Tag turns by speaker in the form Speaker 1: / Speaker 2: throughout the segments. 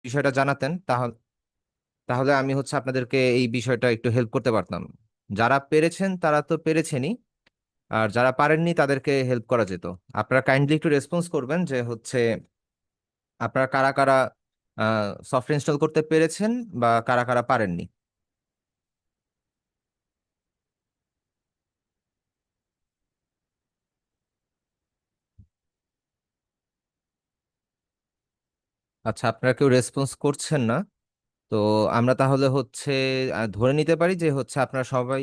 Speaker 1: বিষয়টা জানাতেন, তাহলে তাহলে আমি হচ্ছে আপনাদেরকে এই বিষয়টা একটু হেল্প করতে পারতাম। যারা পেরেছেন তারা তো পেরেছেনই, আর যারা পারেননি তাদেরকে হেল্প করা যেত। আপনারা কাইন্ডলি একটু রেসপন্স করবেন যে হচ্ছে আপনারা কারা কারা সফটওয়্যার ইনস্টল করতে পেরেছেন বা কারা কারা পারেননি। আচ্ছা, আপনারা কেউ রেসপন্স করছেন না, তো আমরা তাহলে হচ্ছে ধরে নিতে পারি যে হচ্ছে আপনারা সবাই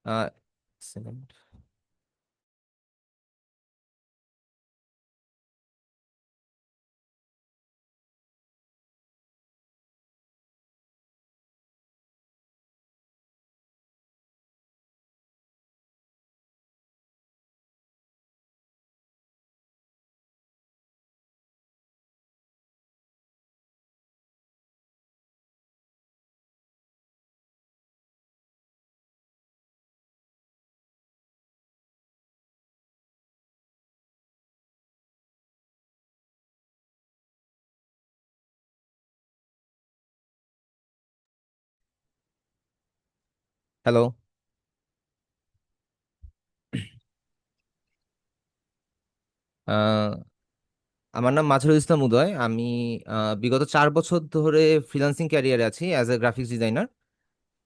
Speaker 1: আহ, second। হ্যালো। আমার নাম মাঝারুল ইসলাম উদয়। আমি বিগত 4 বছর ধরে ফ্রিল্যান্সিং ক্যারিয়ারে আছি অ্যাজ এ গ্রাফিক্স ডিজাইনার।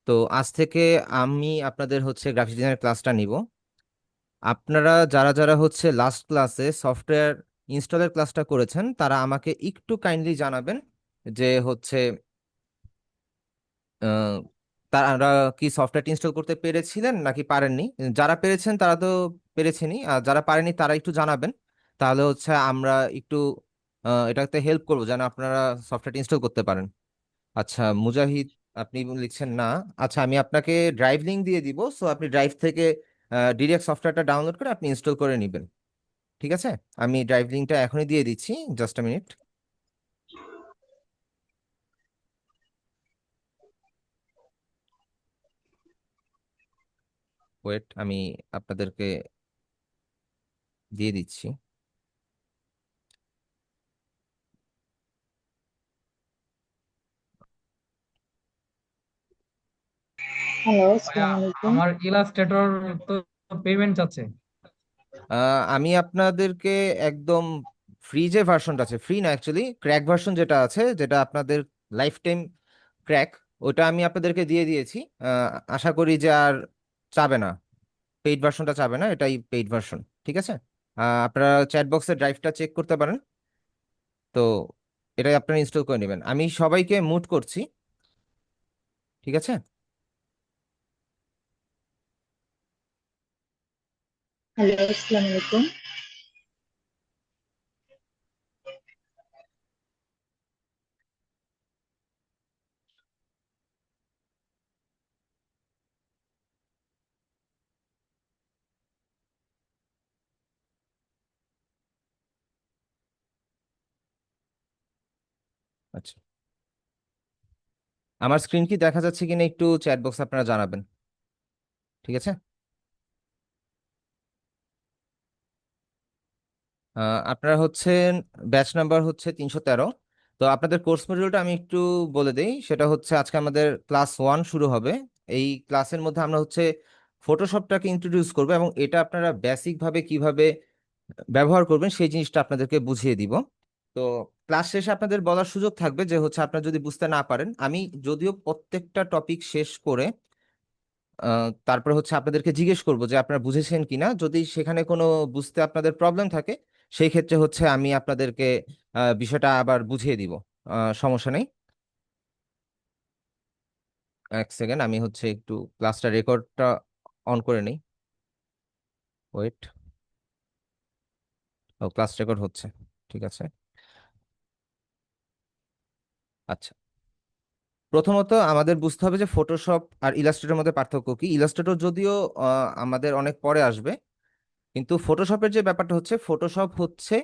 Speaker 1: তো আজ থেকে আমি আপনাদের হচ্ছে গ্রাফিক্স ডিজাইনের ক্লাসটা নিব। আপনারা যারা যারা হচ্ছে লাস্ট ক্লাসে সফটওয়্যার ইনস্টলের ক্লাসটা করেছেন তারা আমাকে একটু কাইন্ডলি জানাবেন যে হচ্ছে আহ, তারা কি সফটওয়্যারটি ইনস্টল করতে পেরেছিলেন নাকি পারেননি। যারা পেরেছেন তারা তো পেরেছেনই, আর যারা পারেনি তারা একটু জানাবেন। তাহলে হচ্ছে আমরা একটু এটাতে হেল্প করবো যেন আপনারা সফটওয়্যারটি ইনস্টল করতে পারেন। আচ্ছা মুজাহিদ, আপনি লিখছেন না। আচ্ছা, আমি আপনাকে ড্রাইভ লিংক দিয়ে দিব, সো আপনি ড্রাইভ থেকে ডিরেক্ট সফটওয়্যারটা ডাউনলোড করে আপনি ইনস্টল করে নেবেন। ঠিক আছে, আমি ড্রাইভ লিংকটা এখনই দিয়ে দিচ্ছি, জাস্ট আ মিনিট। ওয়েট, আমি আপনাদেরকে দিয়ে দিচ্ছি।
Speaker 2: হ্যালো,
Speaker 3: ভাইয়া,
Speaker 2: আসসালামু আলাইকুম।
Speaker 3: আমার ইলাস্ট্রেটর তো পেমেন্ট চাচ্ছে।
Speaker 1: আমি আপনাদেরকে একদম ফ্রি যে ভার্সনটা আছে, ফ্রি না অ্যাকচুয়ালি ক্র্যাক ভার্সন যেটা আছে, যেটা আপনাদের লাইফ টাইম ক্র্যাক, ওটা আমি আপনাদেরকে দিয়ে দিয়েছি। আশা করি যে আর চাবে না, পেইড ভার্সনটা চাবে না, এটাই পেইড ভার্সন। ঠিক আছে, আপনারা চ্যাট বক্সে ড্রাইভটা চেক করতে পারেন। তো এটাই আপনারা ইনস্টল করে নেবেন। আমি সবাইকে মুট করছি। ঠিক আছে।
Speaker 2: হ্যালো, আসসালামু আলাইকুম।
Speaker 1: আচ্ছা, আমার স্ক্রিন কি দেখা যাচ্ছে কিনা একটু চ্যাট বক্সে আপনারা জানাবেন। ঠিক আছে। আপনারা হচ্ছেন ব্যাচ নাম্বার হচ্ছে 313। তো আপনাদের কোর্স মডিউলটা আমি একটু বলে দেই। সেটা হচ্ছে আজকে আমাদের ক্লাস 1 শুরু হবে। এই ক্লাসের মধ্যে আমরা হচ্ছে ফটোশপটাকে ইন্ট্রোডিউস করবো এবং এটা আপনারা বেসিক ভাবে কিভাবে ব্যবহার করবেন সেই জিনিসটা আপনাদেরকে বুঝিয়ে দিব। তো ক্লাস শেষে আপনাদের বলার সুযোগ থাকবে যে হচ্ছে আপনারা যদি বুঝতে না পারেন, আমি যদিও প্রত্যেকটা টপিক শেষ করে তারপরে হচ্ছে আপনাদেরকে জিজ্ঞেস করব যে আপনারা বুঝেছেন কিনা। যদি সেখানে কোনো বুঝতে আপনাদের প্রবলেম থাকে, সেই ক্ষেত্রে হচ্ছে আমি আপনাদেরকে বিষয়টা আবার বুঝিয়ে দিব। সমস্যা নেই। এক সেকেন্ড, আমি হচ্ছে একটু ক্লাসটা রেকর্ডটা অন করে নিই। ওয়েট। ও, ক্লাস রেকর্ড হচ্ছে। ঠিক আছে। আচ্ছা, প্রথমত আমাদের বুঝতে হবে যে ফটোশপ আর ইলাস্ট্রেটরের মধ্যে পার্থক্য কি। ইলাস্ট্রেটর যদিও আমাদের অনেক পরে আসবে, কিন্তু ফটোশপের যে ব্যাপারটা হচ্ছে, ফটোশপ হচ্ছে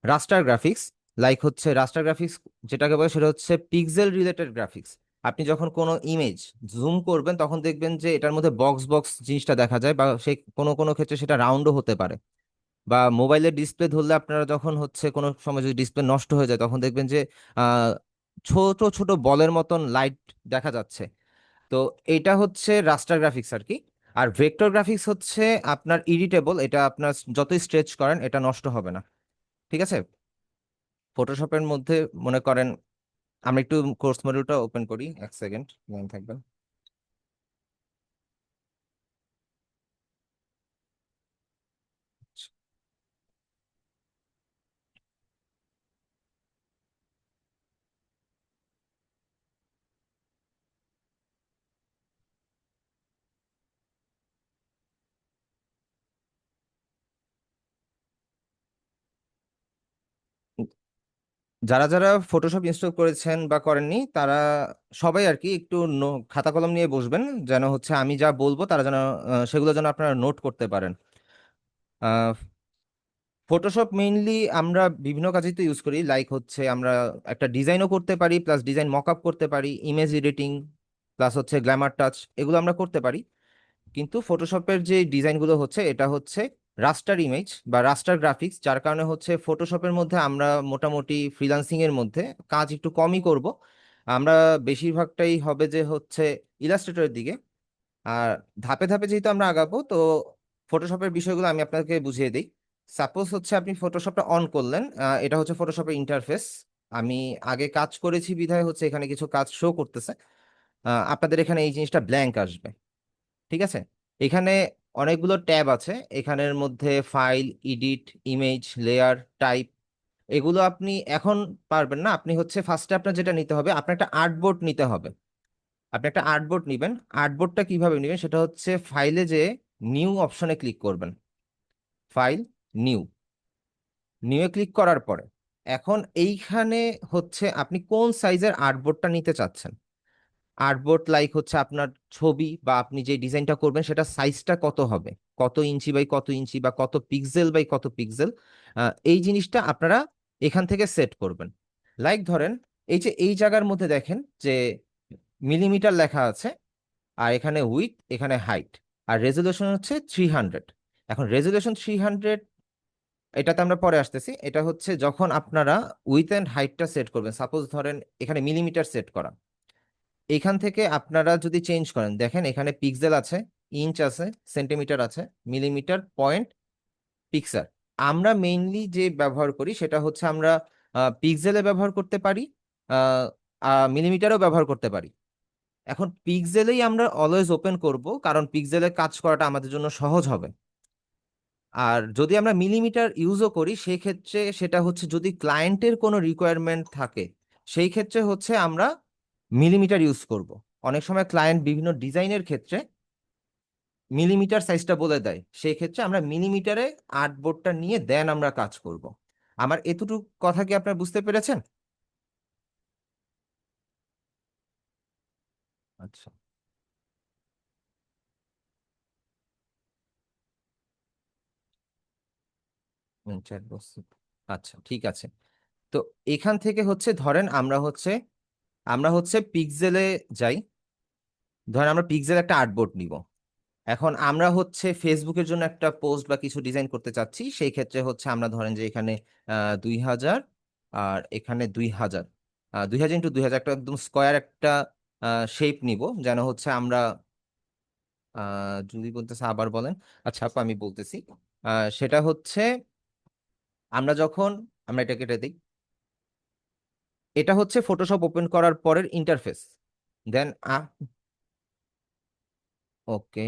Speaker 1: রাস্টার গ্রাফিক্স। লাইক হচ্ছে রাস্টার গ্রাফিক্স যেটাকে বলে সেটা হচ্ছে পিক্সেল রিলেটেড গ্রাফিক্স। আপনি যখন কোনো ইমেজ জুম করবেন তখন দেখবেন যে এটার মধ্যে বক্স বক্স জিনিসটা দেখা যায়, বা সেই কোনো কোনো ক্ষেত্রে সেটা রাউন্ডও হতে পারে। বা মোবাইলের ডিসপ্লে ধরলে আপনারা যখন হচ্ছে কোনো সময় যদি ডিসপ্লে নষ্ট হয়ে যায় তখন দেখবেন যে ছোট ছোট বলের মতন লাইট দেখা যাচ্ছে। তো এটা হচ্ছে রাস্টার গ্রাফিক্স আর কি। আর ভেক্টর গ্রাফিক্স হচ্ছে আপনার ইডিটেবল, এটা আপনার যতই স্ট্রেচ করেন এটা নষ্ট হবে না। ঠিক আছে। ফটোশপের মধ্যে মনে করেন, আমরা একটু কোর্স মডিউলটা ওপেন করি, এক সেকেন্ড লাইন থাকবেন। যারা যারা ফটোশপ ইনস্টল করেছেন বা করেননি তারা সবাই আর কি একটু খাতা কলম নিয়ে বসবেন, যেন হচ্ছে আমি যা বলবো তারা যেন সেগুলো যেন আপনারা নোট করতে পারেন। ফটোশপ মেইনলি আমরা বিভিন্ন কাজেই তো ইউজ করি, লাইক হচ্ছে আমরা একটা ডিজাইনও করতে পারি, প্লাস ডিজাইন মকআপ করতে পারি, ইমেজ এডিটিং, প্লাস হচ্ছে গ্ল্যামার টাচ, এগুলো আমরা করতে পারি। কিন্তু ফটোশপের যে ডিজাইনগুলো হচ্ছে এটা হচ্ছে রাস্টার ইমেজ বা রাস্টার গ্রাফিক্স, যার কারণে হচ্ছে ফটোশপের মধ্যে আমরা মোটামুটি ফ্রিল্যান্সিং এর মধ্যে কাজ একটু কমই করব। আমরা বেশিরভাগটাই হবে যে হচ্ছে ইলাস্ট্রেটরের দিকে। আর ধাপে ধাপে যেহেতু আমরা আগাবো, তো ফটোশপের বিষয়গুলো আমি আপনাকে বুঝিয়ে দিই। সাপোজ হচ্ছে আপনি ফটোশপটা অন করলেন, এটা হচ্ছে ফটোশপের ইন্টারফেস। আমি আগে কাজ করেছি বিধায় হচ্ছে এখানে কিছু কাজ শো করতেছে। আপনাদের এখানে এই জিনিসটা ব্ল্যাঙ্ক আসবে। ঠিক আছে। এখানে অনেকগুলো ট্যাব আছে, এখানের মধ্যে file, edit, image, layer, type, এগুলো আপনি এখন পারবেন না। আপনি হচ্ছে ফার্স্টে আপনার যেটা নিতে হবে, আপনার একটা আর্টবোর্ড নিতে হবে। আপনি একটা আর্টবোর্ড নিবেন। আর্টবোর্ডটা কিভাবে নেবেন সেটা হচ্ছে ফাইলে যে নিউ অপশনে ক্লিক করবেন। ফাইল, নিউ, নিউ এ ক্লিক করার পরে এখন এইখানে হচ্ছে আপনি কোন সাইজের আর্টবোর্ডটা নিতে চাচ্ছেন। আর্টবোর্ড লাইক হচ্ছে আপনার ছবি বা আপনি যে ডিজাইনটা করবেন সেটা সাইজটা কত হবে, কত ইঞ্চি বাই কত ইঞ্চি বা কত পিক্সেল বাই কত পিক্সেল, এই জিনিসটা আপনারা এখান থেকে সেট করবেন। লাইক ধরেন এই যে এই জায়গার মধ্যে দেখেন যে মিলিমিটার লেখা আছে, আর এখানে উইথ, এখানে হাইট, আর রেজলিউশন হচ্ছে 300। এখন রেজলিউশন 300, এটাতে আমরা পরে আসতেছি। এটা হচ্ছে যখন আপনারা উইথ অ্যান্ড হাইটটা সেট করবেন, সাপোজ ধরেন এখানে মিলিমিটার সেট করা, এখান থেকে আপনারা যদি চেঞ্জ করেন, দেখেন এখানে পিক্সেল আছে, ইঞ্চ আছে, সেন্টিমিটার আছে, মিলিমিটার, পয়েন্ট, পিক্সেল। আমরা মেইনলি যে ব্যবহার করি সেটা হচ্ছে আমরা পিক্সেলে ব্যবহার করতে পারি, মিলিমিটারও ব্যবহার করতে পারি। এখন পিক্সেলেই আমরা অলওয়েজ ওপেন করব, কারণ পিক্সেলে কাজ করাটা আমাদের জন্য সহজ হবে। আর যদি আমরা মিলিমিটার ইউজও করি সেই ক্ষেত্রে সেটা হচ্ছে যদি ক্লায়েন্টের কোনো রিকোয়ারমেন্ট থাকে, সেই ক্ষেত্রে হচ্ছে আমরা মিলিমিটার ইউজ করব। অনেক সময় ক্লায়েন্ট বিভিন্ন ডিজাইনের ক্ষেত্রে মিলিমিটার সাইজটা বলে দেয়, সেই ক্ষেত্রে আমরা মিলিমিটারে আর্টবোর্ডটা নিয়ে দেন আমরা কাজ করব। আমার এতটুকু কথা কি আপনারা বুঝতে পেরেছেন? আচ্ছা। Chat box. আচ্ছা, ঠিক আছে। তো এখান থেকে হচ্ছে ধরেন আমরা হচ্ছে পিক্সেলে যাই। ধরেন আমরা পিক্সেল একটা আর্টবোর্ড নিব। এখন আমরা হচ্ছে ফেসবুকের জন্য একটা পোস্ট বা কিছু ডিজাইন করতে চাচ্ছি, সেই ক্ষেত্রে হচ্ছে আমরা ধরেন যে এখানে 2000, আর এখানে 2000, 2000 ইন্টু 2000 একটা একদম স্কোয়ার একটা শেপ নিব, যেন হচ্ছে আমরা যদি বলতেছে আবার বলেন। আচ্ছা আপু আমি বলতেছি। সেটা হচ্ছে আমরা যখন আমরা এটা কেটে দিই, এটা হচ্ছে ফটোশপ ওপেন করার পরের ইন্টারফেস। দেন ওকে,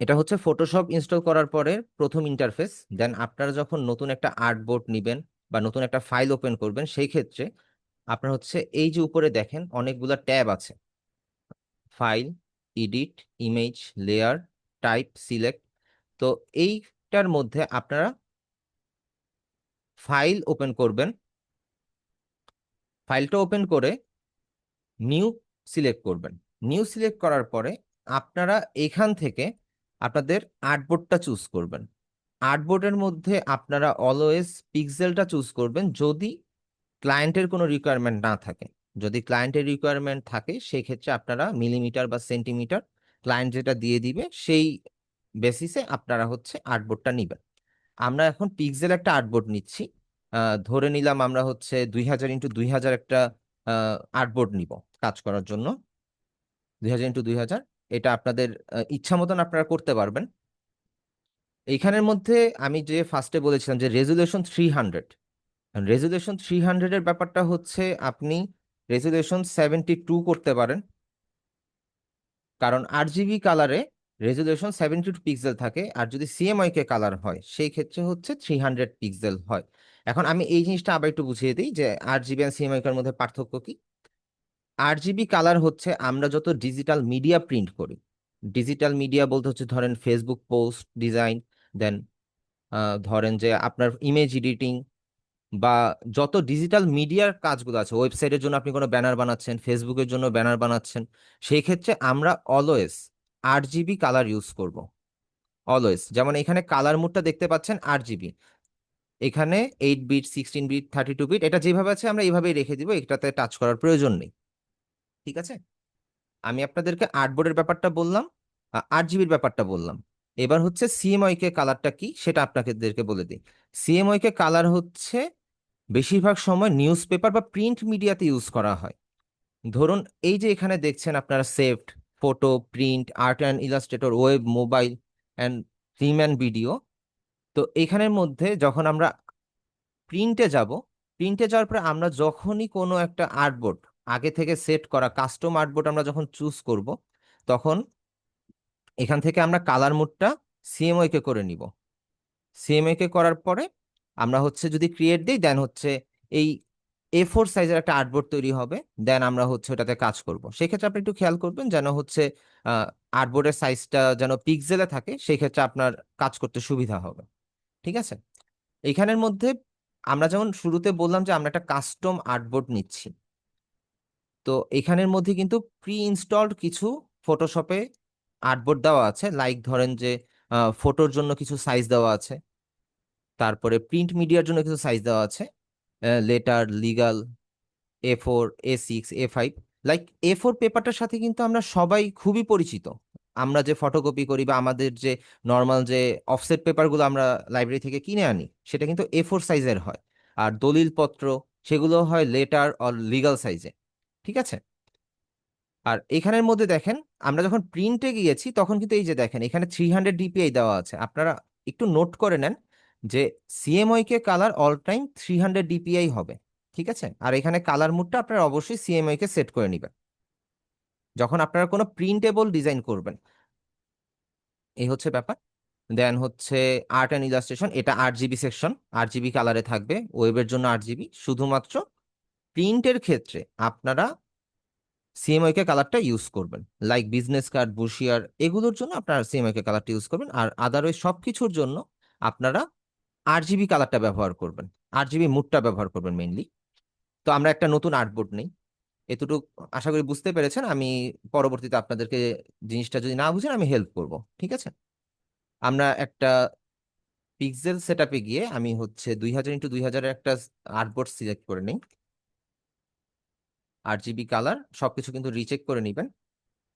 Speaker 1: এটা হচ্ছে ফটোশপ ইনস্টল করার পরে প্রথম ইন্টারফেস। দেন আপনারা যখন নতুন একটা আর্টবোর্ড নিবেন বা নতুন একটা ফাইল ওপেন করবেন, সেই ক্ষেত্রে আপনার হচ্ছে এই যে উপরে দেখেন অনেকগুলা ট্যাব আছে, file, edit, image, layer, type, select. তো এইটার মধ্যে আপনারা ফাইল ওপেন করবেন। ফাইলটা ওপেন করে নিউ সিলেক্ট করবেন। নিউ সিলেক্ট করার পরে আপনারা এখান থেকে আপনাদের আর্টবোর্ডটা চুজ করবেন। আর্টবোর্ডের মধ্যে আপনারা অলওয়েজ পিক্সেলটা চুজ করবেন যদি ক্লায়েন্টের কোনো রিকোয়ারমেন্ট না থাকে। যদি ক্লায়েন্টের রিকোয়ারমেন্ট থাকে সেই ক্ষেত্রে আপনারা মিলিমিটার বা সেন্টিমিটার, ক্লায়েন্ট যেটা দিয়ে দিবে সেই বেসিসে আপনারা হচ্ছে আর্টবোর্ডটা নিবেন। আমরা এখন পিক্সেল একটা আর্টবোর্ড নিচ্ছি। ধরে নিলাম আমরা হচ্ছে 2000 x 2000 একটা আর্টবোর্ড নিব কাজ করার জন্য। 2000 x 2000, এটা আপনাদের ইচ্ছা মতন আপনারা করতে পারবেন। এইখানের মধ্যে আমি যে ফার্স্টে বলেছিলাম যে রেজুলেশন 300 এর ব্যাপারটা হচ্ছে আপনি রেজুলেশন 72 করতে পারেন, কারণ RGB কালারে রেজুলেশন 72 পিক্সেল থাকে, আর যদি CMYK কালার হয় সেই ক্ষেত্রে হচ্ছে 300 পিক্সেল হয়। এখন আমি এই জিনিসটা আবার একটু বুঝিয়ে দিই যে RGB আর CMYK এর মধ্যে পার্থক্য কি। RGB কালার হচ্ছে আমরা যত ডিজিটাল মিডিয়া প্রিন্ট করি, ডিজিটাল মিডিয়া বলতে হচ্ছে ধরেন ফেসবুক পোস্ট ডিজাইন, দেন ধরেন যে আপনার ইমেজ এডিটিং বা যত ডিজিটাল মিডিয়ার কাজগুলো আছে, ওয়েবসাইটের জন্য আপনি কোনো ব্যানার বানাচ্ছেন, ফেসবুকের জন্য ব্যানার বানাচ্ছেন, সেই ক্ষেত্রে আমরা অলওয়েজ RGB কালার ইউজ করব। অলওয়েজ, যেমন এখানে কালার মোডটা দেখতে পাচ্ছেন RGB, এখানে 8 বিট, 16 বিট, 32 বিট, এটা যেভাবে আছে আমরা এইভাবেই রেখে দিব, এটাতে টাচ করার প্রয়োজন নেই। ঠিক আছে, আমি আপনাদেরকে আর্টবোর্ডের ব্যাপারটা বললাম, RGBর ব্যাপারটা বললাম। এবার হচ্ছে CMYK কালারটা কি সেটা আপনাদেরকে বলে দিই। CMYK কালার হচ্ছে বেশিরভাগ সময় নিউজ পেপার বা প্রিন্ট মিডিয়াতে ইউজ করা হয়। ধরুন এই যে এখানে দেখছেন আপনারা saved, photo, print, art and Illustrator, web, mobile and film and video. তো এখানের মধ্যে যখন আমরা প্রিন্টে যাব, প্রিন্টে যাওয়ার পরে আমরা যখনই কোনো একটা আর্টবোর্ড আগে থেকে সেট করা কাস্টম আর্টবোর্ড আমরা যখন চুজ করব, তখন এখান থেকে আমরা কালার মোডটা CMYK করে নিব। CMYK করার পরে আমরা হচ্ছে যদি ক্রিয়েট দিই, দেন হচ্ছে এই A4 সাইজের একটা আর্টবোর্ড তৈরি হবে, দেন আমরা হচ্ছে ওটাতে কাজ করব। সেক্ষেত্রে আপনি একটু খেয়াল করবেন যেন হচ্ছে আর্টবোর্ডের সাইজটা যেন পিক্সেলে থাকে, সেই ক্ষেত্রে আপনার কাজ করতে সুবিধা হবে। ঠিক আছে, এইখানের মধ্যে আমরা যেমন শুরুতে বললাম যে আমরা একটা কাস্টম আর্টবোর্ড নিচ্ছি, তো এখানের মধ্যে কিন্তু প্রি ইনস্টলড কিছু ফটোশপে আর্টবোর্ড দেওয়া আছে, লাইক ধরেন যে ফটোর জন্য কিছু সাইজ দেওয়া আছে, তারপরে প্রিন্ট মিডিয়ার জন্য কিছু সাইজ দেওয়া আছে, letter, legal, A4, A6, A5। Like A4 পেপারটার সাথে কিন্তু আমরা সবাই খুবই পরিচিত। আমরা যে ফটোকপি করি বা আমাদের যে নর্মাল যে অফসেট পেপারগুলো আমরা লাইব্রেরি থেকে কিনে আনি, সেটা কিন্তু A4 সাইজের হয়। আর দলিলপত্র সেগুলো হয় লেটার অর লিগাল সাইজে। ঠিক আছে, আর এখানের মধ্যে দেখেন আমরা যখন প্রিন্টে গিয়েছি তখন কিন্তু এই যে দেখেন এখানে 300 DPI দেওয়া আছে। আপনারা একটু নোট করে নেন যে CMYK colour all time 300 DPI হবে। ঠিক আছে, আর এখানে কালার মুডটা আপনারা অবশ্যই CMYK সেট করে নেবেন যখন আপনারা কোনো প্রিন্টেবল ডিজাইন করবেন। এই হচ্ছে ব্যাপার। দেন হচ্ছে আর্ট অ্যান্ড ইলাস্ট্রেশন, এটা 8 GB সেকশন, 8 GB কালারে থাকবে, ওয়েবের জন্য 8 GB। শুধুমাত্র প্রিন্টের ক্ষেত্রে আপনারা CMYK কালারটা ইউজ করবেন, লাইক বিজনেস কার্ড, ব্রোশিয়ার, এগুলোর জন্য আপনারা CMYK কালারটা ইউজ করবেন। আর আদারওয়াইজ সব কিছুর জন্য আপনারা 8 GB কালারটা ব্যবহার করবেন, 8 GB মুডটা ব্যবহার করবেন মেইনলি। তো আমরা একটা নতুন আর্টবোর্ড নেই, এতটুকু আশা করি বুঝতে পেরেছেন। আমি পরবর্তীতে আপনাদেরকে জিনিসটা যদি না বুঝেন আমি হেল্প করব। ঠিক আছে, আমরা একটা পিক্সেল সেটআপে গিয়ে আমি হচ্ছে 2000 x 2000 একটা আর্টবোর্ড সিলেক্ট করে নিই। 8 GB কালার, সবকিছু কিন্তু রিচেক করে নেবেন।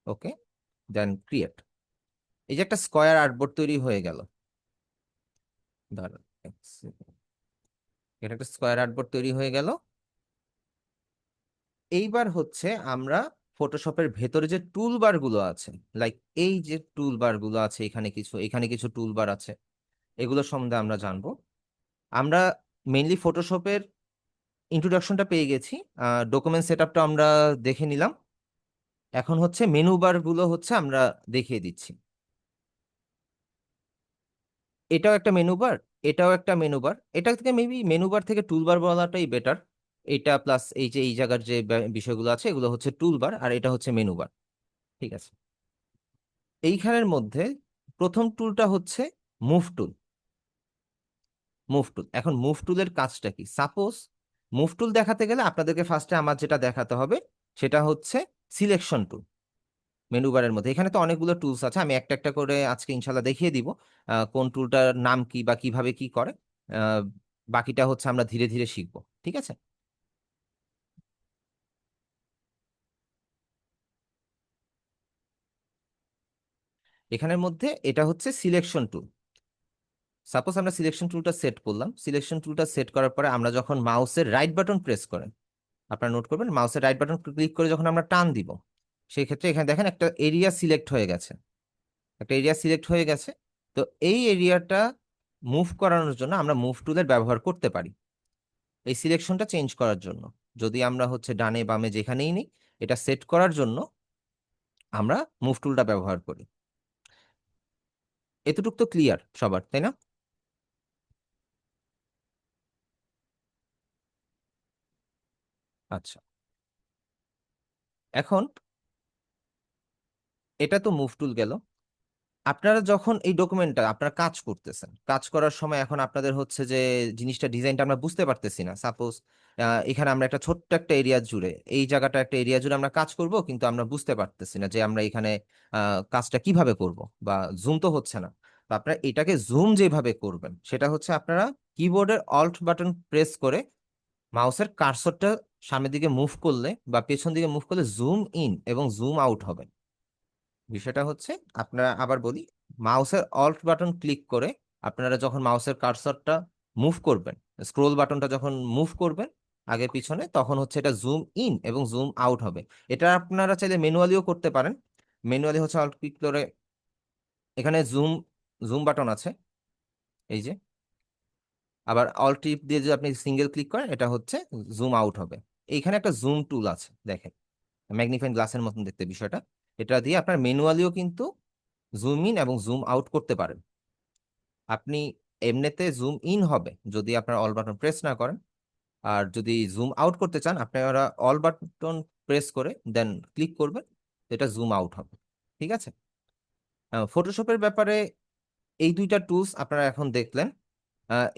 Speaker 1: ওকে, দেন ক্রিয়েট। এই যে একটা স্কয়ার আর্টবোর্ড তৈরি হয়ে গেল, দাঁড়ান এক second। এটা একটা স্কয়ার আর্টবোর্ড তৈরি হয়ে গেল। এইবার হচ্ছে আমরা ফটোশপের ভেতরে যে টুলবার গুলো আছে, লাইক এই যে টুলবার গুলো আছে, এখানে কিছু টুলবার আছে, এগুলো সম্বন্ধে আমরা জানবো। আমরা মেইনলি ফটোশপের ইন্ট্রোডাকশনটা পেয়ে গেছি, ডকুমেন্ট সেটআপটা আমরা দেখে নিলাম। এখন হচ্ছে মেনু বার গুলো হচ্ছে আমরা দেখিয়ে দিচ্ছি। এটাও একটা মেনু বার, এটাও একটা মেনু বার, এটা থেকে মেবি মেনু বার থেকে টুলবার বলাটাই বেটার। এটা প্লাস এই যে এই জায়গার যে বিষয়গুলো আছে এগুলো হচ্ছে টুলবার, আর এটা হচ্ছে মেনু বার। ঠিক আছে, এইখানের মধ্যে প্রথম টুলটা হচ্ছে মুভ টুল। মুভ টুল, এখন মুভ টুলের কাজটা কি? সাপোজ মুভ টুল দেখাতে গেলে আপনাদেরকে ফার্স্টে আমার যেটা দেখাতে হবে সেটা হচ্ছে সিলেকশন টুল। মেনু বারের মধ্যে এখানে তো অনেকগুলো টুলস আছে, আমি একটা একটা করে আজকে ইনশাল্লাহ দেখিয়ে দিব কোন টুলটার নাম কি বা কিভাবে কি করে। আহ, বাকিটা হচ্ছে আমরা ধীরে ধীরে শিখবো। ঠিক আছে, এখানের মধ্যে এটা হচ্ছে সিলেকশন টুল। সাপোজ আমরা সিলেকশন টুলটা সেট করলাম, সিলেকশন টুলটা সেট করার পরে আমরা যখন মাউসের রাইট বাটন প্রেস করেন, আপনারা নোট করবেন, মাউসের রাইট বাটন ক্লিক করে যখন আমরা টান দিব, সেই ক্ষেত্রে এখানে দেখেন একটা এরিয়া সিলেক্ট হয়ে গেছে, একটা এরিয়া সিলেক্ট হয়ে গেছে। তো এই এরিয়াটা মুভ করানোর জন্য আমরা মুভ টুলের ব্যবহার করতে পারি এই সিলেকশনটা চেঞ্জ করার জন্য। যদি আমরা হচ্ছে ডানে বামে যেখানেই নিই, এটা সেট করার জন্য আমরা মুভ টুলটা ব্যবহার করি। এতটুকু তো ক্লিয়ার সবার, তাই না? আচ্ছা, এখন এটা তো মুভ টুল গেল। আপনারা যখন এই ডকুমেন্টটা আপনারা কাজ করতেছেন, কাজ করার সময় এখন আপনাদের হচ্ছে যে জিনিসটা ডিজাইনটা আমরা বুঝতে পারতেছি না। সাপোজ এখানে আমরা একটা ছোট্ট একটা এরিয়া জুড়ে, এই জায়গাটা একটা এরিয়া জুড়ে আমরা কাজ করব, কিন্তু আমরা বুঝতে পারতেছি না যে আমরা এখানে কাজটা কিভাবে করব, বা জুম তো হচ্ছে না। তো আপনারা এটাকে জুম যেভাবে করবেন সেটা হচ্ছে আপনারা কিবোর্ডের অল্ট বাটন প্রেস করে মাউসের কার্সরটা সামনের দিকে মুভ করলে বা পেছন দিকে মুভ করলে জুম ইন এবং জুম আউট হবে। বিষয়টা হচ্ছে, আপনারা আবার বলি, মাউসের অল্ট বাটন ক্লিক করে আপনারা যখন মাউসের কার্সরটা মুভ করবেন, স্ক্রোল বাটনটা যখন মুভ করবেন আগে পিছনে, তখন হচ্ছে এটা জুম ইন এবং জুম আউট হবে। এটা আপনারা চাইলে ম্যানুয়ালিও করতে পারেন। ম্যানুয়ালি হচ্ছে অল্ট ক্লিক করে এখানে জুম জুম বাটন আছে, এই যে। আবার অল্ট টিপ দিয়ে যদি আপনি সিঙ্গেল ক্লিক করেন এটা হচ্ছে জুম আউট হবে। এইখানে একটা জুম টুল আছে, দেখেন, ম্যাগনিফাইং গ্লাসের মতন দেখতে বিষয়টা। এটা দিয়ে আপনার ম্যানুয়ালিও কিন্তু জুম ইন এবং জুম আউট করতে পারেন। আপনি এমনিতে জুম ইন হবে যদি আপনার অল বাটন প্রেস না করেন, আর যদি জুম আউট করতে চান আপনারা অল বাটন প্রেস করে দেন ক্লিক করবেন, এটা জুম আউট হবে। ঠিক আছে? ফটোশপের ব্যাপারে এই দুইটা টুলস আপনারা এখন দেখলেন।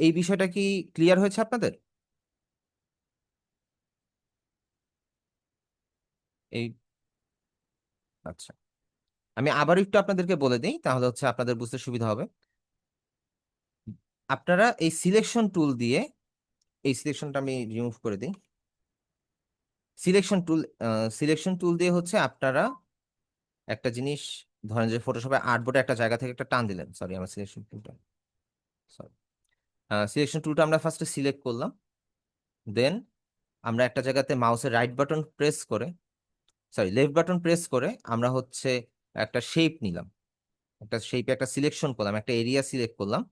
Speaker 1: এই বিষয়টা কি ক্লিয়ার হয়েছে আপনাদের? এই, আচ্ছা, আমি আবার একটু আপনাদেরকে বলে দিই, তাহলে হচ্ছে আপনাদের বুঝতে সুবিধা হবে। আপনারা এই সিলেকশন টুল দিয়ে, এই সিলেকশনটা আমি রিমুভ করে দিই। সিলেকশন টুল, সিলেকশন টুল দিয়ে হচ্ছে আপনারা একটা জিনিস, ধরেন যে ফটোশপে আর্টবোর্ডে একটা জায়গা থেকে একটা টান দিলেন, সরি আমার সিলেকশন টুলটা, সরি, সিলেকশন টুলটা আমরা ফার্স্টে সিলেক্ট করলাম, দেন আমরা একটা জায়গাতে মাউসের রাইট বাটন প্রেস করে, সরি লেফট বাটন প্রেস করে আমরা হচ্ছে একটা শেপ নিলাম, একটা শেপে একটা সিলেকশন করলাম, একটা এরিয়া সিলেক্ট করলাম।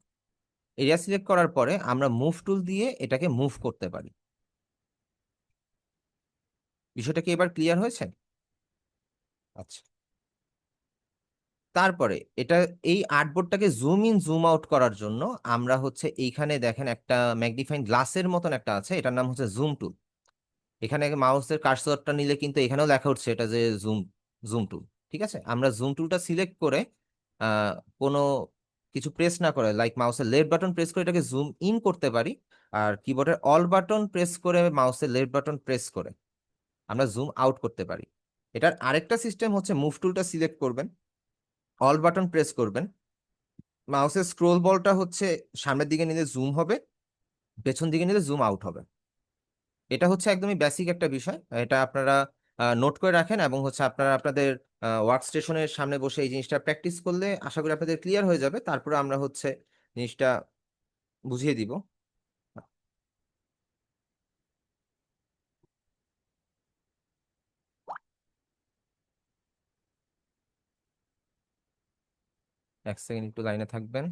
Speaker 1: এরিয়া সিলেক্ট করার পরে আমরা মুভ টুল দিয়ে এটাকে মুভ করতে পারি। বিষয়টা কি এবার ক্লিয়ার হয়েছে? আচ্ছা, তারপরে এটা, এই আর্টবোর্ডটাকে জুম ইন জুম আউট করার জন্য আমরা হচ্ছে এইখানে দেখেন একটা ম্যাগনিফাইং গ্লাসের মতন একটা আছে, এটার নাম হচ্ছে জুম টুল। এখানে মাউসের কার্সরটা নিলে কিন্তু এখানেও লেখা উঠছে এটা যে জুম, জুম টুল। ঠিক আছে, আমরা জুম টুলটা সিলেক্ট করে আহ কোনো কিছু প্রেস না করে, লাইক মাউসের লেফট বাটন প্রেস করে এটাকে জুম ইন করতে পারি, আর কিবোর্ডের অল বাটন প্রেস করে মাউসের লেফট বাটন প্রেস করে আমরা জুম আউট করতে পারি। এটার আরেকটা সিস্টেম হচ্ছে মুভ টুলটা সিলেক্ট করবেন, অল বাটন প্রেস করবেন, মাউসের স্ক্রোল বলটা হচ্ছে সামনের দিকে নিলে জুম হবে, পেছন দিকে নিলে জুম আউট হবে। এটা হচ্ছে একদমই বেসিক একটা বিষয়, এটা আপনারা নোট করে রাখেন, এবং হচ্ছে আপনারা আপনাদের ওয়ার্ক স্টেশনের সামনে বসে এই জিনিসটা প্র্যাকটিস করলে আশা করি আপনাদের ক্লিয়ার হয়ে যাবে। তারপরে আমরা হচ্ছে জিনিসটা বুঝিয়ে দিব। এক সেকেন্ড একটু লাইনে থাকবেন।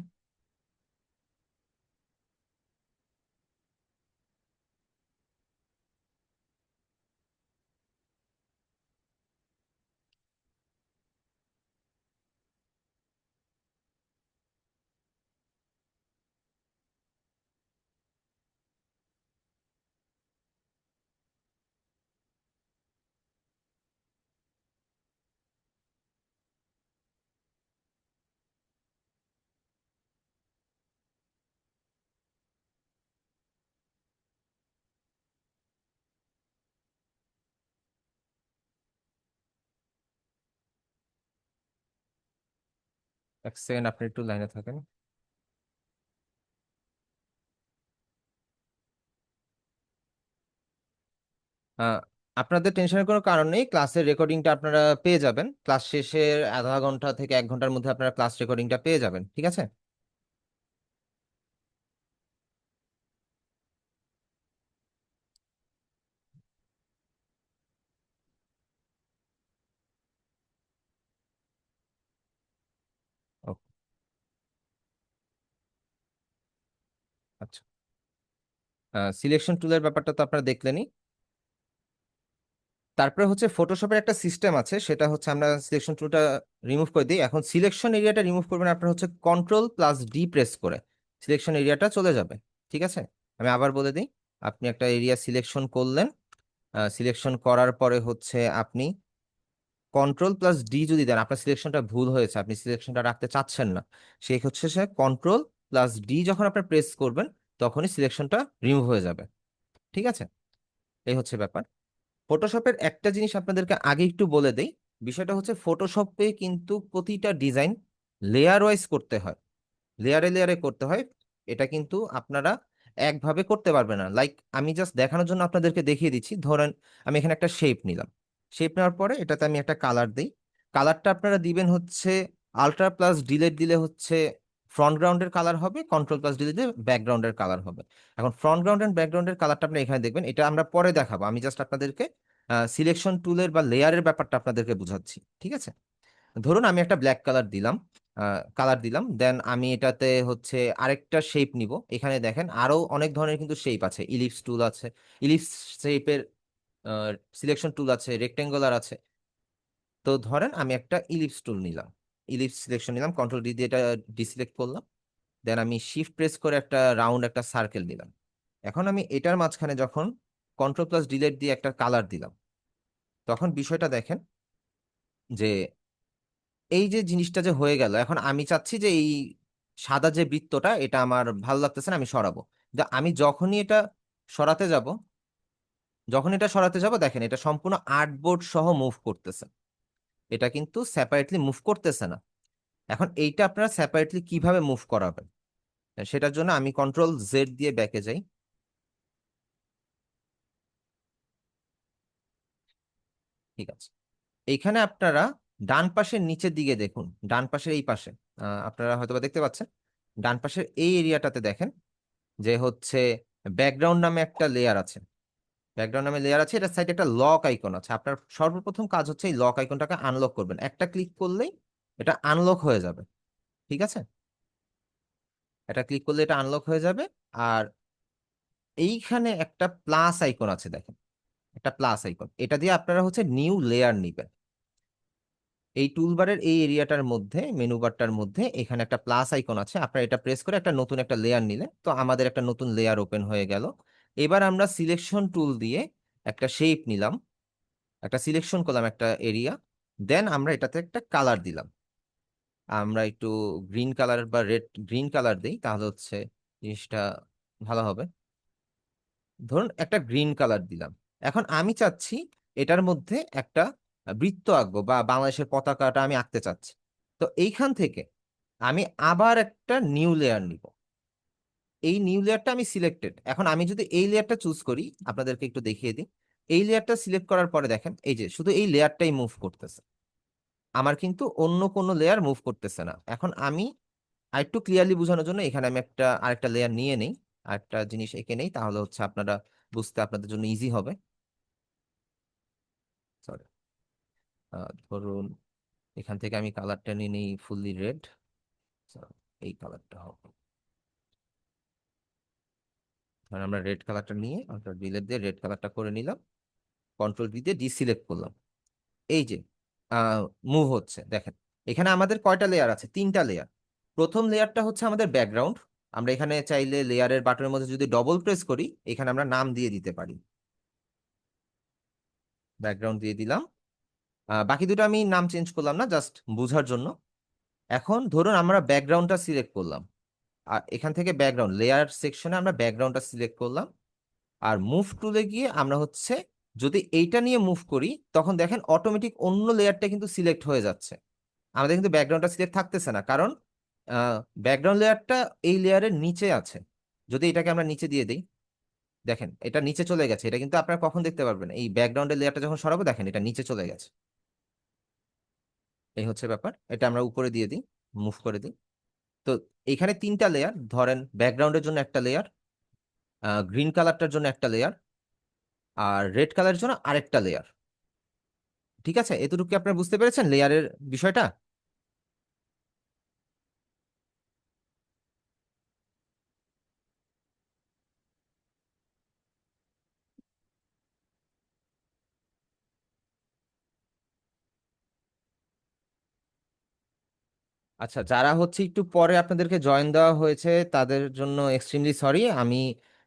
Speaker 1: এক সেকেন্ড আপনি একটু লাইনে থাকেন। আহ, আপনাদের টেনশনের কোনো কারণ নেই, ক্লাসের রেকর্ডিংটা আপনারা পেয়ে যাবেন, ক্লাস শেষের আধা ঘন্টা থেকে 1 ঘন্টার মধ্যে আপনারা ক্লাস রেকর্ডিংটা পেয়ে যাবেন। ঠিক আছে? সিলেকশন টুলের ব্যাপারটা তো আপনারা দেখলেনই। তারপরে হচ্ছে ফটোশপের একটা সিস্টেম আছে, সেটা হচ্ছে আমরা সিলেকশন টুলটা রিমুভ করে দিই। এখন সিলেকশন এরিয়াটা রিমুভ করবেন আপনার হচ্ছে কন্ট্রোল+ডি প্রেস করে, সিলেকশন এরিয়াটা চলে যাবে। ঠিক আছে, আমি আবার বলে দিই। আপনি একটা এরিয়া সিলেকশন করলেন, সিলেকশন করার পরে হচ্ছে আপনি কন্ট্রোল+ডি যদি দেন, আপনার সিলেকশনটা ভুল হয়েছে, আপনি সিলেকশনটা রাখতে চাচ্ছেন না, সেই হচ্ছে সে কন্ট্রোল+ডি যখন আপনি প্রেস করবেন তখনই সিলেকশনটা রিমুভ হয়ে যাবে। ঠিক আছে, এই হচ্ছে ব্যাপার। ফটোশপের একটা জিনিস আপনাদেরকে আগে একটু বলে দেই, বিষয়টা হচ্ছে ফটোশপে কিন্তু প্রতিটা ডিজাইন লেয়ার ওয়াইজ করতে হয়, লেয়ারে লেয়ারে করতে হয়। এটা কিন্তু আপনারা একভাবে করতে পারবেন না। লাইক আমি জাস্ট দেখানোর জন্য আপনাদেরকে দেখিয়ে দিচ্ছি। ধরেন আমি এখানে একটা শেপ নিলাম, শেপ নেওয়ার পরে এটাতে আমি একটা কালার দিই। কালারটা আপনারা দিবেন হচ্ছে আল্ট্রা+ডিলেট দিলে হচ্ছে ফ্রন্ট গ্রাউন্ডের কালার হবে, কন্ট্রোল+ডিলেট দিলে ব্যাকগ্রাউন্ডের কালার হবে। এখন ফ্রন্ট গ্রাউন্ড এন্ড ব্যাকগ্রাউন্ডের কালারটা আপনি এখানে দেখবেন, এটা আমরা পরে দেখাবো, আমি জাস্ট আপনাদেরকে সিলেকশন টুলের বা লেয়ারের ব্যাপারটা আপনাদেরকে বুঝাচ্ছি। ঠিক আছে, ধরুন আমি একটা ব্ল্যাক কালার দিলাম, দেন আমি এটাতে হচ্ছে আরেকটা শেপ নিব। এখানে দেখেন আরো অনেক ধরনের কিন্তু শেপ আছে, ইলিপস টুল আছে, ইলিপস শেপের সিলেকশন টুল আছে, রেক্টেঙ্গুলার আছে। তো ধরেন আমি একটা ইলিপস টুল নিলাম, ইলিপস সিলেকশন নিলাম, কন্ট্রোল ডি দিয়ে এটা ডিসিলেক্ট করলাম। দেন আমি শিফট প্রেস করে একটা রাউন্ড একটা সার্কেল দিলাম। এখন আমি এটার মাঝখানে যখন কন্ট্রোল+ডিলেট দিয়ে একটা কালার দিলাম, তখন বিষয়টা দেখেন যে এই যে জিনিসটা যে হয়ে গেল, এখন আমি চাচ্ছি যে এই সাদা যে বৃত্তটা এটা আমার ভালো লাগতেছে না, আমি সরাবো। আমি যখন এটা সরাতে যাব দেখেন এটা সম্পূর্ণ আর্টবোর্ড সহ মুভ করতেছে, এটা কিন্তু সেপারেটলি মুভ করতেছে না। এখন এইটা আপনারা সেপারেটলি কিভাবে মুভ করাবেন, সেটার জন্য আমি কন্ট্রোল Z দিয়ে ব্যাকে যাই। ঠিক আছে, এইখানে আপনারা ডান পাশের নিচের দিকে দেখুন, ডান পাশের এই পাশে আপনারা হয়তোবা দেখতে পাচ্ছেন, ডান পাশের এই এরিয়াটাতে দেখেন যে হচ্ছে ব্যাকগ্রাউন্ড নামে একটা লেয়ার আছে, ব্যাকগ্রাউন্ড নামে লেয়ার আছে, এটার সাইডে একটা লক আইকন আছে। আপনার সর্বপ্রথম কাজ হচ্ছে এই লক আইকনটাকে আনলক করবেন, একটা ক্লিক করলেই এটা আনলক হয়ে যাবে। ঠিক আছে, এটা ক্লিক করলে এটা আনলক হয়ে যাবে। আর এইখানে একটা প্লাস আইকন আছে দেখেন, একটা প্লাস আইকন, এটা দিয়ে আপনারা হচ্ছে নিউ লেয়ার নিবেন। এই টুলবারের এই এরিয়াটার মধ্যে, মেনু বারটার মধ্যে এখানে একটা প্লাস আইকন আছে, আপনারা এটা প্রেস করে একটা নতুন একটা লেয়ার নিলে তো আমাদের একটা নতুন লেয়ার ওপেন হয়ে গেল। এবার আমরা সিলেকশন টুল দিয়ে একটা শেপ নিলাম, একটা সিলেকশন করলাম একটা এরিয়া, দেন আমরা এটাতে একটা কালার দিলাম। আমরা একটু গ্রিন কালার বা রেড গ্রিন কালার দিই, তাহলে হচ্ছে জিনিসটা ভালো হবে। ধরুন একটা গ্রিন কালার দিলাম। এখন আমি চাচ্ছি এটার মধ্যে একটা বৃত্ত আঁকবো বা বাংলাদেশের পতাকাটা আমি আঁকতে চাচ্ছি। তো এইখান থেকে আমি আবার একটা নিউ লেয়ার নিব, এই নিউ লেয়ারটা আমি সিলেক্টেড। এখন আমি যদি এই লেয়ারটা চুজ করি, আপনাদেরকে একটু দেখিয়ে দিই। এই লেয়ারটা সিলেক্ট করার পরে দেখেন এই যে শুধু এই লেয়ারটাই মুভ করতেছে, আমার কিন্তু অন্য কোনো লেয়ার মুভ করতেছে না। এখন আমি আরেকটু ক্লিয়ারলি বোঝানোর জন্য এখানে আমি আরেকটা লেয়ার নিয়ে নেই, আরেকটা জিনিস এঁকে নেই, তাহলে হচ্ছে আপনারা বুঝতে আপনাদের জন্য ইজি হবে। সরি, ধরুন এখান থেকে আমি কালারটা নিয়ে নিই ফুললি রেড, এই কালারটা হবে। ধরুন আমরা রেড কালারটা নিয়ে ডিলেট দিয়ে রেড কালারটা করে নিলাম, কন্ট্রোল V দিয়ে ডিসিলেক্ট করলাম। এই যে মুভ হচ্ছে দেখেন, এখানে আমাদের কয়টা লেয়ার আছে, তিনটা লেয়ার। প্রথম লেয়ারটা হচ্ছে আমাদের ব্যাকগ্রাউন্ড। আমরা এখানে চাইলে লেয়ারের বাটনের মধ্যে যদি ডবল প্রেস করি, এখানে আমরা নাম দিয়ে দিতে পারি, ব্যাকগ্রাউন্ড দিয়ে দিলাম। বাকি দুটো আমি নাম চেঞ্জ করলাম না, জাস্ট বোঝার জন্য। এখন ধরুন আমরা ব্যাকগ্রাউন্ডটা সিলেক্ট করলাম, আর এখান থেকে ব্যাকগ্রাউন্ড লেয়ার সেকশনে আমরা ব্যাকগ্রাউন্ডটা সিলেক্ট করলাম। আর মুভ টুলে গিয়ে আমরা হচ্ছে যদি এইটা নিয়ে মুভ করি, তখন দেখেন অটোমেটিক অন্য লেয়ারটা কিন্তু সিলেক্ট হয়ে যাচ্ছে, আমাদের কিন্তু ব্যাকগ্রাউন্ডটা সিলেক্ট থাকতেছে না, কারণ ব্যাকগ্রাউন্ড লেয়ারটা এই লেয়ারের নিচে আছে। যদি এটাকে আমরা নিচে দিয়ে দিই, দেখেন এটা নিচে চলে গেছে, এটা কিন্তু আপনারা কখন দেখতে পারবেন, এই ব্যাকগ্রাউন্ডের লেয়ারটা যখন সরাবো দেখেন এটা নিচে চলে গেছে। এই হচ্ছে ব্যাপার, এটা আমরা উপরে দিয়ে দিই, মুভ করে দিই। তো এখানে তিনটা লেয়ার, ধরেন ব্যাকগ্রাউন্ডের জন্য একটা লেয়ার, গ্রিন কালারটার জন্য একটা লেয়ার, আর রেড কালারের জন্য আরেকটা লেয়ার। ঠিক আছে, এতটুকু কি আপনারা বুঝতে পেরেছেন লেয়ারের বিষয়টা? আচ্ছা, যারা হচ্ছে একটু পরে আপনাদেরকে জয়েন দেওয়া হয়েছে তাদের জন্য এক্সট্রিমলি সরি। আমি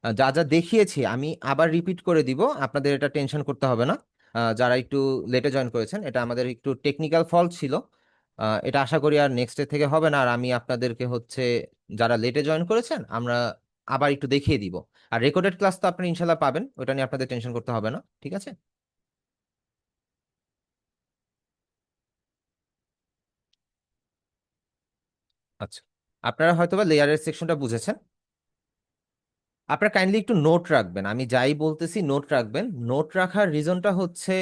Speaker 1: যা যা দেখিয়েছি আমি আবার রিপিট করে দিব, আপনাদের এটা টেনশন করতে হবে না। যারা একটু লেটে জয়েন করেছেন, এটা আমাদের একটু টেকনিক্যাল ফল্ট ছিল। এটা আশা করি আর নেক্সট থেকে হবে না। আর আমি আপনাদেরকে হচ্ছে, যারা লেটে জয়েন করেছেন, আমরা আবার একটু দেখিয়ে দিব। আর রেকর্ডেড ক্লাস তো আপনি ইনশাল্লাহ পাবেন, ওটা নিয়ে আপনাদের টেনশন করতে হবে না, ঠিক আছে? আচ্ছা, আপনারা হয়তোবা লেয়ারের সেকশনটা বুঝেছেন। আপনার কাইন্ডলি একটু নোট রাখবেন, আমি যাই বলতেছি নোট রাখবেন। নোট রাখার রিজনটা হচ্ছে,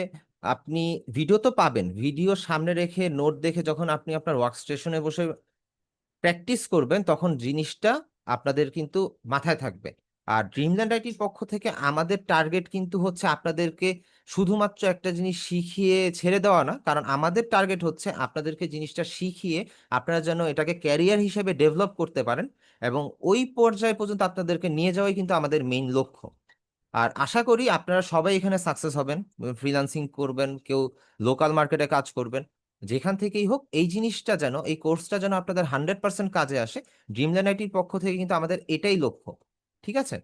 Speaker 1: আপনি ভিডিও তো পাবেন, ভিডিও সামনে রেখে নোট দেখে যখন আপনি আপনার ওয়ার্ক স্টেশনে বসে প্র্যাকটিস করবেন, তখন জিনিসটা আপনাদের কিন্তু মাথায় থাকবে। আর ড্রিমল্যান্ড আইটির পক্ষ থেকে আমাদের টার্গেট কিন্তু হচ্ছে আপনাদেরকে শুধুমাত্র একটা জিনিস শিখিয়ে ছেড়ে দেওয়া না, কারণ আমাদের টার্গেট হচ্ছে আপনাদেরকে জিনিসটা শিখিয়ে আপনারা যেন এটাকে ক্যারিয়ার হিসেবে ডেভেলপ করতে পারেন, এবং ওই পর্যায়ে পর্যন্ত আপনাদেরকে নিয়ে যাওয়াই কিন্তু আমাদের মেইন লক্ষ্য। আর আশা করি আপনারা সবাই এখানে সাকসেস হবেন, ফ্রিল্যান্সিং করবেন, কেউ লোকাল মার্কেটে কাজ করবেন, যেখান থেকেই হোক এই জিনিসটা যেন, এই কোর্সটা যেন আপনাদের 100% কাজে আসে। ড্রিমল্যান্ড আইটির পক্ষ থেকে কিন্তু আমাদের এটাই লক্ষ্য, ঠিক আছে?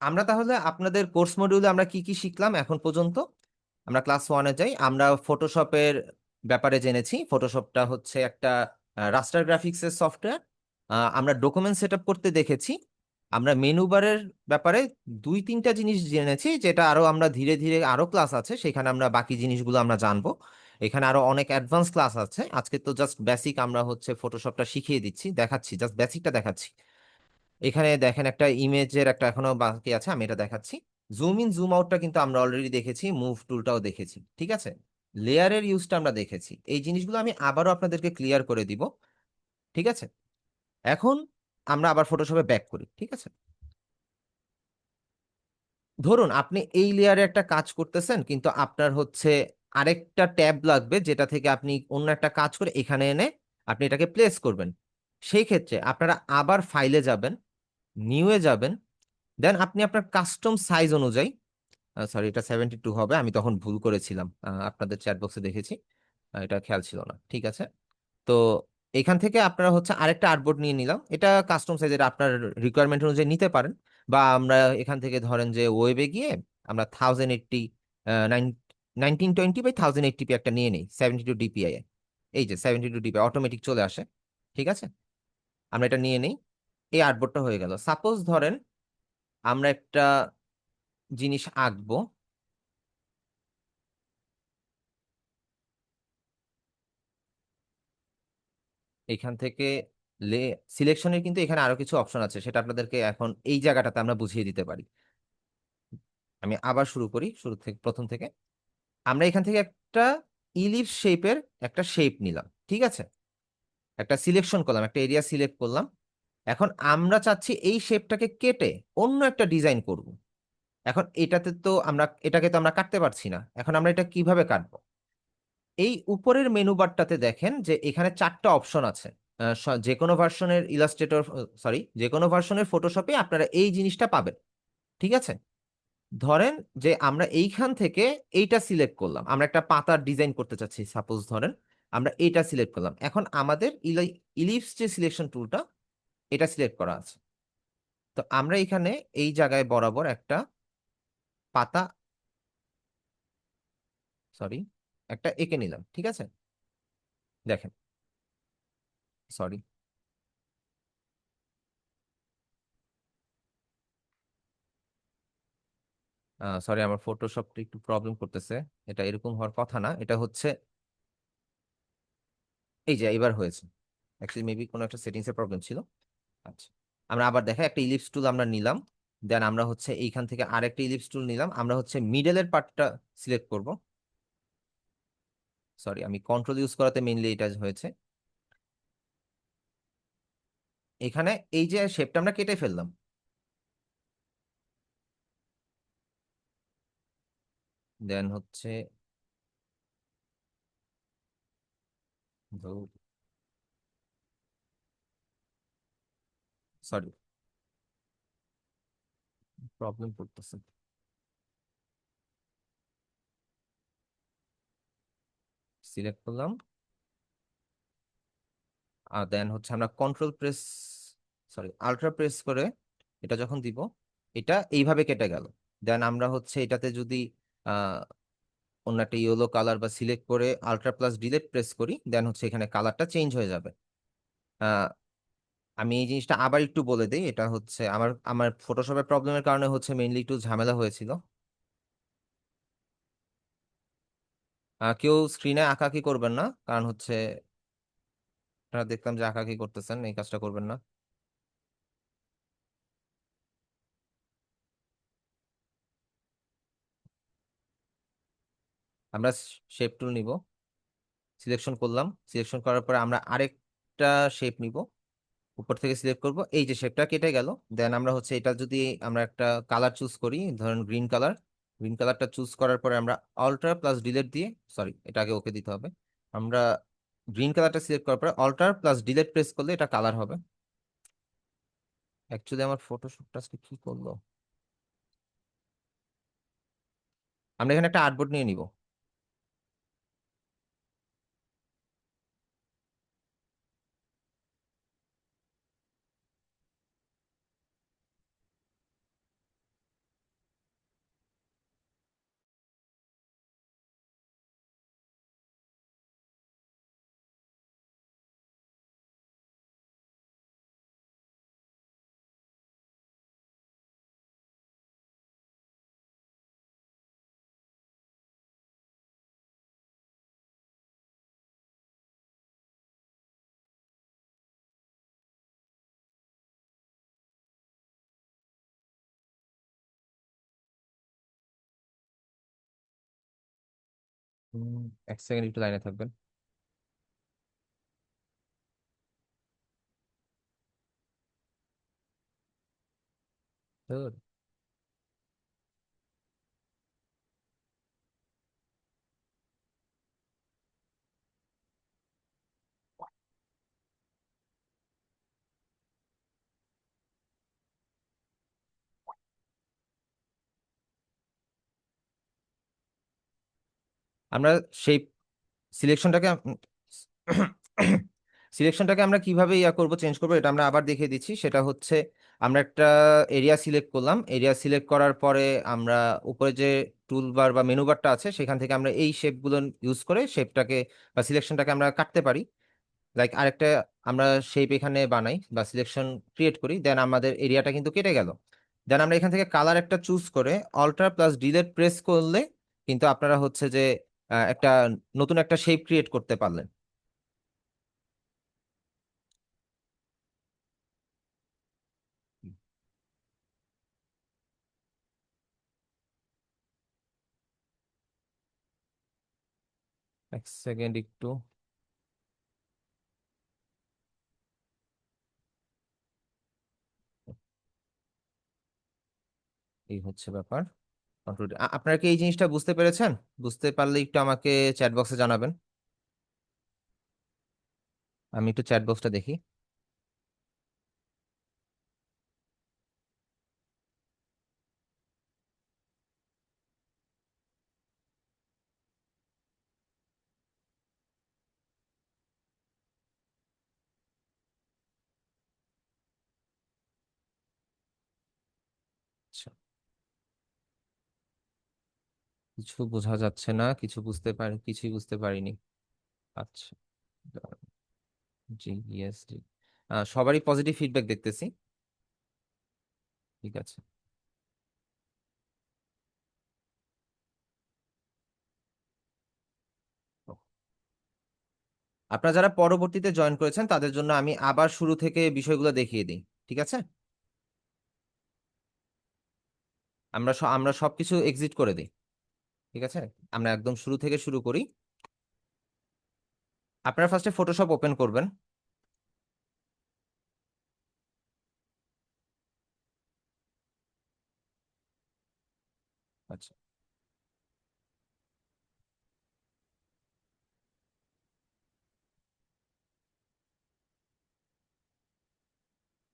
Speaker 1: আমরা তাহলে আপনাদের কোর্স মডিউলে আমরা কি কি শিখলাম এখন পর্যন্ত। আমরা ক্লাস ওয়ানে যাই। আমরা ফটোশপের ব্যাপারে জেনেছি। ফটোশপটা হচ্ছে একটা রাস্টার গ্রাফিক্সের সফটওয়্যার। আমরা ডকুমেন্ট সেট আপ করতে দেখেছি। আমরা মেনু বারের ব্যাপারে দুই তিনটা জিনিস জেনেছি, যেটা আরো আমরা ধীরে ধীরে, আরো ক্লাস আছে সেখানে আমরা বাকি জিনিসগুলো আমরা জানবো। এখানে আরো অনেক অ্যাডভান্স ক্লাস আছে, আজকে তো জাস্ট বেসিক আমরা হচ্ছে ফটোশপটা শিখিয়ে দিচ্ছি, দেখাচ্ছি, জাস্ট বেসিকটা দেখাচ্ছি। এখানে দেখেন একটা ইমেজের একটা এখনো বাকি আছে, আমি এটা দেখাচ্ছি। জুম ইন জুম আউটটা কিন্তু আমরা অলরেডি দেখেছি, মুভ টুলটাও দেখেছি, ঠিক আছে? লেয়ারের ইউজটা আমরা দেখেছি। এই জিনিসগুলো আমি আবারও আপনাদেরকে ক্লিয়ার করে দিব, ঠিক আছে? এখন আমরা আবার ফটোশপে ব্যাক করি, ঠিক আছে? ধরুন আপনি এই লেয়ারে একটা কাজ করতেছেন, কিন্তু আপনার হচ্ছে আরেকটা ট্যাব লাগবে, যেটা থেকে আপনি অন্য একটা কাজ করে এখানে এনে আপনি এটাকে প্লেস করবেন। সেই ক্ষেত্রে আপনারা আবার ফাইলে যাবেন, নিউয়ে যাবেন, দেন আপনি আপনার কাস্টম সাইজ অনুযায়ী, সরি এটা 72 হবে, আমি তখন ভুল করেছিলাম, আপনাদের চ্যাট বক্সে দেখেছি, এটা খেয়াল ছিল না, ঠিক আছে? তো এখান থেকে আপনারা হচ্ছে আরেকটা আর্টবোর্ড নিয়ে নিলাম, এটা কাস্টম সাইজের, আপনার রিকোয়ারমেন্ট অনুযায়ী নিতে পারেন। বা আমরা এখান থেকে ধরেন যে ওয়েবে গিয়ে আমরা 1080, 1920 বাই 1080p একটা নিয়ে নিই, 72 DPI। এই যে 72 DPI অটোমেটিক চলে আসে, ঠিক আছে? আমরা এটা নিয়ে নিই, এই আর্টবোর্ডটা হয়ে গেল। সাপোজ ধরেন আমরা একটা জিনিস আঁকবো, এখান থেকে লে সিলেকশনের কিন্তু এখানে আরো কিছু অপশন আছে, সেটা আপনাদেরকে এখন এই জায়গাটাতে আমরা বুঝিয়ে দিতে পারি। আমি আবার শুরু করি, শুরু থেকে, প্রথম থেকে। আমরা এখান থেকে একটা ইলিপস শেপের একটা শেপ নিলাম, ঠিক আছে? একটা সিলেকশন করলাম, একটা এরিয়া সিলেক্ট করলাম। এখন আমরা চাচ্ছি এই শেপটাকে কেটে অন্য একটা ডিজাইন করব। এখন এটাকে তো আমরা কাটতে পারছি না। এখন আমরা এটা কিভাবে কাটবো? এই উপরের মেনু বারটাতে দেখেন যে এখানে চারটা অপশন আছে। যে কোনো ভার্সনের ইলাস্ট্রেটর, সরি, যে কোনো ভার্সনের ফটোশপে আপনারা এই জিনিসটা পাবেন, ঠিক আছে? ধরেন যে আমরা এইখান থেকে এইটা সিলেক্ট করলাম, আমরা একটা পাতার ডিজাইন করতে চাচ্ছি, সাপোজ ধরেন আমরা এইটা সিলেক্ট করলাম। এখন আমাদের ইলিপস যে সিলেকশন টুলটা, এটা সিলেক্ট করা আছে। তো আমরা এখানে এই জায়গায় বরাবর একটা পাতা, সরি, একটা এঁকে নিলাম, ঠিক আছে? দেখেন, সরি, সরি, আমার ফটোশপটা একটু প্রবলেম করতেছে। এটা এরকম হওয়ার কথা না, এটা হচ্ছে, এই যে এবার হয়েছে। অ্যাকচুয়ালি মেবি কোনো একটা সেটিংস এর প্রবলেম ছিল। আচ্ছা, আমরা আবার দেখা একটা ইলিপস টুল আমরা নিলাম, দেন আমরা হচ্ছে এইখান থেকে আরেকটা ইলিপস টুল নিলাম, আমরা হচ্ছে মিডলের পার্টটা সিলেক্ট করব। সরি, আমি কন্ট্রোল ইউজ করাতে মেইনলি এটা হয়েছে। এখানে এই যে শেপটা আমরা কেটে ফেললাম, দেন হচ্ছে, সরি, প্রবলেম করতেছে। সিলেক্ট করলাম, আর দেন হচ্ছে আমরা control press, sorry ultra press করে এটা যখন দিব, এটা এইভাবে কেটে গেল। দেন আমরা হচ্ছে এটাতে যদি আহ অন্য একটা ইয়েলো কালার বা সিলেক্ট করে আল্ট্রা প্লাস ডিলেট প্রেস করি, দেন হচ্ছে এখানে কালারটা চেঞ্জ হয়ে যাবে। আহ, আমি এই জিনিসটা আবার একটু বলে দিই, এটা হচ্ছে আমার আমার ফটোশপের প্রবলেমের কারণে হচ্ছে মেইনলি একটু ঝামেলা হয়েছিল। কেউ স্ক্রিনে আঁকাকি করবেন না, কারণ হচ্ছে আপনারা দেখলাম যে আঁকাকি করতেছেন, এই কাজটা করবেন না। আমরা শেপ টুল নিব, সিলেকশন করলাম, সিলেকশন করার পরে আমরা আরেকটা শেপ নিব, উপর থেকে সিলেক্ট করব, এই যে শেপটা কেটে গেল। দেন আমরা হচ্ছে এটা যদি আমরা একটা কালার চুজ করি, ধরুন গ্রিন কালার, গ্রিন কালারটা চুজ করার পরে আমরা অল্টার প্লাস ডিলেট দিয়ে, সরি এটা আগে ওকে দিতে হবে, আমরা গ্রিন কালারটা সিলেক্ট করার পরে অল্টার প্লাস ডিলেট প্রেস করলে এটা কালার হবে। অ্যাকচুয়ালি আমার ফটোশপটা আজকে কি করলো, আমরা এখানে একটা আর্টবোর্ড নিয়ে নিব। এক সেকেন্ড একটু লাইনে থাকবেন। Good. আমরা সেই সিলেকশনটাকে সিলেকশনটাকে আমরা কিভাবে ইয়া করব, চেঞ্জ করবো, এটা আমরা আবার দেখিয়ে দিচ্ছি। সেটা হচ্ছে আমরা একটা এরিয়া সিলেক্ট করলাম, এরিয়া সিলেক্ট করার পরে আমরা উপরে যে টুল বার বা মেনু বারটা আছে সেখান থেকে আমরা এই শেপগুলো ইউজ করে শেপটাকে বা সিলেকশনটাকে আমরা কাটতে পারি। লাইক আরেকটা আমরা শেপ এখানে বানাই বা সিলেকশন ক্রিয়েট করি, দেন আমাদের এরিয়াটা কিন্তু কেটে গেল। দেন আমরা এখান থেকে কালার একটা চুজ করে অল্টার প্লাস ডিলেট প্রেস করলে কিন্তু আপনারা হচ্ছে যে একটা নতুন একটা শেপ ক্রিয়েট করতে পারলেন। এক সেকেন্ড একটু, এই হচ্ছে ব্যাপার। আপনারা কি এই জিনিসটা বুঝতে পেরেছেন? বুঝতে পারলে একটু আমাকে চ্যাট বক্সে জানাবেন, আমি একটু চ্যাট বক্সটা দেখি। আচ্ছা, কিছু বোঝা যাচ্ছে না, কিছু বুঝতে পারি, কিছুই বুঝতে পারিনি। আচ্ছা, জি, ইয়েস, জি, সবারই পজিটিভ ফিডব্যাক দেখতেছি। ঠিক আছে, আপনারা যারা পরবর্তীতে জয়েন করেছেন তাদের জন্য আমি আবার শুরু থেকে বিষয়গুলো দেখিয়ে দিই। ঠিক আছে, আমরা সবকিছু এক্সিট করে দিই। ঠিক আছে, আমরা একদম শুরু থেকে শুরু করি। আপনারা ফার্স্টে ফটোশপ ওপেন করবেন। আচ্ছা,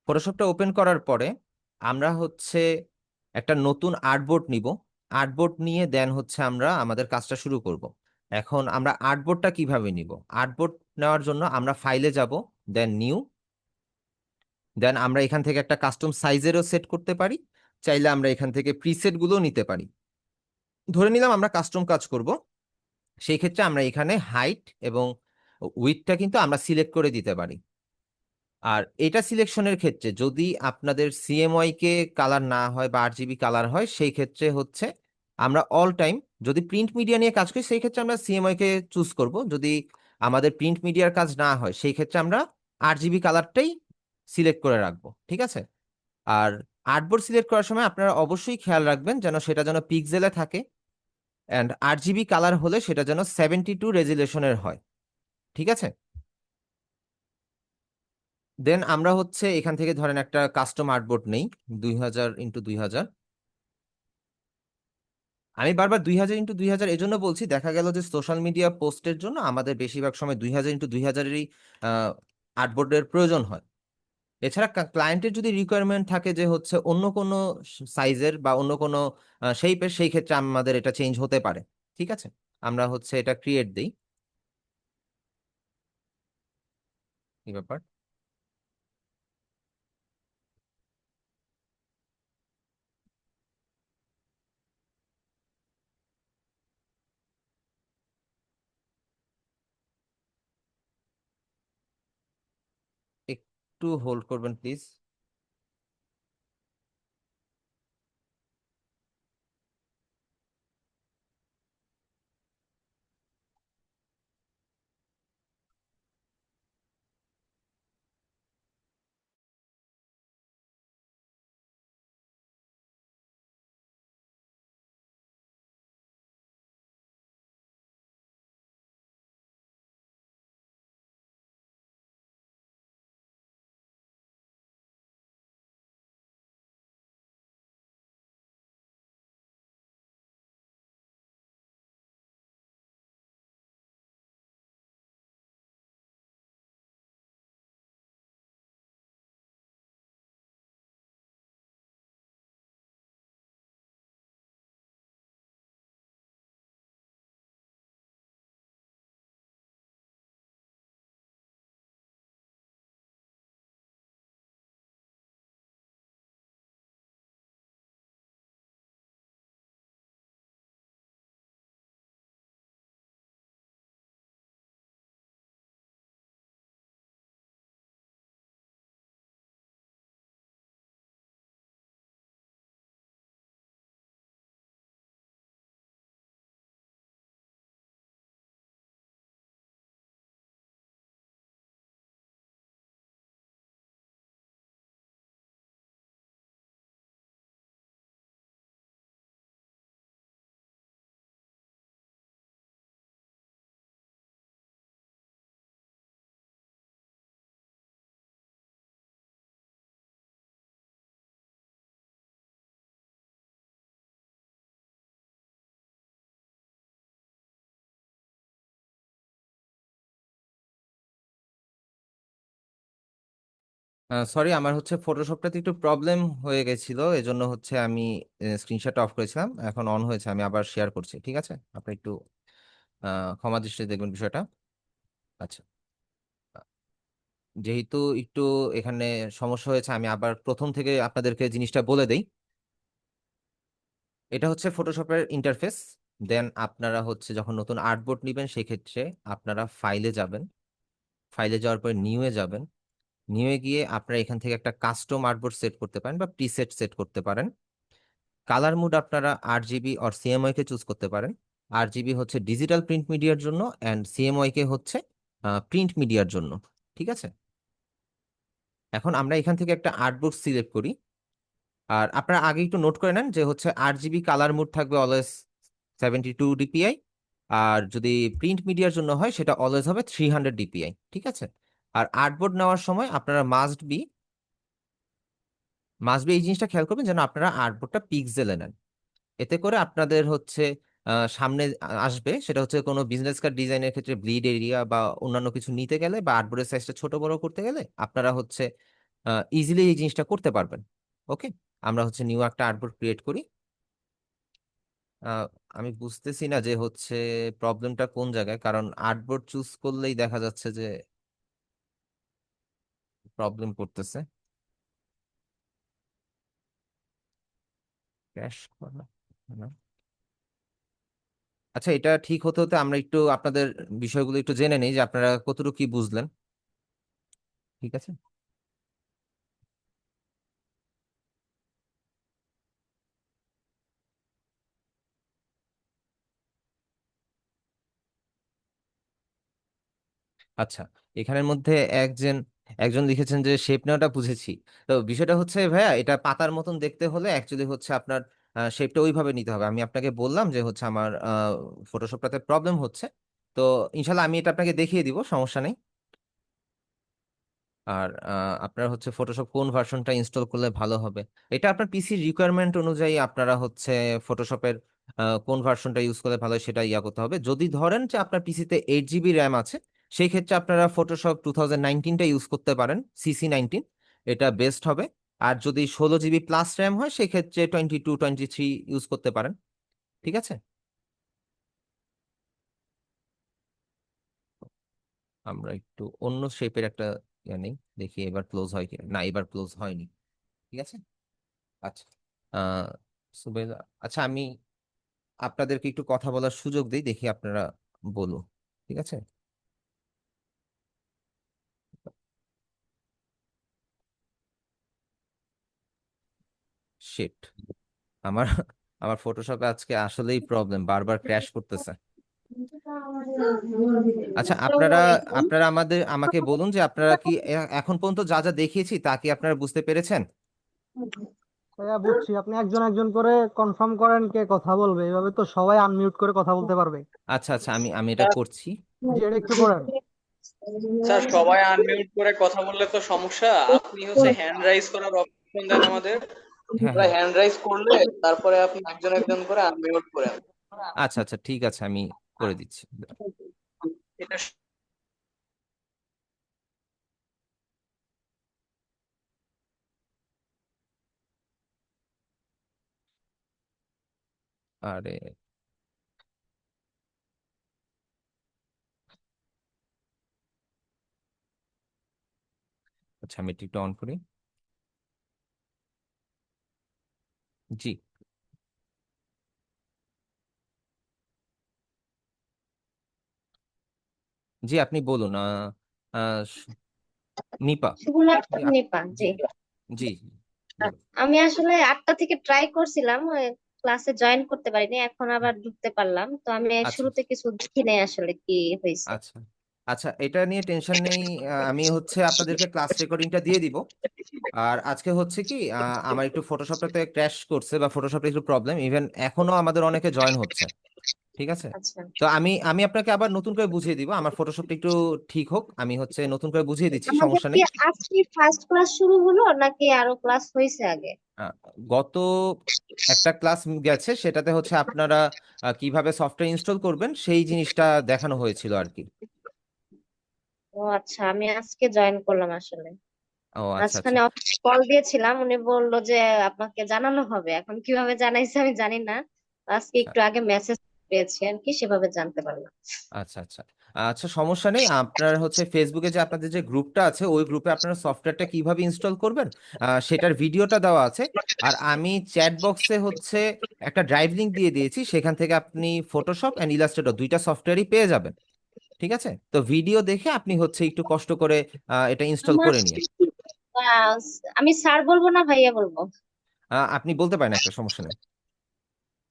Speaker 1: ফটোশপটা ওপেন করার পরে আমরা হচ্ছে একটা নতুন আর্টবোর্ড নিব। আর্টবোর্ড নিয়ে দেন হচ্ছে আমরা আমাদের কাজটা শুরু করব। এখন আমরা আর্টবোর্ডটা কিভাবে নিব? আর্টবোর্ড নেওয়ার জন্য আমরা ফাইলে যাব, দেন নিউ, দেন আমরা এখান থেকে একটা কাস্টম সাইজেরও সেট করতে পারি। চাইলে আমরা এখান থেকে প্রিসেট গুলো নিতে পারি। ধরে নিলাম আমরা কাস্টম কাজ করব, সেই ক্ষেত্রে আমরা এখানে হাইট এবং উইডথটা কিন্তু আমরা সিলেক্ট করে দিতে পারি। আর এটা সিলেকশনের ক্ষেত্রে যদি আপনাদের সিএমওয়াই কে কালার না হয় বা আরজিবি কালার হয়, সেই ক্ষেত্রে হচ্ছে আমরা অল টাইম, যদি প্রিন্ট মিডিয়া নিয়ে কাজ করি সেই ক্ষেত্রে আমরা সিএমওয়াই কে চুজ করব। যদি আমাদের প্রিন্ট মিডিয়ার কাজ না হয় সেই ক্ষেত্রে আমরা আরজিবি কালারটাই সিলেক্ট করে রাখবো, ঠিক আছে? আর আর্টবোর্ড সিলেক্ট করার সময় আপনারা অবশ্যই খেয়াল রাখবেন যেন সেটা যেন পিক্সেলে থাকে, অ্যান্ড আরজিবি কালার হলে সেটা যেন 72 রেজুলেশনের হয়, ঠিক আছে? দেন আমরা হচ্ছে এখান থেকে ধরেন একটা কাস্টম আর্টবোর্ড নেই, 2000x2000। আমি বারবার 2000x2000 এজন্য বলছি, দেখা গেল যে সোশ্যাল মিডিয়া পোস্টের জন্য আমাদের বেশিরভাগ সময় 2000x2000-এরই আর্টবোর্ডের প্রয়োজন হয়। এছাড়া ক্লায়েন্টের যদি রিকোয়ারমেন্ট থাকে যে হচ্ছে অন্য কোনো সাইজের বা অন্য কোনো শেপের, সেই ক্ষেত্রে আমাদের এটা চেঞ্জ হতে পারে, ঠিক আছে? আমরা হচ্ছে এটা ক্রিয়েট দেই। কি ব্যাপার? একটু হোল্ড করবেন প্লিজ। সরি, আমার হচ্ছে ফটোশপটাতে একটু প্রবলেম হয়ে গেছিল, এজন্য হচ্ছে আমি স্ক্রিনশট অফ করেছিলাম, এখন অন হয়েছে, আমি আবার শেয়ার করছি, ঠিক আছে? আপনি একটু ক্ষমা দৃষ্টিতে দেখবেন বিষয়টা। আচ্ছা, যেহেতু একটু এখানে সমস্যা হয়েছে, আমি আবার প্রথম থেকে আপনাদেরকে জিনিসটা বলে দেই। এটা হচ্ছে ফটোশপের ইন্টারফেস। দেন আপনারা হচ্ছে যখন নতুন আর্টবোর্ড নেবেন সেক্ষেত্রে আপনারা ফাইলে যাবেন, ফাইলে যাওয়ার পরে নিউয়ে যাবেন, নিউয়ে গিয়ে আপনারা এখান থেকে একটা কাস্টম আর্টবোর্ড সেট করতে পারেন বা প্রিসেট সেট করতে পারেন। কালার মুড আপনারা আরজিবি আর সিএমওয়াই কে চুজ করতে পারেন। আরজিবি হচ্ছে ডিজিটাল প্রিন্ট মিডিয়ার জন্য, অ্যান্ড সিএমওয়াই কে হচ্ছে প্রিন্ট মিডিয়ার জন্য, ঠিক আছে? এখন আমরা এখান থেকে একটা আর্টবোর্ড সিলেক্ট করি। আর আপনারা আগে একটু নোট করে নেন যে হচ্ছে আরজিবি কালার মুড থাকবে অলওয়েজ 72 ডিপিআই, আর যদি প্রিন্ট মিডিয়ার জন্য হয় সেটা অলওয়েজ হবে 300 ডিপিআই, ঠিক আছে? আর আর্টবোর্ড নেওয়ার সময় আপনারা মাস্ট বি এই জিনিসটা খেয়াল করবেন যেন আপনারা আর্টবোর্ডটা পিক্সেলে নেন। এতে করে আপনাদের হচ্ছে সামনে আসবে সেটা হচ্ছে কোনো বিজনেস কার্ড ডিজাইনের ক্ষেত্রে ব্লিড এরিয়া বা অন্যান্য কিছু নিতে গেলে বা আর্টবোর্ডের সাইজটা ছোট বড় করতে গেলে আপনারা হচ্ছে ইজিলি এই জিনিসটা করতে পারবেন। ওকে, আমরা হচ্ছে নিউ একটা আর্টবোর্ড ক্রিয়েট করি। আহ, আমি বুঝতেছি না যে হচ্ছে প্রবলেমটা কোন জায়গায়, কারণ আর্টবোর্ড চুজ করলেই দেখা যাচ্ছে যে প্রবলেম করতেছে। ক্র্যাশ করা না। আচ্ছা, এটা ঠিক হতে হতে আমরা একটু আপনাদের বিষয়গুলো একটু জেনে নিই যে আপনারা কতটুকু কি বুঝলেন। ঠিক আছে। আচ্ছা, এখানের মধ্যে একজন একজন লিখেছেন যে শেপ নেওয়াটা বুঝেছি। তো বিষয়টা হচ্ছে ভাইয়া, এটা পাতার মতন দেখতে হলে অ্যাকচুয়ালি হচ্ছে আপনার শেপটা ওইভাবে নিতে হবে। আমি আপনাকে বললাম যে হচ্ছে আমার ফটোশপটাতে প্রবলেম হচ্ছে। তো ইনশাল্লাহ আমি এটা আপনাকে দেখিয়ে দিব, সমস্যা নেই। আর আপনার হচ্ছে ফটোশপ কোন ভার্সনটা ইনস্টল করলে ভালো হবে, এটা আপনার পিসির রিকোয়ারমেন্ট অনুযায়ী আপনারা হচ্ছে ফটোশপের কোন ভার্সনটা ইউজ করলে ভালো হয় সেটা ইয়া করতে হবে। যদি ধরেন যে আপনার পিসিতে 8 জিবি র্যাম আছে, সেই ক্ষেত্রে আপনারা ফটোশপ 2019টা ইউজ করতে পারেন, CC19। এটা বেস্ট হবে। আর যদি 16 জিবি প্লাস র্যাম হয় সেই ক্ষেত্রে 22 23 ইউজ করতে পারেন। ঠিক আছে। আমরা একটু অন্য শেপের একটা ইয়া নেই, দেখি এবার ক্লোজ হয় কিনা। না, এবার ক্লোজ হয়নি। ঠিক আছে। আচ্ছা। আহ সুবেদা, আচ্ছা আমি আপনাদেরকে একটু কথা বলার সুযোগ দিই, দেখি আপনারা বলুন। ঠিক আছে। শিট, আমার আমার ফটোশপে আজকে আসলেই প্রবলেম, বারবার ক্র্যাশ করতেছে। আচ্ছা, আপনারা
Speaker 2: আসসালামু
Speaker 1: আপনারা আমাকে বলুন যে আপনারা কি এখন পর্যন্ত যা যা দেখিয়েছি তা কি আপনারা বুঝতে পেরেছেন?
Speaker 4: ভাইয়া বুঝছি, আপনি একজন একজন করে কনফার্ম করেন কে কথা বলবে, এভাবে তো সবাই আনমিউট করে কথা বলতে পারবে।
Speaker 1: আচ্ছা আচ্ছা, আমি এটা করছি।
Speaker 4: জি, এটা একটু করেন।
Speaker 5: স্যার সবাই আনমিউট করে কথা বললে তো সমস্যা। আপনি হচ্ছে হ্যান্ড রাইজ করার অপশন দেন আমাদের।
Speaker 1: হ্যাঁ
Speaker 5: আমরা
Speaker 1: হ্যাঁ।
Speaker 5: হ্যান্ড রাইজ করলে তারপরে আপনি একজন একজন করে আনমিউট করেন।
Speaker 1: আচ্ছা আচ্ছা, ঠিক আছে, আমি করে দিচ্ছি।
Speaker 5: এটা
Speaker 1: আরে আচ্ছা, আমি একটু অন করি। জি। জি, আপনি বলুন। আহ, নিপা।
Speaker 2: শুভনা
Speaker 1: জি
Speaker 2: নিপা,
Speaker 1: জি
Speaker 2: জি।
Speaker 1: জি, বলুন।
Speaker 2: আমি আসলে 8টা থেকে ট্রাই করছিলাম, ক্লাসে জয়েন করতে পারিনি, এখন আবার ঢুকতে পারলাম। তো আমি
Speaker 1: আচ্ছা
Speaker 2: শুরুতে কিছু দেখি নাই আসলে কি হয়েছে।
Speaker 1: আচ্ছা আচ্ছা, এটা নিয়ে টেনশন নেই। আমি হচ্ছে আপনাদেরকে ক্লাস রেকর্ডিংটা দিয়ে দিব। আর আজকে হচ্ছে কি, আমার একটু ফটোশপটাতে ক্র্যাশ করছে বা ফটোশপে একটু প্রবলেম, ইভেন এখনো আমাদের অনেকে জয়েন হচ্ছে। ঠিক আছে।
Speaker 2: আচ্ছা,
Speaker 1: তো আমি আপনাকে আবার নতুন করে বুঝিয়ে দিব, আমার ফটোশপটা একটু ঠিক হোক, আমি হচ্ছে নতুন করে বুঝিয়ে দিচ্ছি,
Speaker 2: আমাদের
Speaker 1: সমস্যা
Speaker 2: কি
Speaker 1: নেই।
Speaker 2: আজকে ফার্স্ট ক্লাস শুরু হলো নাকি আরো ক্লাস হয়েছে আগে?
Speaker 1: আহ, গত একটা ক্লাস গেছে, সেটাতে হচ্ছে আপনারা কিভাবে সফটওয়্যার ইনস্টল করবেন সেই জিনিসটা দেখানো হয়েছিল আর কি।
Speaker 2: ও আচ্ছা, আমি আজকে জয়েন করলাম আসলে।
Speaker 1: ও আচ্ছা আচ্ছা।
Speaker 2: মাঝখানে অফিস কল দিয়েছিলাম, উনি বললো যে আপনাকে জানানো হবে, এখন কিভাবে জানাইছে আমি জানি না। আজকে
Speaker 1: আচ্ছা
Speaker 2: একটু আগে মেসেজ পেয়েছি আর কি, সেভাবে জানতে পারলাম।
Speaker 1: আচ্ছা আচ্ছা। আচ্ছা, সমস্যা নেই। আপনার হচ্ছে ফেসবুকে যে আপনাদের যে গ্রুপটা আছে, ওই গ্রুপে আপনারা সফটওয়্যারটা কিভাবে ইনস্টল করবেন সেটার ভিডিওটা দেওয়া আছে। আর আমি চ্যাট বক্সে হচ্ছে একটা ড্রাইভ লিংক দিয়ে দিয়েছি, সেখান থেকে আপনি ফটোশপ অ্যান্ড ইলাস্ট্রেটর দুইটা সফটওয়্যারই পেয়ে যাবেন। ঠিক আছে। তো ভিডিও দেখে আপনি হচ্ছে একটু কষ্ট করে এটা ইনস্টল
Speaker 2: আমার
Speaker 1: করে নিন।
Speaker 2: আহ, আমি স্যার বলবো না ভাইয়া বলবো?
Speaker 1: আপনি বলতে পারেন, একটা সমস্যা নেই।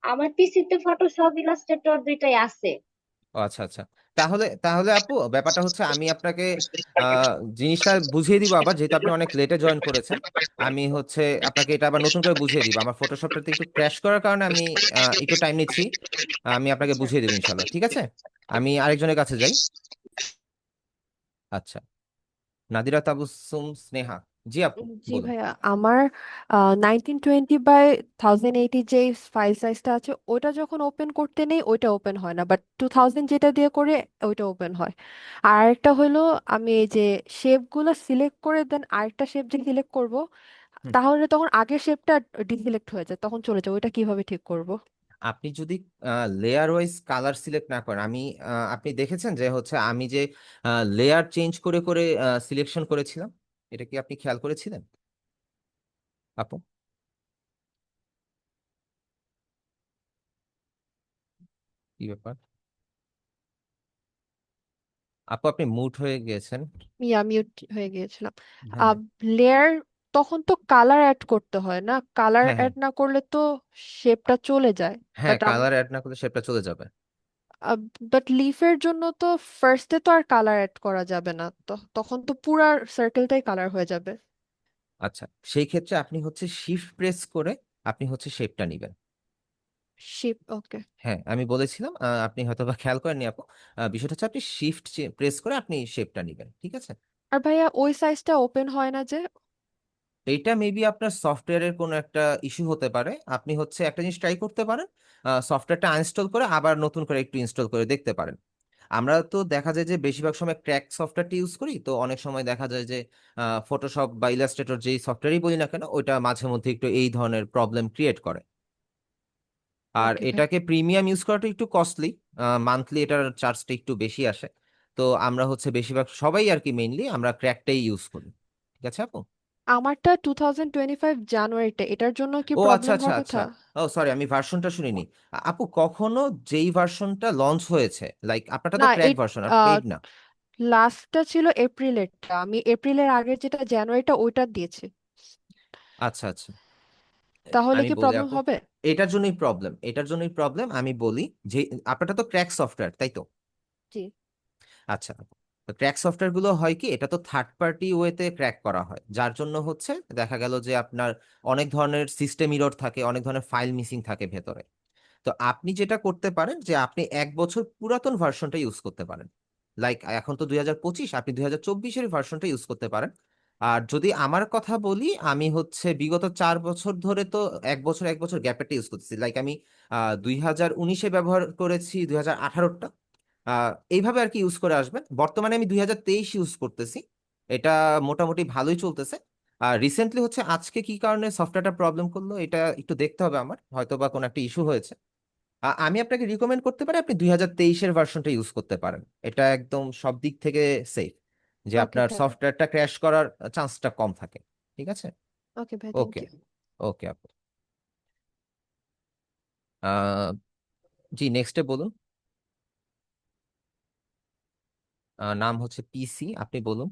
Speaker 2: আমার পিসিতে ফটোশপ ইলাস্ট্রেটর দুইটাই আছে।
Speaker 1: ও আচ্ছা আচ্ছা। তাহলে তাহলে আপু, ব্যাপারটা হচ্ছে আমি আপনাকে আহ, জিনিসটা বুঝিয়ে দিব আবার, যেহেতু আপনি অনেক লেটে জয়েন করেছেন। আমি হচ্ছে আপনাকে এটা আবার নতুন করে বুঝিয়ে দিব, আমার ফটোশপটাতে একটু ক্র্যাশ করার কারণে আমি একটু টাইম নিচ্ছি। আমি আপনাকে
Speaker 2: আচ্ছা,
Speaker 1: বুঝিয়ে দেবো ইনশাল্লাহ। ঠিক আছে। আমি আরেকজনের কাছে যাই। আচ্ছা, নাদিরা তাবুসুম স্নেহা। জি আপু,
Speaker 6: জি
Speaker 1: বলুন।
Speaker 6: ভাইয়া, আমার 1920 বাই 1080 যে ফাইল সাইজটা আছে ওটা যখন ওপেন করতে নেই ওইটা ওপেন হয় না, বাট 2000 যেটা দিয়ে করে ওইটা ওপেন হয়। আর একটা হলো, আমি এই যে শেপগুলো সিলেক্ট করে দেন আরেকটা শেপ যে সিলেক্ট করব,
Speaker 1: হুম।
Speaker 6: তাহলে তখন আগের শেপটা ডিসিলেক্ট হয়ে যায়, তখন চলে যায়, ওইটা কিভাবে ঠিক করব?
Speaker 1: আপনি যদি লেয়ার ওয়াইজ কালার সিলেক্ট না করেন, আপনি দেখেছেন যে হচ্ছে আমি যে লেয়ার চেঞ্জ করে করে সিলেকশন করেছিলাম, এটা কি আপনি খেয়াল করেছিলেন আপু? কি ব্যাপার আপু, আপনি মুট হয়ে গিয়েছেন।
Speaker 6: মিউট হয়ে গিয়েছিলাম।
Speaker 1: হ্যাঁ হ্যাঁ
Speaker 6: লেয়ার তখন তো কালার অ্যাড করতে হয় না, কালার
Speaker 1: হ্যাঁ হ্যাঁ
Speaker 6: অ্যাড না করলে তো শেপটা চলে যায়।
Speaker 1: হ্যাঁ,
Speaker 6: বাট
Speaker 1: কালার অ্যাড না করলে শেপটা চলে যাবে।
Speaker 6: বাট লিফের জন্য তো ফার্স্টে তো আর কালার অ্যাড করা যাবে না, তো তখন তো পুরা সার্কেলটাই কালার হয়ে যাবে।
Speaker 1: আচ্ছা, সেই ক্ষেত্রে আপনি হচ্ছে শিফট প্রেস করে আপনি হচ্ছে শেপটা নিবেন।
Speaker 6: শেপ, ওকে।
Speaker 1: হ্যাঁ, আমি বলেছিলাম, আপনি হয়তো বা খেয়াল করেননি আপু। বিষয়টা হচ্ছে আপনি শিফট প্রেস করে আপনি শেপটা নিবেন, ঠিক আছে?
Speaker 6: আর ভাইয়া ওই সাইজটা ওপেন হয় না যে?
Speaker 1: এইটা মেবি আপনার সফটওয়্যারের কোনো একটা ইস্যু হতে পারে। আপনি হচ্ছে একটা জিনিস ট্রাই করতে পারেন, সফটওয়্যারটা আনইনস্টল করে আবার নতুন করে একটু ইনস্টল করে দেখতে পারেন। আমরা তো দেখা যায় যে বেশিরভাগ সময় ক্র্যাক সফটওয়্যারটি ইউজ করি, তো অনেক সময় দেখা যায় যে ফটোশপ বা ইলাস্ট্রেটর যেই সফটওয়্যারই বলি না কেন, ওইটা মাঝে মধ্যে একটু এই ধরনের প্রবলেম ক্রিয়েট করে। আর
Speaker 6: ওকে ভাই।
Speaker 1: এটাকে প্রিমিয়াম ইউজ করাটা একটু কস্টলি, মান্থলি এটার চার্জটা একটু বেশি আসে। তো আমরা হচ্ছে বেশিরভাগ সবাই আর কি মেইনলি আমরা ক্র্যাকটাই ইউজ করি, ঠিক আছে আপু?
Speaker 6: আমারটা 2025 জানুয়ারিতে, এটার জন্য কি
Speaker 1: ও আচ্ছা
Speaker 6: প্রবলেম
Speaker 1: আচ্ছা
Speaker 6: হওয়ার
Speaker 1: আচ্ছা।
Speaker 6: কথা?
Speaker 1: ও সরি, আমি ভার্সনটা শুনিনি। আপু, কখনো যেই ভার্সনটা লঞ্চ হয়েছে, লাইক আপনারটা তো
Speaker 6: না,
Speaker 1: ক্র্যাক
Speaker 6: এই
Speaker 1: ভার্সন আর পেইড না।
Speaker 6: লাস্টটা ছিল এপ্রিলেরটা, আমি এপ্রিলের আগে যেটা জানুয়ারিটা ওইটা দিয়েছি।
Speaker 1: আচ্ছা আচ্ছা,
Speaker 6: তাহলে
Speaker 1: আমি
Speaker 6: কি
Speaker 1: বলি
Speaker 6: প্রবলেম
Speaker 1: আপু,
Speaker 6: হবে?
Speaker 1: এটার জন্যই প্রবলেম আমি বলি যে আপনারটা তো ক্র্যাক সফটওয়্যার, তাই তো?
Speaker 6: জি।
Speaker 1: আচ্ছা, তো ক্র্যাক সফটওয়্যার গুলো হয় কি, এটা তো থার্ড পার্টি ওয়েতে ক্র্যাক করা হয়, যার জন্য হচ্ছে দেখা গেল যে আপনার অনেক ধরনের সিস্টেম ইরর থাকে, অনেক ধরনের ফাইল মিসিং থাকে ভেতরে। তো আপনি যেটা করতে পারেন যে আপনি 1 বছর পুরাতন ভার্সনটা ইউজ করতে পারেন। লাইক এখন তো 2025, আপনি 2024-এর ভার্সনটা ইউজ করতে পারেন। আর যদি আমার কথা বলি, আমি হচ্ছে বিগত 4 বছর ধরে তো 1 বছর 1 বছর গ্যাপেরটা ইউজ করতেছি। লাইক আমি 2019-এ ব্যবহার করেছি, 2018-টা, এইভাবে আর কি ইউজ করে আসবেন। বর্তমানে আমি 2023 ইউজ করতেছি, এটা মোটামুটি ভালোই চলতেছে। আর রিসেন্টলি হচ্ছে আজকে কি কারণে সফটওয়্যারটা প্রবলেম করলো, এটা একটু দেখতে হবে আমার, হয়তো বা কোনো একটা ইস্যু হয়েছে। আমি আপনাকে রিকমেন্ড করতে পারি আপনি 2023-এর ভার্সনটা ইউজ করতে পারেন। এটা একদম সব দিক থেকে সেফ, যে
Speaker 6: ওকে
Speaker 1: আপনার
Speaker 6: ভাই।
Speaker 1: সফটওয়্যারটা ক্র্যাশ করার চান্সটা কম থাকে। ঠিক আছে?
Speaker 6: ওকে ভাই, থ্যাংক
Speaker 1: ওকে,
Speaker 6: ইউ।
Speaker 1: ওকে আপু। আহ, জি, নেক্সটে বলুন। নাম হচ্ছে পিসি, আপনি বলুন।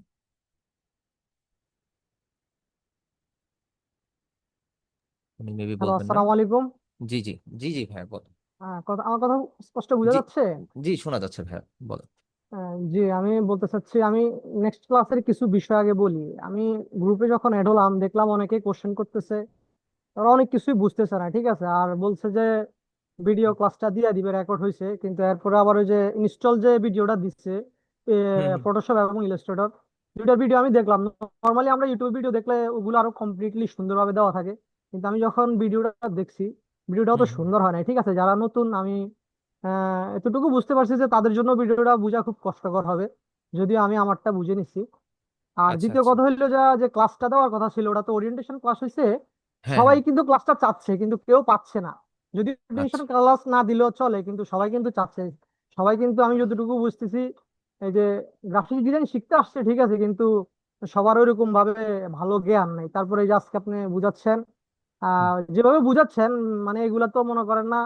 Speaker 1: উনি মেবি
Speaker 4: হ্যালো,
Speaker 1: বলবেন না।
Speaker 4: আসসালামু আলাইকুম।
Speaker 1: জি জি, জি জি ভাইয়া বলুন।
Speaker 4: আমার কথা স্পষ্ট বোঝা
Speaker 1: জি
Speaker 4: যাচ্ছে?
Speaker 1: জি, শোনা যাচ্ছে ভাইয়া, বলুন।
Speaker 4: জি, আমি বলতে চাচ্ছি, আমি নেক্সট ক্লাসের কিছু বিষয় আগে বলি। আমি গ্রুপে যখন অ্যাড হলাম দেখলাম অনেকে কোশ্চেন করতেছে, ওরা অনেক কিছুই বুঝতেছে না, ঠিক আছে, আর বলছে যে ভিডিও ক্লাসটা দিয়ে দিবে, রেকর্ড হয়েছে, কিন্তু এরপরে আবার ওই যে ইনস্টল যে ভিডিওটা দিচ্ছে
Speaker 1: হুম হুম
Speaker 4: ফটোশপ এবং ইলাস্ট্রেটর, দুইটার ভিডিও আমি দেখলাম। নর্মালি আমরা ইউটিউব ভিডিও দেখলে ওগুলো আরো কমপ্লিটলি সুন্দরভাবে দেওয়া থাকে, কিন্তু আমি যখন ভিডিওটা দেখছি, ভিডিওটা অত
Speaker 1: হুম হুম।
Speaker 4: সুন্দর হয় না, ঠিক আছে। যারা নতুন, আমি এতটুকু বুঝতে পারছি যে তাদের জন্য ভিডিওটা বোঝা খুব কষ্টকর হবে, যদিও আমি আমারটা বুঝে নিচ্ছি। আর
Speaker 1: আচ্ছা
Speaker 4: দ্বিতীয়
Speaker 1: আচ্ছা।
Speaker 4: কথা হইলো, যা যে ক্লাসটা দেওয়ার কথা ছিল ওটা তো ওরিয়েন্টেশন ক্লাস হয়েছে,
Speaker 1: হ্যাঁ
Speaker 4: সবাই
Speaker 1: হ্যাঁ।
Speaker 4: কিন্তু ক্লাসটা চাচ্ছে কিন্তু কেউ পাচ্ছে না। যদি
Speaker 1: আচ্ছা।
Speaker 4: ওরিয়েন্টেশন ক্লাস না দিলেও চলে, কিন্তু সবাই কিন্তু চাচ্ছে। সবাই কিন্তু, আমি যতটুকু বুঝতেছি, এই যে গ্রাফিক ডিজাইন শিখতে আসছে, ঠিক আছে, কিন্তু সবার ওইরকম ভাবে ভালো জ্ঞান নেই। তারপরে এই যে আজকে আপনি বুঝাচ্ছেন,
Speaker 1: হুম
Speaker 4: যেভাবে বুঝাচ্ছেন, মানে এগুলা তো মনে করেন না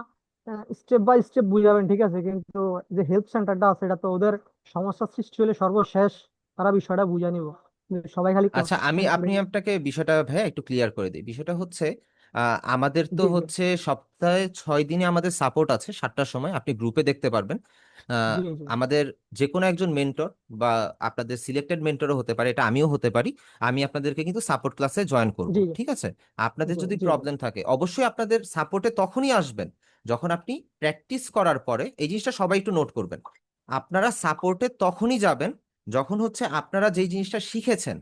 Speaker 4: স্টেপ বাই স্টেপ বুঝাবেন, ঠিক আছে, কিন্তু যে হেল্প সেন্টারটা আছে এটা তো ওদের সমস্যা সৃষ্টি হলে সর্বশেষ তারা বিষয়টা বুঝে নিব, কিন্তু সবাই খালি
Speaker 1: আচ্ছা,
Speaker 4: কোশ্চেন করে।
Speaker 1: আপনি আপনাকে বিষয়টা ভাইয়া একটু ক্লিয়ার করে দিই। বিষয়টা হচ্ছে আমাদের তো
Speaker 4: জি জি
Speaker 1: হচ্ছে সপ্তাহে 6 দিনে আমাদের সাপোর্ট আছে 7টার সময়, আপনি গ্রুপে দেখতে পারবেন। আহ,
Speaker 4: জি জি
Speaker 1: আমাদের যে কোনো একজন মেন্টর বা আপনাদের সিলেক্টেড মেন্টরও হতে পারে, এটা আমিও হতে পারি, আমি আপনাদেরকে কিন্তু সাপোর্ট ক্লাসে জয়েন করব,
Speaker 4: জি
Speaker 1: ঠিক আছে? আপনাদের
Speaker 4: জি
Speaker 1: যদি
Speaker 4: জি জি
Speaker 1: প্রবলেম থাকে অবশ্যই আপনাদের সাপোর্টে তখনই আসবেন যখন আপনি প্র্যাকটিস করার পরে, এই জিনিসটা সবাই একটু নোট করবেন, আপনারা সাপোর্টে তখনই যাবেন যখন হচ্ছে আপনারা যেই জিনিসটা শিখেছেন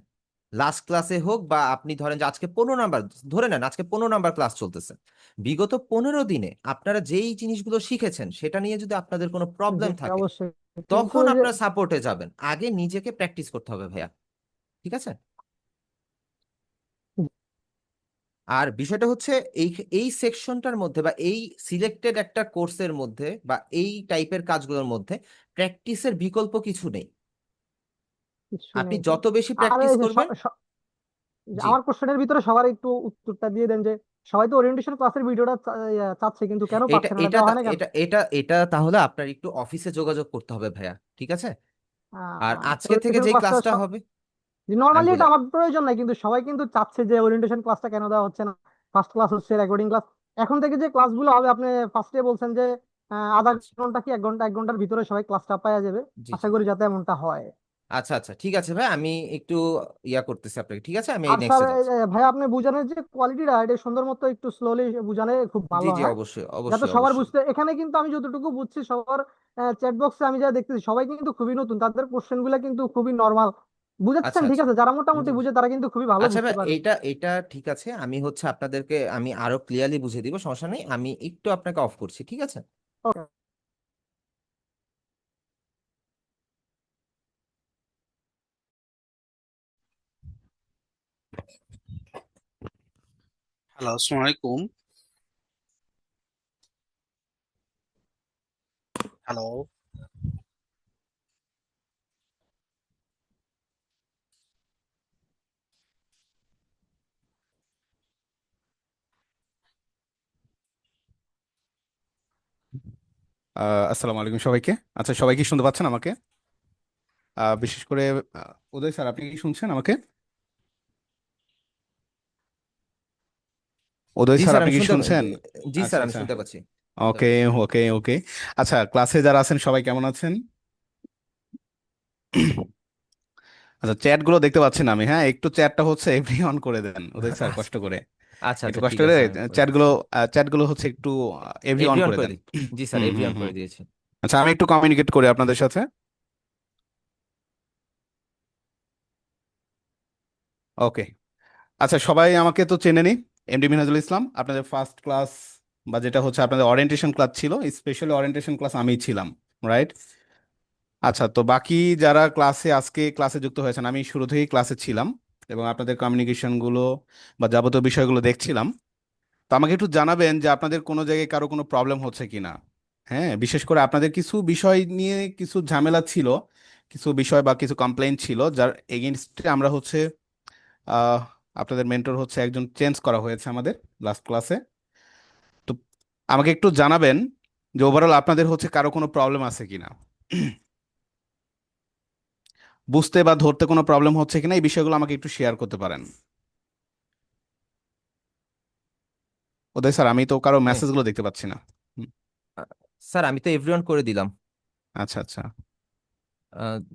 Speaker 1: লাস্ট ক্লাসে হোক, বা আপনি ধরেন যে আজকে 15 নাম্বার, ধরে নেন আজকে 15 নাম্বার ক্লাস চলতেছে, বিগত 15 দিনে আপনারা যেই জিনিসগুলো শিখেছেন সেটা নিয়ে যদি আপনাদের কোনো
Speaker 4: জি,
Speaker 1: প্রবলেম থাকে,
Speaker 4: অবশ্যই। কিন্তু
Speaker 1: তখন
Speaker 4: ওই যে
Speaker 1: আপনারা সাপোর্টে যাবেন। আগে নিজেকে প্র্যাকটিস করতে হবে ভাইয়া, ঠিক আছে? আর বিষয়টা হচ্ছে এই এই সেকশনটার মধ্যে বা এই সিলেক্টেড একটা কোর্সের মধ্যে বা এই টাইপের কাজগুলোর মধ্যে প্র্যাকটিসের বিকল্প কিছু নেই।
Speaker 4: কিছু
Speaker 1: আপনি
Speaker 4: নেই।
Speaker 1: যত বেশি
Speaker 4: আর
Speaker 1: প্র্যাকটিস
Speaker 4: এই যে
Speaker 1: করবেন।
Speaker 4: যে
Speaker 1: জি,
Speaker 4: আমার কোশ্চেনের ভিতরে সবার একটু উত্তরটা দিয়ে দেন যে সবাই তো ওরিয়েন্টেশন ক্লাসের ভিডিওটা চাচ্ছে, কিন্তু কেন
Speaker 1: এটা
Speaker 4: পাচ্ছে না,
Speaker 1: এটা
Speaker 4: দেওয়া হয়
Speaker 1: তা-
Speaker 4: না কেন?
Speaker 1: এটা এটা এটা তাহলে আপনার একটু অফিসে যোগাযোগ করতে হবে ভাইয়া, ঠিক আছে? আর আজকে থেকে
Speaker 4: ওরিয়েন্টেশন
Speaker 1: যেই
Speaker 4: ক্লাসটা
Speaker 1: ক্লাসটা হবে আমি
Speaker 4: নর্মালি
Speaker 1: বলে
Speaker 4: এটা আমার প্রয়োজন নাই, কিন্তু সবাই কিন্তু চাচ্ছে যে ওরিয়েন্টেশন ক্লাসটা কেন দেওয়া হচ্ছে না, ফার্স্ট ক্লাস হচ্ছে, রেকর্ডিং ক্লাস। এখন থেকে যে ক্লাসগুলো হবে, আপনি ফার্স্টে বলছেন যে আধা
Speaker 1: আচ্ছা,
Speaker 4: ঘন্টা কি 1 ঘন্টা, 1 ঘন্টার ভিতরে সবাই ক্লাসটা পাওয়া যাবে।
Speaker 1: জি
Speaker 4: আশা
Speaker 1: জি,
Speaker 4: করি যাতে এমনটা হয়।
Speaker 1: আচ্ছা আচ্ছা, ঠিক আছে ভাই, আমি একটু ইয়া করতেছি আপনাকে, ঠিক আছে, আমি এই
Speaker 4: আর স্যার,
Speaker 1: নেক্সটে যাচ্ছি।
Speaker 4: ভাই আপনি বুঝানোর যে কোয়ালিটিটা, এটা সুন্দর মতো একটু স্লোলি বুঝালে খুব
Speaker 1: জি
Speaker 4: ভালো
Speaker 1: জি,
Speaker 4: হয়,
Speaker 1: অবশ্যই
Speaker 4: যাতে
Speaker 1: অবশ্যই
Speaker 4: সবার
Speaker 1: অবশ্যই।
Speaker 4: বুঝতে। এখানে কিন্তু আমি যতটুকু বুঝছি সবার চ্যাট বক্সে আমি যা দেখতেছি সবাই কিন্তু খুবই নতুন, তাদের কোশ্চেন গুলা কিন্তু খুবই নর্মাল
Speaker 1: আচ্ছা
Speaker 4: বুঝাচ্ছেন, ঠিক
Speaker 1: আচ্ছা,
Speaker 4: আছে, যারা
Speaker 1: জি
Speaker 4: মোটামুটি
Speaker 1: জি।
Speaker 4: বুঝে তারা কিন্তু খুবই ভালো
Speaker 1: আচ্ছা
Speaker 4: বুঝতে
Speaker 1: ভাই,
Speaker 4: পারে।
Speaker 1: এটা এটা ঠিক আছে, আমি হচ্ছে আপনাদেরকে আমি আরো ক্লিয়ারলি বুঝিয়ে দিব, সমস্যা নেই, আমি একটু আপনাকে অফ করছি, ঠিক আছে?
Speaker 4: ওকে।
Speaker 7: হ্যালো, আসসালামু আলাইকুম। হ্যালো। আসসালামু আলাইকুম সবাইকে। আচ্ছা, সবাই কি শুনতে পাচ্ছেন আমাকে? বিশেষ করে উদয় স্যার, আপনি কি শুনছেন আমাকে? উদয়
Speaker 1: জি
Speaker 7: স্যার,
Speaker 1: স্যার,
Speaker 7: আপনি
Speaker 1: আমি
Speaker 7: কি
Speaker 1: শুনতে
Speaker 7: শুনছেন?
Speaker 1: জি
Speaker 7: আচ্ছা
Speaker 1: স্যার, আমি
Speaker 7: আচ্ছা।
Speaker 1: শুনতে পাচ্ছি, শুনতে
Speaker 7: ওকে
Speaker 1: পাচ্ছি।
Speaker 7: ওকে ওকে। আচ্ছা, ক্লাসে যারা আছেন সবাই কেমন আছেন? আচ্ছা, চ্যাট গুলো দেখতে পাচ্ছেন আমি, হ্যাঁ, একটু চ্যাটটা হচ্ছে এভরি অন করে দেন উদয় স্যার,
Speaker 1: আচ্ছা
Speaker 7: কষ্ট করে।
Speaker 1: আচ্ছা,
Speaker 7: একটু
Speaker 1: আচ্ছা,
Speaker 7: কষ্ট
Speaker 1: ঠিক
Speaker 7: করে
Speaker 1: আছে, আমি করে
Speaker 7: চ্যাট
Speaker 1: দিচ্ছি।
Speaker 7: গুলো হচ্ছে একটু এভরি অন
Speaker 1: এভরিওয়ান
Speaker 7: করে
Speaker 1: করে
Speaker 7: দেন।
Speaker 1: দিই। জি স্যার,
Speaker 7: হুম হুম
Speaker 1: এভরিওয়ান
Speaker 7: হুম।
Speaker 1: করে দিয়েছি।
Speaker 7: আচ্ছা, আমি একটু কমিউনিকেট করি আপনাদের সাথে। ওকে। আচ্ছা, সবাই আমাকে তো চেনেনি। এমডি মিনহাজুল ইসলাম, আপনাদের ফার্স্ট ক্লাস বা যেটা হচ্ছে আপনাদের অরিয়েন্টেশন ক্লাস ছিল, স্পেশালি অরিয়েন্টেশন ক্লাস আমিই ছিলাম, রাইট? আচ্ছা, তো বাকি যারা আজকে ক্লাসে যুক্ত হয়েছেন, আমি শুরু থেকেই ক্লাসে ছিলাম এবং আপনাদের কমিউনিকেশন গুলো বা যাবতীয় বিষয়গুলো দেখছিলাম। তো আমাকে একটু জানাবেন যে আপনাদের কোনো জায়গায় কারো কোনো প্রবলেম হচ্ছে কিনা। হ্যাঁ, বিশেষ করে আপনাদের কিছু বিষয় নিয়ে কিছু ঝামেলা ছিল, কিছু বিষয় বা কিছু কমপ্লেইন ছিল, যার এগেইনস্টে আমরা হচ্ছে আহ, আপনাদের মেন্টর হচ্ছে একজন চেঞ্জ করা হয়েছে আমাদের লাস্ট ক্লাসে। তো আমাকে একটু জানাবেন যে ওভারঅল আপনাদের হচ্ছে কারো কোনো প্রবলেম আছে কিনা, বুঝতে বা ধরতে কোনো প্রবলেম হচ্ছে কিনা, এই বিষয়গুলো আমাকে একটু শেয়ার করতে পারেন। ওদের স্যার, আমি তো কারো
Speaker 1: জি।
Speaker 7: মেসেজগুলো দেখতে পাচ্ছি না। হুম,
Speaker 1: আহ, স্যার, আমি তো এভরিওয়ান করে দিলাম।
Speaker 7: আচ্ছা আচ্ছা।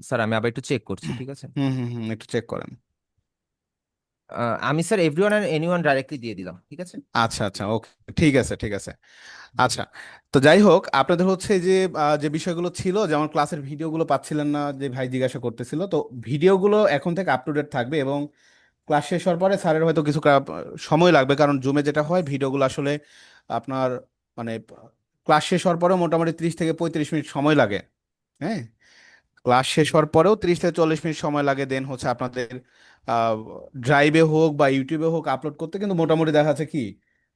Speaker 1: স্যার, আমি আবার একটু চেক করছি, ঠিক আছে?
Speaker 7: হুম হুম হুম, একটু চেক করেন।
Speaker 1: আমি স্যার এভরিওয়ান আর এনিওয়ান ডাইরেক্টলি দিয়ে দিলাম, ঠিক আছে?
Speaker 7: আচ্ছা আচ্ছা, ওকে, ঠিক আছে ঠিক আছে। আচ্ছা, তো যাই হোক, আপনাদের হচ্ছে যে যে বিষয়গুলো ছিল, যেমন ক্লাসের ভিডিওগুলো পাচ্ছিলেন না, যে ভাই জিজ্ঞাসা করতেছিল, তো ভিডিওগুলো এখন থেকে আপ টু ডেট থাকবে এবং ক্লাস শেষ হওয়ার পরে স্যারের হয়তো কিছু সময় লাগবে, কারণ জুমে যেটা হয় ভিডিওগুলো আসলে আপনার মানে ক্লাস শেষ হওয়ার পরেও মোটামুটি 30 থেকে 35 মিনিট সময় লাগে। হ্যাঁ, ক্লাস শেষ হওয়ার পরেও 30 থেকে 40 মিনিট সময় লাগে, দেন হচ্ছে আপনাদের ড্রাইভে হোক বা ইউটিউবে হোক আপলোড করতে কিন্তু মোটামুটি দেখা যাচ্ছে কি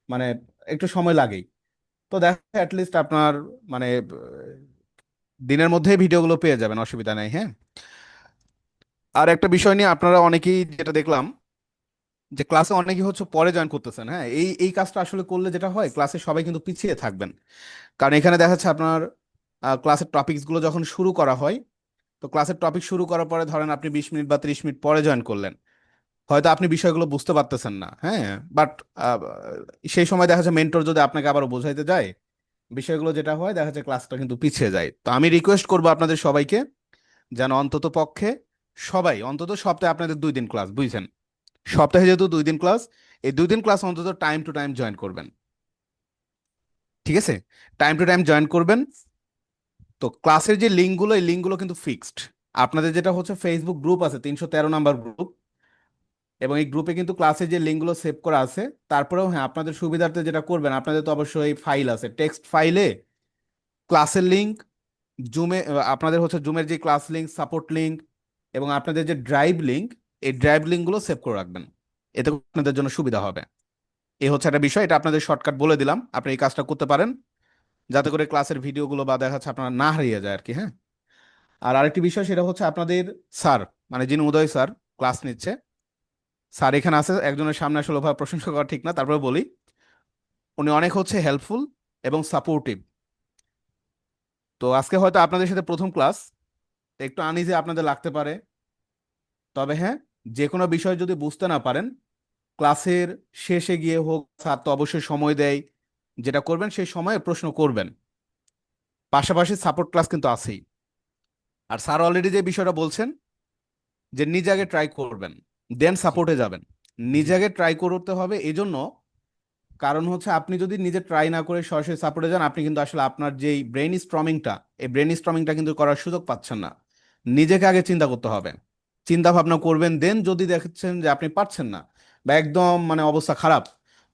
Speaker 7: মানে একটু সময় লাগেই। তো দেখা অ্যাটলিস্ট আপনার মানে দিনের মধ্যেই ভিডিওগুলো পেয়ে যাবেন, অসুবিধা নেই। হ্যাঁ, আর একটা বিষয় নিয়ে আপনারা অনেকেই যেটা দেখলাম যে ক্লাসে অনেকেই হচ্ছে পরে জয়েন করতেছেন। হ্যাঁ, এই কাজটা আসলে করলে যেটা হয়, ক্লাসে সবাই কিন্তু পিছিয়ে থাকবেন, কারণ এখানে দেখা যাচ্ছে আপনার ক্লাসের টপিকস গুলো যখন শুরু করা হয়, তো ক্লাসের টপিক শুরু করার পরে ধরেন আপনি 20 মিনিট বা 30 মিনিট পরে জয়েন করলেন, হয়তো আপনি বিষয়গুলো বুঝতে পারতেছেন না। হ্যাঁ, বাট সেই সময় দেখা যাচ্ছে মেন্টর যদি আপনাকে আবারও বোঝাইতে যায় বিষয়গুলো, যেটা হয় দেখা যাচ্ছে ক্লাসটা কিন্তু পিছিয়ে যায়। তো আমি রিকোয়েস্ট করবো আপনাদের সবাইকে যেন অন্তত পক্ষে সবাই অন্তত সপ্তাহে আপনাদের 2 দিন ক্লাস, বুঝছেন? সপ্তাহে যেহেতু 2 দিন ক্লাস, এই 2 দিন ক্লাস অন্তত টাইম টু টাইম জয়েন করবেন, ঠিক আছে? টাইম টু টাইম জয়েন করবেন। তো ক্লাসের যে লিঙ্কগুলো, এই লিঙ্কগুলো কিন্তু ফিক্সড। আপনাদের যেটা হচ্ছে ফেসবুক গ্রুপ আছে, 313 নাম্বার গ্রুপ, এবং এই গ্রুপে কিন্তু ক্লাসের যে লিঙ্কগুলো সেভ করা আছে। তারপরেও হ্যাঁ, আপনাদের সুবিধার্থে যেটা করবেন, আপনাদের তো অবশ্যই ফাইল আছে, টেক্সট ফাইলে ক্লাসের লিঙ্ক, জুমে আপনাদের হচ্ছে জুমের যে ক্লাস লিঙ্ক, সাপোর্ট লিঙ্ক এবং আপনাদের যে ড্রাইভ লিঙ্ক, এই ড্রাইভ লিঙ্কগুলো সেভ করে রাখবেন, এতে আপনাদের জন্য সুবিধা হবে। এই হচ্ছে একটা বিষয়, এটা আপনাদের শর্টকাট বলে দিলাম, আপনি এই কাজটা করতে পারেন যাতে করে ক্লাসের ভিডিওগুলো বা দেখা যাচ্ছে আপনার না হারিয়ে যায় আর কি। হ্যাঁ, আর আরেকটি বিষয় সেটা হচ্ছে আপনাদের স্যার, মানে যিনি উদয় স্যার ক্লাস নিচ্ছে, স্যার এখানে আছে, একজনের সামনে আসলে ওভাবে প্রশংসা করা ঠিক না, তারপরে বলি উনি অনেক হচ্ছে হেল্পফুল এবং সাপোর্টিভ। তো আজকে হয়তো আপনাদের সাথে প্রথম ক্লাস, একটু আনইজি আপনাদের লাগতে পারে, তবে হ্যাঁ, যে কোনো বিষয় যদি বুঝতে না পারেন ক্লাসের শেষে গিয়ে হোক, স্যার তো অবশ্যই সময় দেয়, যেটা করবেন সেই সময়ে প্রশ্ন করবেন, পাশাপাশি সাপোর্ট ক্লাস কিন্তু আছেই। আর স্যার অলরেডি যে বিষয়টা বলছেন যে নিজে আগে ট্রাই করবেন দেন
Speaker 1: জি
Speaker 7: সাপোর্টে যাবেন,
Speaker 1: জি
Speaker 7: নিজে আগে ট্রাই করতে হবে এই জন্য, কারণ হচ্ছে আপনি যদি নিজে ট্রাই না করে সরাসরি সাপোর্টে যান, আপনি কিন্তু আসলে আপনার যেই ব্রেন স্ট্রমিংটা, এই ব্রেন স্ট্রমিংটা কিন্তু করার সুযোগ পাচ্ছেন না। নিজেকে আগে চিন্তা করতে হবে, চিন্তা ভাবনা করবেন, দেন যদি দেখছেন যে আপনি পারছেন না বা একদম মানে অবস্থা খারাপ,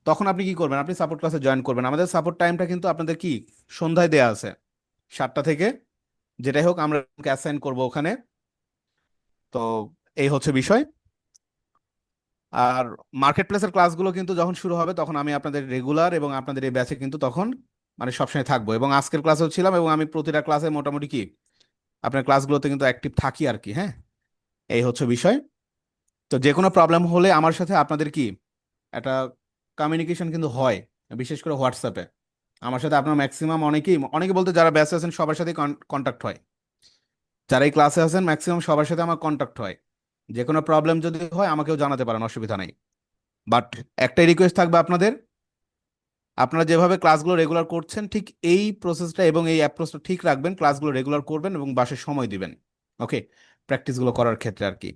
Speaker 7: তখন আপনি কি করবেন, আপনি সাপোর্ট ক্লাসে জয়েন করবেন। আমাদের সাপোর্ট টাইমটা কিন্তু আপনাদের কি সন্ধ্যায় দেয়া আছে, 7টা থেকে, যেটাই হোক আমরা অ্যাসাইন করব ওখানে। তো এই হচ্ছে বিষয়। আর মার্কেট প্লেসের ক্লাসগুলো কিন্তু যখন শুরু হবে তখন আমি আপনাদের রেগুলার এবং আপনাদের এই ব্যাচে কিন্তু তখন মানে সবসময় থাকবো, এবং আজকের ক্লাসেও ছিলাম, এবং আমি প্রতিটা ক্লাসে মোটামুটি কি আপনার ক্লাসগুলোতে কিন্তু অ্যাক্টিভ থাকি আর কি। হ্যাঁ, এই হচ্ছে বিষয়। তো যে কোনো প্রবলেম হলে আমার সাথে আপনাদের কি একটা কমিউনিকেশন কিন্তু হয়, বিশেষ করে হোয়াটসঅ্যাপে আমার সাথে আপনার ম্যাক্সিমাম অনেকেই, অনেকে বলতে যারা ব্যাচে আছেন সবার সাথে কন্ট্যাক্ট হয়, যারা এই ক্লাসে আছেন ম্যাক্সিমাম সবার সাথে আমার কন্ট্যাক্ট হয়। যে কোনো প্রবলেম যদি হয় আমাকেও জানাতে পারেন, অসুবিধা নাই। বাট একটাই রিকোয়েস্ট থাকবে আপনাদের, আপনারা যেভাবে ক্লাসগুলো রেগুলার করছেন ঠিক এই প্রসেসটা এবং এই অ্যাপ্রোচটা ঠিক রাখবেন, ক্লাসগুলো রেগুলার করবেন এবং বাসায় সময় দিবেন। ওকে, প্র্যাকটিসগুলো করার ক্ষেত্রে আর কি।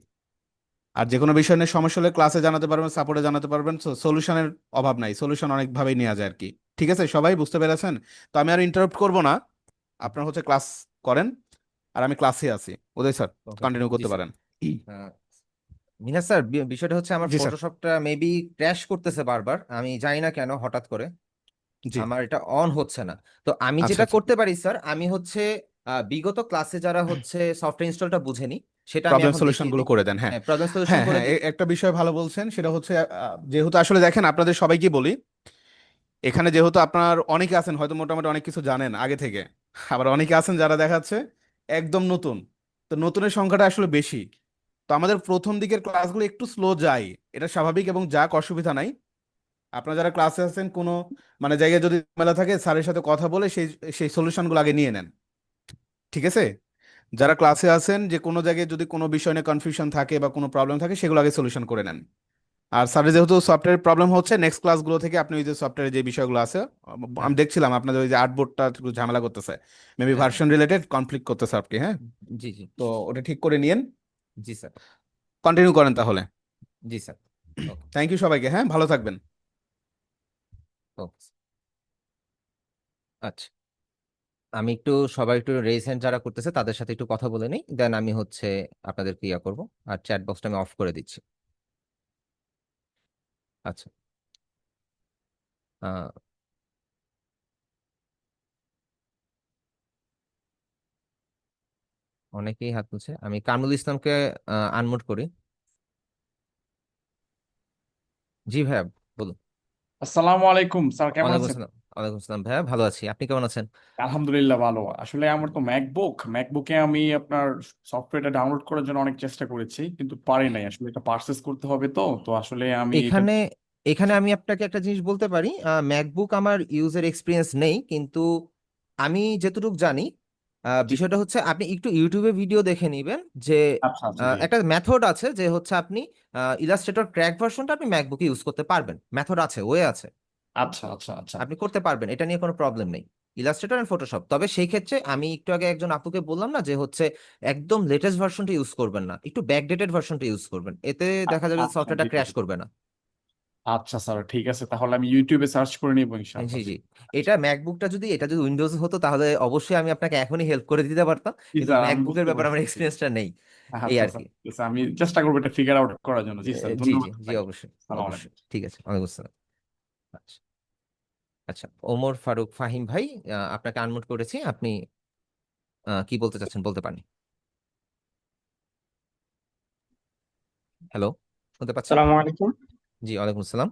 Speaker 7: আর যে কোনো বিষয় নিয়ে সমস্যা হলে ক্লাসে জানাতে পারবেন, সাপোর্টে জানাতে পারবেন, সলিউশনের অভাব নাই, সলিউশন অনেকভাবেই নেওয়া যায় আর কি। ঠিক আছে, সবাই বুঝতে পেরেছেন? তো আমি আর ইন্টারাপ্ট করব না, আপনার হচ্ছে ক্লাস করেন, আর আমি ক্লাসে আছি। উদয় স্যার
Speaker 1: ওকে
Speaker 7: কন্টিনিউ
Speaker 1: জি
Speaker 7: করতে
Speaker 1: স্যার।
Speaker 7: পারেন।
Speaker 1: মিনাজ স্যার, বিষয়টা হচ্ছে আমার
Speaker 7: জি স্যার।
Speaker 1: ফটোশপটা মেবি ক্র্যাশ করতেছে বারবার, আমি জানি না কেন হঠাৎ করে
Speaker 7: জি।
Speaker 1: আমার এটা অন হচ্ছে না। তো আমি
Speaker 7: আচ্ছা
Speaker 1: যেটা
Speaker 7: আচ্ছা,
Speaker 1: করতে পারি স্যার, আমি হচ্ছে বিগত ক্লাসে যারা হচ্ছে সফটওয়্যার ইনস্টলটা বুঝেনি সেটা আমি
Speaker 7: প্রবলেম
Speaker 1: এখন
Speaker 7: সলিউশন
Speaker 1: দেখিয়ে
Speaker 7: গুলো
Speaker 1: দিই।
Speaker 7: করে দেন, হ্যাঁ।
Speaker 1: হ্যাঁ, প্রবলেম সলিউশন
Speaker 7: হ্যাঁ
Speaker 1: করে
Speaker 7: হ্যাঁ,
Speaker 1: দিই।
Speaker 7: একটা বিষয় ভালো বলছেন, সেটা হচ্ছে যেহেতু আসলে দেখেন আপনাদের সবাইকে বলি, এখানে যেহেতু আপনার অনেকে আছেন হয়তো মোটামুটি অনেক কিছু জানেন আগে থেকে, আবার অনেকে আছেন যারা দেখাচ্ছে একদম নতুন, তো নতুনের সংখ্যাটা আসলে বেশি। তো আমাদের প্রথম দিকের ক্লাসগুলো একটু স্লো যায়, এটা স্বাভাবিক, এবং যাক অসুবিধা নাই। আপনারা যারা ক্লাসে আছেন কোনো মানে জায়গায় যদি ঝামেলা থাকে স্যারের সাথে কথা বলে সেই সেই সলিউশনগুলো আগে নিয়ে নেন, ঠিক আছে? যারা ক্লাসে আছেন যে কোনো জায়গায় যদি কোনো বিষয় নিয়ে কনফিউশন থাকে বা কোনো প্রবলেম থাকে সেগুলো আগে সলিউশন করে নেন। আর স্যারের যেহেতু সফটওয়্যার প্রবলেম হচ্ছে, নেক্সট ক্লাসগুলো থেকে আপনি ওই যে সফটওয়্যারের যে বিষয়গুলো আছে,
Speaker 1: হ্যাঁ
Speaker 7: আমি দেখছিলাম আপনাদের ওই যে আর্টবোর্ডটা একটু ঝামেলা করতেছে, মেবি
Speaker 1: হ্যাঁ হ্যাঁ
Speaker 7: ভার্সন রিলেটেড কনফ্লিক্ট করতেছে আপনি। হ্যাঁ,
Speaker 1: জি জি
Speaker 7: তো ওটা ঠিক করে নিয়েন,
Speaker 1: জি স্যার।
Speaker 7: কন্টিনিউ করেন তাহলে।
Speaker 1: জি স্যার। ওকে।
Speaker 7: থ্যাংক ইউ সবাইকে, হ্যাঁ ভালো থাকবেন।
Speaker 1: ওকে। আচ্ছা, আমি একটু সবাই একটু রেজ হ্যান্ড যারা করতেছে তাদের সাথে একটু কথা বলে নিই, দেন আমি হচ্ছে আপনাদের ক্রিয়া করব। আর চ্যাট বক্সটা আমি অফ করে দিচ্ছি। আচ্ছা। আহ, অনেকেই হাত তুলছে, আমি কামরুল ইসলামকে আনমিউট করি। জি ভাইয়া, বলুন।
Speaker 8: আসসালামু আলাইকুম স্যার, কেমন
Speaker 1: ওয়ালাইকুম
Speaker 8: আছেন?
Speaker 1: আসসালাম। ওয়ালাইকুম আসসালাম ভাইয়া, ভালো আছি, আপনি কেমন আছেন?
Speaker 8: আলহামদুলিল্লাহ ভালো। আসলে আমার তো ম্যাকবুকে আমি আপনার সফটওয়্যারটা ডাউনলোড করার জন্য অনেক চেষ্টা করেছি কিন্তু পারি নাই। আসলে এটা পারচেস করতে হবে, তো তো আসলে আমি এটা।
Speaker 1: এখানে এখানে আমি আপনাকে একটা জিনিস বলতে পারি, ম্যাকবুক আমার ইউজার এক্সপিরিয়েন্স নেই, কিন্তু আমি যেটুকু জানি
Speaker 8: জি।
Speaker 1: বিষয়টা হচ্ছে আপনি একটু ইউটিউবে ভিডিও দেখে নেবেন যে
Speaker 8: আচ্ছা আচ্ছা, জি।
Speaker 1: একটা মেথড আছে যে হচ্ছে আপনি ইলাস্ট্রেটর ক্র্যাক ভার্সনটা আপনি ম্যাকবুকে ইউজ করতে পারবেন, মেথড আছে, ওয়ে আছে,
Speaker 8: আচ্ছা আচ্ছা আচ্ছা।
Speaker 1: আপনি করতে পারবেন, এটা নিয়ে কোনো প্রবলেম নেই। ইলাস্ট্রেটর এন্ড ফটোশপ, তবে সেই ক্ষেত্রে আমি একটু আগে একজন আপুকে বললাম না যে হচ্ছে একদম লেটেস্ট ভার্সনটা ইউজ করবেন না, একটু ব্যাকডেটেড ভার্সনটা ইউজ করবেন, এতে দেখা যাবে
Speaker 8: আচ্ছা
Speaker 1: সফটওয়্যারটা
Speaker 8: জি জি।
Speaker 1: ক্র্যাশ করবে না।
Speaker 8: আচ্ছা স্যার, ঠিক আছে, তাহলে আমি ইউটিউবে সার্চ করে নিবো
Speaker 1: জি
Speaker 8: ইনশাআল্লাহ, জি।
Speaker 1: জি। এটা ম্যাকবুকটা যদি এটা যদি উইন্ডোজ হতো তাহলে অবশ্যই আমি আপনাকে এখনই হেল্প করে দিতে পারতাম,
Speaker 8: জি
Speaker 1: কিন্তু
Speaker 8: স্যার, আমি
Speaker 1: ম্যাকবুকের
Speaker 8: বুঝতে
Speaker 1: ব্যাপারে আমার
Speaker 8: পারছি, জি।
Speaker 1: এক্সপিরিয়েন্সটা নেই, এই
Speaker 8: আচ্ছা
Speaker 1: আর
Speaker 8: স্যার,
Speaker 1: কি।
Speaker 8: ঠিক আছে, আমি চেষ্টা করবো এটা ফিগার আউট করার জন্য। জি স্যার,
Speaker 1: জি জি
Speaker 8: ধন্যবাদ
Speaker 1: জি,
Speaker 8: আপনাকে।
Speaker 1: অবশ্যই
Speaker 8: সালাম
Speaker 1: অবশ্যই,
Speaker 8: আলাইকুম।
Speaker 1: ঠিক আছে, ওয়ালাইকুম আসসালাম। আচ্ছা। আচ্ছা, ওমর ফারুক ফাহিম ভাই, আপনাকে আনমিউট করেছি, আপনি কি বলতে চাচ্ছেন বলতে পারেন। হ্যালো, শুনতে পাচ্ছেন?
Speaker 9: আসসালামু আলাইকুম।
Speaker 1: জি, ওয়ালাইকুম আসসালাম।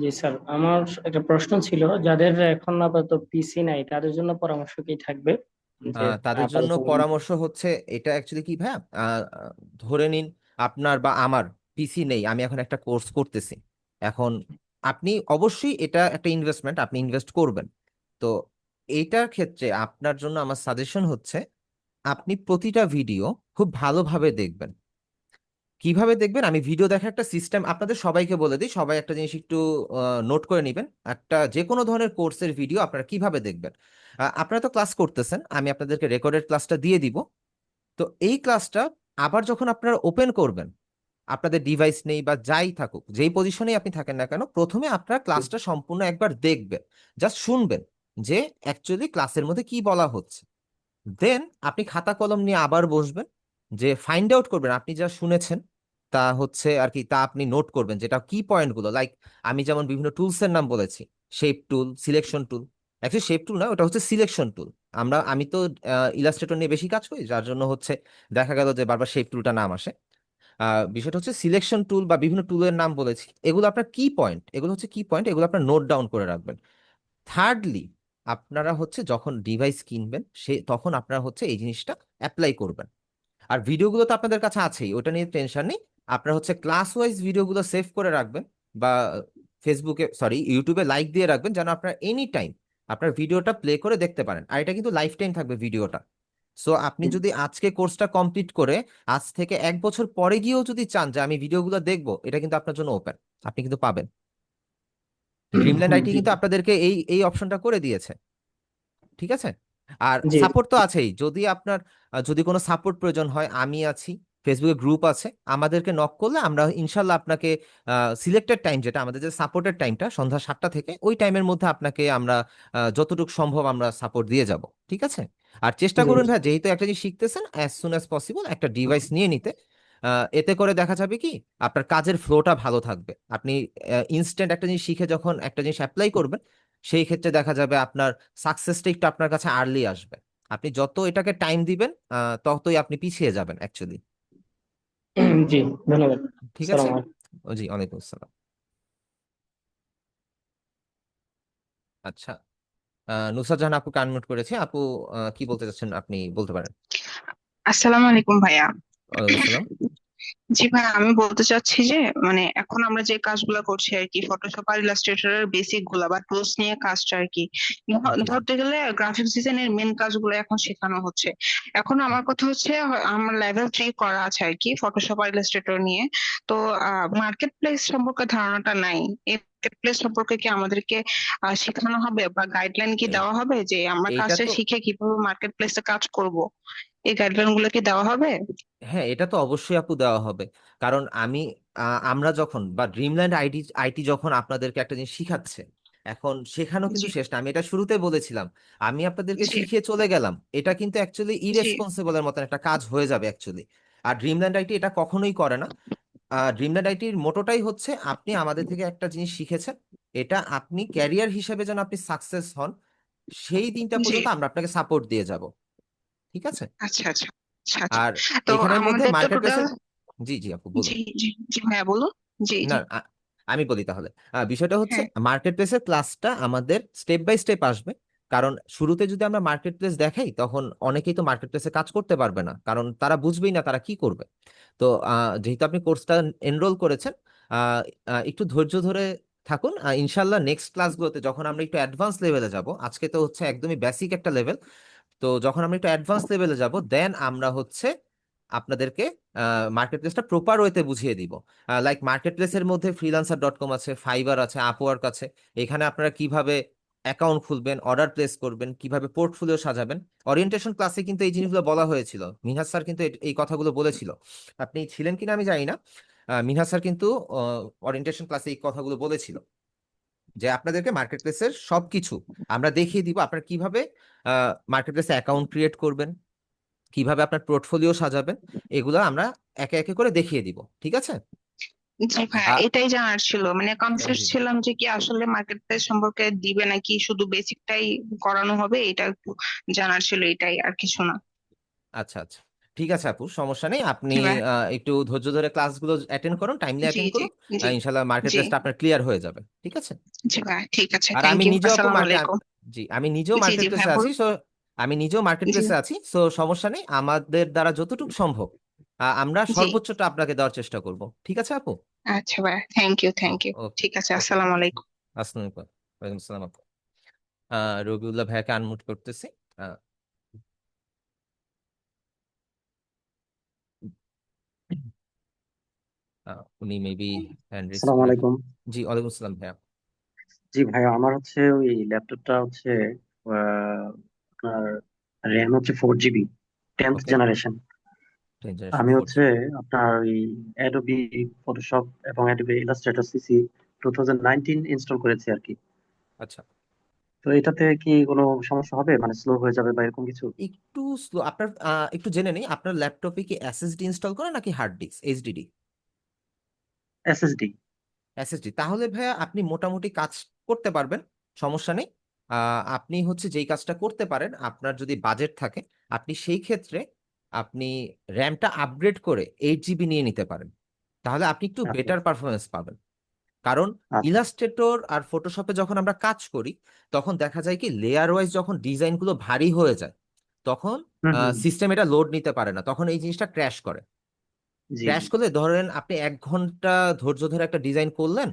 Speaker 9: জি স্যার, আমার একটা প্রশ্ন ছিল, যাদের এখন আপাতত পিসি নাই তাদের জন্য পরামর্শ কি থাকবে? যে
Speaker 1: তাদের জন্য
Speaker 9: আপাতত
Speaker 1: পরামর্শ হচ্ছে এটা অ্যাকচুয়ালি কি ভাইয়া, ধরে নিন আপনার বা আমার পিসি নেই, আমি এখন একটা কোর্স করতেছি। এখন আপনি অবশ্যই এটা একটা ইনভেস্টমেন্ট, আপনি ইনভেস্ট করবেন। তো এইটার ক্ষেত্রে আপনার জন্য আমার সাজেশন হচ্ছে আপনি প্রতিটা ভিডিও খুব ভালোভাবে দেখবেন। কিভাবে দেখবেন, আমি ভিডিও দেখার একটা সিস্টেম আপনাদের সবাইকে বলে দিই, সবাই একটা জিনিস একটু নোট করে নেবেন। একটা যে কোনো ধরনের কোর্সের ভিডিও আপনারা কিভাবে দেখবেন, আপনারা তো ক্লাস করতেছেন, আমি আপনাদেরকে রেকর্ডেড ক্লাসটা দিয়ে দিব। তো এই ক্লাসটা আবার যখন আপনারা ওপেন করবেন, আপনাদের ডিভাইস নেই বা যাই থাকুক, যেই পজিশনেই আপনি থাকেন না কেন, প্রথমে আপনারা ক্লাসটা সম্পূর্ণ একবার দেখবেন, জাস্ট শুনবেন যে অ্যাকচুয়ালি ক্লাসের মধ্যে কি বলা হচ্ছে। দেন আপনি খাতা কলম নিয়ে আবার বসবেন, যে ফাইন্ড আউট করবেন আপনি যা শুনেছেন তা হচ্ছে আর কি, তা আপনি নোট করবেন যেটা কি পয়েন্টগুলো। লাইক আমি যেমন বিভিন্ন টুলসের নাম বলেছি, শেপ টুল, সিলেকশন টুল। অ্যাকচুয়ালি শেপ টুল না, ওটা হচ্ছে সিলেকশন টুল। আমি তো ইলাস্ট্রেটর নিয়ে বেশি কাজ করি, যার জন্য হচ্ছে দেখা গেল যে বারবার শেপ টুলটা নাম আসে। বিষয়টা হচ্ছে সিলেকশন টুল বা বিভিন্ন টুলের নাম বলেছি, এগুলো আপনার কি পয়েন্ট, এগুলো হচ্ছে কি পয়েন্ট, এগুলো আপনার নোট ডাউন করে রাখবেন। থার্ডলি, আপনারা হচ্ছে যখন ডিভাইস কিনবেন তখন আপনারা হচ্ছে এই জিনিসটা অ্যাপ্লাই করবেন। আর ভিডিওগুলো তো আপনাদের কাছে আছেই, ওটা নিয়ে টেনশন নেই। আপনারা হচ্ছে ক্লাস ওয়াইজ ভিডিওগুলো সেভ করে রাখবেন, বা ফেসবুকে সরি ইউটিউবে লাইক দিয়ে রাখবেন, যেন আপনারা এনি টাইম আপনার ভিডিওটা প্লে করে দেখতে পারেন। আর এটা কিন্তু লাইফ টাইম থাকবে ভিডিওটা। সো আপনি যদি আজকে কোর্সটা কমপ্লিট করে আজ থেকে 1 বছর পরে গিয়েও যদি চান যে আমি ভিডিওগুলো দেখবো, এটা কিন্তু আপনার জন্য ওপেন, আপনি কিন্তু পাবেন। ড্রিমল্যান্ড আইটি
Speaker 9: জি
Speaker 1: কিন্তু আপনাদেরকে এই এই অপশনটা করে দিয়েছে, ঠিক আছে? আর
Speaker 9: জি
Speaker 1: সাপোর্ট তো আছেই, যদি আপনার যদি কোনো সাপোর্ট প্রয়োজন হয়, আমি আছি, ফেসবুকে গ্রুপ আছে, আমাদেরকে নক করলে আমরা ইনশাল্লাহ আপনাকে সিলেক্টেড টাইম, যেটা আমাদের যে সাপোর্টের টাইমটা সন্ধ্যা 7টা থেকে, ওই টাইমের মধ্যে আপনাকে আমরা যতটুকু সম্ভব আমরা সাপোর্ট দিয়ে যাব, ঠিক আছে? আর চেষ্টা
Speaker 9: জি
Speaker 1: করুন ভাই, যেহেতু একটা জিনিস শিখতেছেন, অ্যাজ সুন অ্যাজ পসিবল একটা ডিভাইস নিয়ে নিতে। এতে করে দেখা যাবে কি আপনার কাজের ফ্লোটা ভালো থাকবে। আপনি ইনস্ট্যান্ট একটা জিনিস শিখে যখন একটা জিনিস অ্যাপ্লাই করবেন, সেই ক্ষেত্রে দেখা যাবে আপনার সাকসেসটা একটু আপনার কাছে আর্লি আসবে। আপনি যত এটাকে টাইম দিবেন ততই আপনি পিছিয়ে যাবেন অ্যাকচুয়ালি।
Speaker 9: জি, ধন্যবাদ।
Speaker 1: ঠিক আছে?
Speaker 9: সালাম আলাইকুম।
Speaker 1: জি, ওয়ালাইকুম আসসালাম। আচ্ছা, নুসরাত জাহান আপুকে আনমিউট করেছে। আপু কি বলতে চাচ্ছেন আপনি বলতে পারেন।
Speaker 10: আসসালামু আলাইকুম ভাইয়া।
Speaker 1: ওয়ালাইকুম আসসালাম।
Speaker 10: জি ভাইয়া, আমি বলতে চাচ্ছি যে মানে এখন আমরা যে কাজগুলো করছি আর কি, ফটোশপ আর ইলাস্ট্রেটরের বেসিক গুলা বা টুলস নিয়ে কাজটা আর কি,
Speaker 1: জি জি
Speaker 10: ধরতে গেলে গ্রাফিক্স ডিজাইনের মেন কাজগুলো এখন শেখানো হচ্ছে। এখন আমার কথা হচ্ছে, আমার লেভেল 3 করা আছে আর কি ফটোশপ আর ইলাস্ট্রেটর নিয়ে। তো মার্কেট প্লেস সম্পর্কে ধারণাটা নাই। এই মার্কেট প্লেস সম্পর্কে কি আমাদেরকে শেখানো হবে বা গাইডলাইন কি
Speaker 1: এই
Speaker 10: দেওয়া হবে, যে আমরা
Speaker 1: এইটা
Speaker 10: কাজটা
Speaker 1: তো
Speaker 10: শিখে কিভাবে মার্কেট প্লেসে কাজ করব? এই গাইডলাইন গুলো কি দেওয়া হবে?
Speaker 1: হ্যাঁ, এটা তো অবশ্যই আপু দেওয়া হবে। কারণ আমরা যখন বা ড্রিমল্যান্ড আইটি যখন আপনাদেরকে একটা জিনিস শিখাচ্ছে, এখন শেখানো
Speaker 10: জি
Speaker 1: কিন্তু শেষ না। আমি এটা শুরুতে বলেছিলাম, আমি আপনাদেরকে
Speaker 10: জি
Speaker 1: শিখিয়ে চলে গেলাম, এটা কিন্তু অ্যাকচুয়ালি
Speaker 10: জি
Speaker 1: ইরেসপন্সিবলের মতন একটা কাজ হয়ে যাবে অ্যাকচুয়ালি। আর ড্রিমল্যান্ড আইটি এটা কখনোই করে না। ড্রিমল্যান্ড আইটির মোটোটাই হচ্ছে আপনি আমাদের থেকে একটা জিনিস শিখেছেন, এটা আপনি ক্যারিয়ার হিসেবে যেন আপনি সাকসেস হন, সেই দিনটা
Speaker 10: জি।
Speaker 1: পর্যন্ত আমরা আপনাকে সাপোর্ট দিয়ে যাব, ঠিক আছে?
Speaker 10: আচ্ছা আচ্ছা আচ্ছা আচ্ছা।
Speaker 1: আর
Speaker 10: তো
Speaker 1: এখানের মধ্যে
Speaker 10: আমাদের তো
Speaker 1: মার্কেট
Speaker 10: টোটাল।
Speaker 1: প্লেসের, জি জি আপু বলুন।
Speaker 10: জি জি জি ভাইয়া বলুন। জি
Speaker 1: না,
Speaker 10: জি।
Speaker 1: আমি বলি তাহলে। বিষয়টা হচ্ছে
Speaker 10: হ্যাঁ।
Speaker 1: মার্কেট প্লেসের ক্লাসটা আমাদের স্টেপ বাই স্টেপ আসবে। কারণ শুরুতে যদি আমরা মার্কেট প্লেস দেখাই, তখন অনেকেই তো মার্কেট প্লেসে কাজ করতে পারবে না, কারণ তারা বুঝবেই না তারা কি করবে। তো যেহেতু আপনি কোর্সটা এনরোল করেছেন, আহ, একটু ধৈর্য ধরে থাকুন। ইনশাল্লাহ নেক্সট ক্লাসগুলোতে যখন আমরা একটু অ্যাডভান্স লেভেলে যাব, আজকে তো হচ্ছে একদমই বেসিক একটা লেভেল, তো যখন আমরা একটু অ্যাডভান্স লেভেলে যাব, দেন আমরা হচ্ছে আপনাদেরকে মার্কেট প্লেসটা প্রপার ওয়েতে বুঝিয়ে দিব। লাইক মার্কেট প্লেসের মধ্যে freelancer.com আছে, ফাইবার আছে, আপওয়ার্ক আছে। এখানে আপনারা কিভাবে অ্যাকাউন্ট খুলবেন, অর্ডার প্লেস করবেন, কিভাবে পোর্টফোলিও সাজাবেন। ওরিয়েন্টেশন ক্লাসে কিন্তু এই জিনিসগুলো বলা হয়েছিল, মিনহাজ স্যার কিন্তু এই কথাগুলো বলেছিল। আপনি ছিলেন কিনা আমি জানি না, মিনহাজ স্যার কিন্তু ওরিয়েন্টেশন ক্লাসে এই কথাগুলো বলেছিল, যে আপনাদেরকে মার্কেট প্লেসের সবকিছু আমরা দেখিয়ে দিব। আপনারা কিভাবে মার্কেট প্লেসে অ্যাকাউন্ট ক্রিয়েট করবেন, কিভাবে আপনার পোর্টফোলিও সাজাবেন, এগুলো আমরা একে একে করে দেখিয়ে দিব, ঠিক আছে?
Speaker 10: জি ভাইয়া,
Speaker 1: আর
Speaker 10: এটাই জানার ছিল, মানে কনফিউজ
Speaker 1: জি জি।
Speaker 10: ছিলাম যে কি আসলে মার্কেট প্লেস সম্পর্কে দিবে নাকি শুধু বেসিকটাই করানো হবে, এটা একটু জানার ছিল, এটাই আর কিছু না।
Speaker 1: আচ্ছা আচ্ছা, ঠিক আছে আপু, সমস্যা নেই। আপনি
Speaker 10: জি ভাই,
Speaker 1: একটু ধৈর্য ধরে ক্লাসগুলো অ্যাটেন্ড করুন, টাইমলি
Speaker 10: জি
Speaker 1: অ্যাটেন্ড
Speaker 10: জি
Speaker 1: করুন।
Speaker 10: জি
Speaker 1: ইনশাল্লাহ মার্কেট
Speaker 10: জি
Speaker 1: প্লেসটা আপনার ক্লিয়ার হয়ে যাবে, ঠিক আছে?
Speaker 10: জি ভাই, ঠিক আছে,
Speaker 1: আর
Speaker 10: থ্যাংক
Speaker 1: আমি
Speaker 10: ইউ,
Speaker 1: নিজেও আপু
Speaker 10: আসসালামু আলাইকুম।
Speaker 1: জি আমি নিজেও
Speaker 10: জি
Speaker 1: মার্কেট
Speaker 10: জি ভাই,
Speaker 1: প্লেসে আছি,
Speaker 10: বলুন।
Speaker 1: সো আমি নিজেও মার্কেট
Speaker 10: জি
Speaker 1: প্লেসে আছি, সো সমস্যা নেই। আমাদের দ্বারা যতটুকু সম্ভব আমরা
Speaker 10: জি,
Speaker 1: সর্বোচ্চটা আপনাকে দেওয়ার চেষ্টা করব, ঠিক আছে আপু?
Speaker 10: আচ্ছা ভাই, থ্যাংক ইউ, থ্যাংক ইউ,
Speaker 1: ওকে,
Speaker 10: ঠিক আছে,
Speaker 1: ওকে।
Speaker 10: আসসালামু আলাইকুম।
Speaker 1: আসসালামু আলাইকুম। ওয়ালাইকুম আসসালাম আপু। রবিউল্লাহ ভাইয়াকে আনমিউট করতেছি। আহ, উনি মেবি হ্যান্ড রেজ
Speaker 11: আসসালামু
Speaker 1: করে।
Speaker 11: আলাইকুম।
Speaker 1: জি ওয়ালাইকুম আসসালাম ভাইয়া।
Speaker 11: জি ভাইয়া, আমার হচ্ছে ওই ল্যাপটপটা হচ্ছে আপনার র্যাম হচ্ছে 4 GB, 10th
Speaker 1: ওকে,
Speaker 11: জেনারেশন।
Speaker 1: জেনারেশন
Speaker 11: আমি
Speaker 1: 4
Speaker 11: হচ্ছে
Speaker 1: জিবি।
Speaker 11: আপনার ওই অ্যাডোবি ফটোশপ এবং অ্যাডোবি ইলাস্ট্রেটর সিসি 2019 ইনস্টল করেছি আর কি।
Speaker 1: আচ্ছা,
Speaker 11: তো এটাতে কি কোনো সমস্যা হবে, মানে স্লো হয়ে যাবে বা এরকম কিছু?
Speaker 1: একটু স্লো আপনার, একটু জেনে নেই আপনার ল্যাপটপে কি এসএসডি ইনস্টল করা নাকি hard disk HDD?
Speaker 11: SSD.
Speaker 1: SSD, তাহলে ভাইয়া আপনি মোটামুটি কাজ করতে পারবেন, সমস্যা নেই। আপনি হচ্ছে যেই কাজটা করতে পারেন, আপনার যদি বাজেট থাকে, আপনি সেই ক্ষেত্রে আপনি র্যামটা আপগ্রেড করে 8 জিবি নিয়ে নিতে পারেন, তাহলে আপনি একটু
Speaker 11: আচ্ছা
Speaker 1: বেটার পারফরমেন্স পাবেন। কারণ
Speaker 11: আচ্ছা।
Speaker 1: ইলাস্ট্রেটর আর ফটোশপে যখন আমরা কাজ করি, তখন দেখা যায় কি লেয়ার ওয়াইজ যখন ডিজাইনগুলো ভারী হয়ে যায়, তখন
Speaker 11: হুম হুম হুম।
Speaker 1: সিস্টেম এটা লোড নিতে পারে না, তখন এই জিনিসটা ক্র্যাশ করে।
Speaker 11: জি
Speaker 1: ক্র্যাশ
Speaker 11: জি
Speaker 1: করলে ধরেন আপনি 1 ঘন্টা ধৈর্য ধরে একটা ডিজাইন করলেন,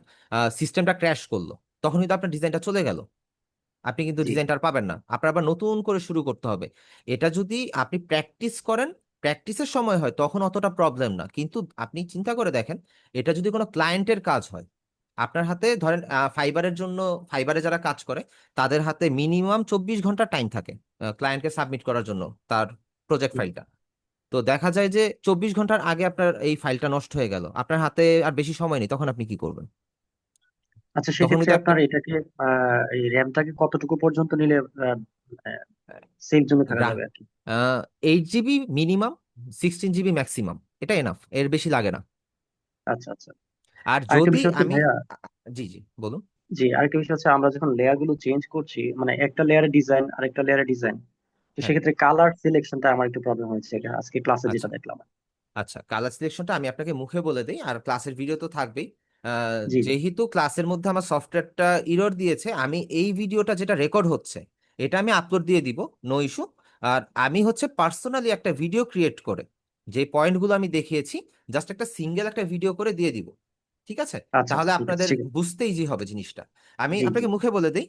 Speaker 1: সিস্টেমটা ক্র্যাশ করলো, তখন কিন্তু আপনার ডিজাইনটা চলে গেল, আপনি কিন্তু
Speaker 11: জি।
Speaker 1: ডিজাইনটা আর পাবেন না, আপনার আবার নতুন করে শুরু করতে হবে। এটা যদি আপনি প্র্যাকটিস করেন, প্র্যাকটিসের সময় হয় তখন অতটা প্রবলেম না, কিন্তু আপনি চিন্তা করে দেখেন, এটা যদি কোনো ক্লায়েন্টের কাজ হয়, আপনার হাতে ধরেন ফাইবারের জন্য, ফাইবারে যারা কাজ করে তাদের হাতে মিনিমাম 24 ঘন্টা টাইম থাকে ক্লায়েন্টকে সাবমিট করার জন্য তার প্রজেক্ট
Speaker 11: হুম।
Speaker 1: ফাইলটা। তো দেখা যায় যে 24 ঘন্টার আগে আপনার এই ফাইলটা নষ্ট হয়ে গেল, আপনার হাতে আর বেশি সময় নেই, তখন আপনি কি করবেন?
Speaker 11: আচ্ছা,
Speaker 1: তখন
Speaker 11: সেক্ষেত্রে
Speaker 1: কিন্তু একটা
Speaker 11: আপনার এটাকে এই র্যামটাকে কতটুকু পর্যন্ত নিলে সেফ জোনে থাকা যাবে আর কি?
Speaker 1: 8 জিবি মিনিমাম, 16 জিবি ম্যাক্সিমাম, এটা এনাফ, এর বেশি লাগে না।
Speaker 11: আচ্ছা আচ্ছা।
Speaker 1: আর
Speaker 11: আরেকটা
Speaker 1: যদি
Speaker 11: বিষয় হচ্ছে
Speaker 1: আমি
Speaker 11: ভাইয়া,
Speaker 1: জি জি বলুন।
Speaker 11: জি আরেকটা বিষয় হচ্ছে আমরা যখন লেয়ার গুলো চেঞ্জ করছি, মানে একটা লেয়ারে ডিজাইন আরেকটা লেয়ারে ডিজাইন, তো
Speaker 1: হ্যাঁ,
Speaker 11: সেক্ষেত্রে কালার সিলেকশনটা আমার একটু প্রবলেম হয়েছে এটা আজকে ক্লাসে যেটা
Speaker 1: আচ্ছা
Speaker 11: দেখলাম।
Speaker 1: আচ্ছা, কালার সিলেকশনটা আমি আপনাকে মুখে বলে দিই, আর ক্লাসের ভিডিও তো থাকবেই।
Speaker 11: জি জি।
Speaker 1: যেহেতু ক্লাসের মধ্যে আমার সফটওয়্যারটা ইরর দিয়েছে, আমি এই ভিডিওটা যেটা রেকর্ড হচ্ছে এটা আমি আপলোড দিয়ে দিব, নো ইস্যু। আর আমি হচ্ছে পার্সোনালি একটা ভিডিও ক্রিয়েট করে যে পয়েন্টগুলো আমি দেখিয়েছি, জাস্ট একটা সিঙ্গেল একটা ভিডিও করে দিয়ে দিব, ঠিক আছে?
Speaker 11: আচ্ছা
Speaker 1: তাহলে
Speaker 11: আচ্ছা, ঠিক আছে
Speaker 1: আপনাদের
Speaker 11: ঠিক আছে।
Speaker 1: বুঝতে ইজি হবে জিনিসটা। আমি
Speaker 11: জি জি।
Speaker 1: আপনাকে মুখে বলে দিই,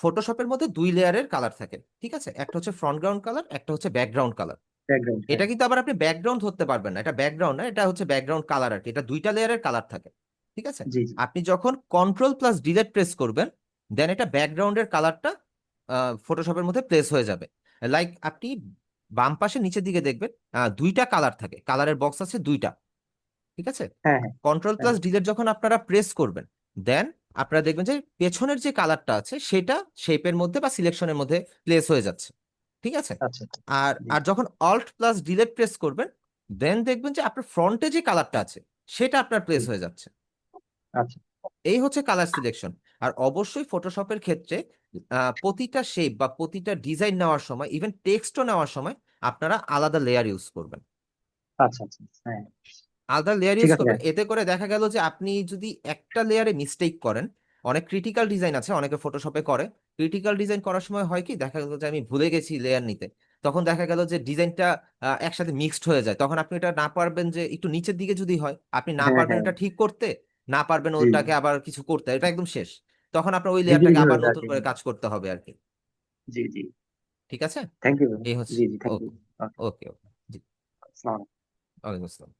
Speaker 1: ফটোশপের মধ্যে 2 লেয়ারের কালার থাকে, ঠিক আছে? একটা হচ্ছে ফ্রন্ট গ্রাউন্ড কালার, একটা হচ্ছে ব্যাকগ্রাউন্ড কালার।
Speaker 11: ব্যাকগ্রাউন্ড,
Speaker 1: এটা
Speaker 11: হ্যাঁ।
Speaker 1: কিন্তু আবার আপনি ব্যাকগ্রাউন্ড ধরতে পারবেন না, এটা ব্যাকগ্রাউন্ড না, এটা হচ্ছে ব্যাকগ্রাউন্ড কালার আর কি, এটা 2টা লেয়ারের কালার থাকে, ঠিক আছে?
Speaker 11: জি জি।
Speaker 1: আপনি যখন কন্ট্রোল প্লাস ডিলেট প্রেস করবেন, দেন এটা ব্যাকগ্রাউন্ডের কালারটা ফটোশপের মধ্যে প্লেস হয়ে যাবে। লাইক আপনি বাম পাশে নিচের দিকে দেখবেন 2টা কালার থাকে, কালারের বক্স আছে 2টা, ঠিক আছে?
Speaker 11: হ্যাঁ হ্যাঁ
Speaker 1: কন্ট্রোল
Speaker 11: হ্যাঁ।
Speaker 1: প্লাস ডিলেট যখন আপনারা প্রেস করবেন, দেন আপনারা দেখবেন যে পেছনের যে কালারটা আছে সেটা শেপের মধ্যে বা সিলেকশনের মধ্যে প্লেস হয়ে যাচ্ছে, ঠিক আছে?
Speaker 11: আচ্ছা আচ্ছা।
Speaker 1: আর
Speaker 11: জি।
Speaker 1: আর যখন অল্ট প্লাস ডিলেট প্রেস করবেন, দেন দেখবেন যে আপনার ফ্রন্টে যে কালারটা আছে সেটা আপনার
Speaker 11: জি।
Speaker 1: প্লেস হয়ে যাচ্ছে,
Speaker 11: আচ্ছা
Speaker 1: এই হচ্ছে কালার সিলেকশন। আর অবশ্যই ফটোশপের ক্ষেত্রে প্রতিটা শেপ বা প্রতিটা ডিজাইন নেওয়ার সময়, ইভেন টেক্সটও নেওয়ার সময় আপনারা আলাদা লেয়ার ইউজ করবেন,
Speaker 11: আচ্ছা আচ্ছা, হ্যাঁ।
Speaker 1: আলাদা লেয়ার
Speaker 11: ঠিক
Speaker 1: ইউজ
Speaker 11: আছে
Speaker 1: করবেন।
Speaker 11: ভাই।
Speaker 1: এতে করে দেখা গেল যে আপনি যদি একটা লেয়ারে মিস্টেক করেন, অনেক ক্রিটিক্যাল ডিজাইন আছে অনেকে ফটোশপে করে, ক্রিটিক্যাল ডিজাইন করার সময় হয় কি, দেখা গেল যে আমি ভুলে গেছি লেয়ার নিতে, তখন দেখা গেল যে ডিজাইনটা একসাথে মিক্সড হয়ে যায়, তখন আপনি এটা না পারবেন, যে একটু নিচের দিকে যদি হয় আপনি না
Speaker 11: হ্যাঁ
Speaker 1: পারবেন
Speaker 11: হ্যাঁ।
Speaker 1: এটা ঠিক করতে, না পারবেন
Speaker 11: জি জি।
Speaker 1: ওটাকে আবার কিছু করতে, এটা একদম শেষ, তখন আপনার ওই
Speaker 11: জিগি
Speaker 1: লেয়ারটাকে
Speaker 11: জিগি
Speaker 1: আবার
Speaker 11: হয়ে যায় আর
Speaker 1: নতুন
Speaker 11: কি।
Speaker 1: করে কাজ করতে হবে আর কি,
Speaker 11: জি জি।
Speaker 1: ঠিক আছে?
Speaker 11: Thank you.
Speaker 1: এই হচ্ছে।
Speaker 11: জি জি, থ্যাংক ইউ।
Speaker 1: ওকে,
Speaker 11: ওকে।
Speaker 1: ওকে, ওকে। জি,
Speaker 11: আসসালামু আলাইকুম।
Speaker 1: ওয়ালাইকুম আসসালাম।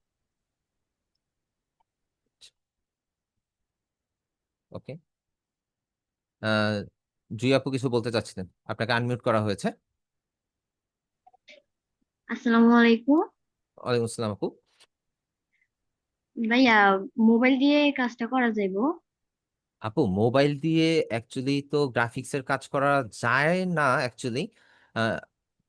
Speaker 1: ওকে, জুই আপু কিছু বলতে চাচ্ছিলেন, আপনাকে আনমিউট করা হয়েছে।
Speaker 2: আসসালামু আলাইকুম।
Speaker 1: ওয়ালাইকুম আসসালাম আপু।
Speaker 2: ভাইয়া, মোবাইল দিয়ে এই কাজটা করা যাইবো?
Speaker 1: আপু মোবাইল দিয়ে অ্যাকচুয়ালি তো গ্রাফিক্সের কাজ করা যায় না অ্যাকচুয়ালি।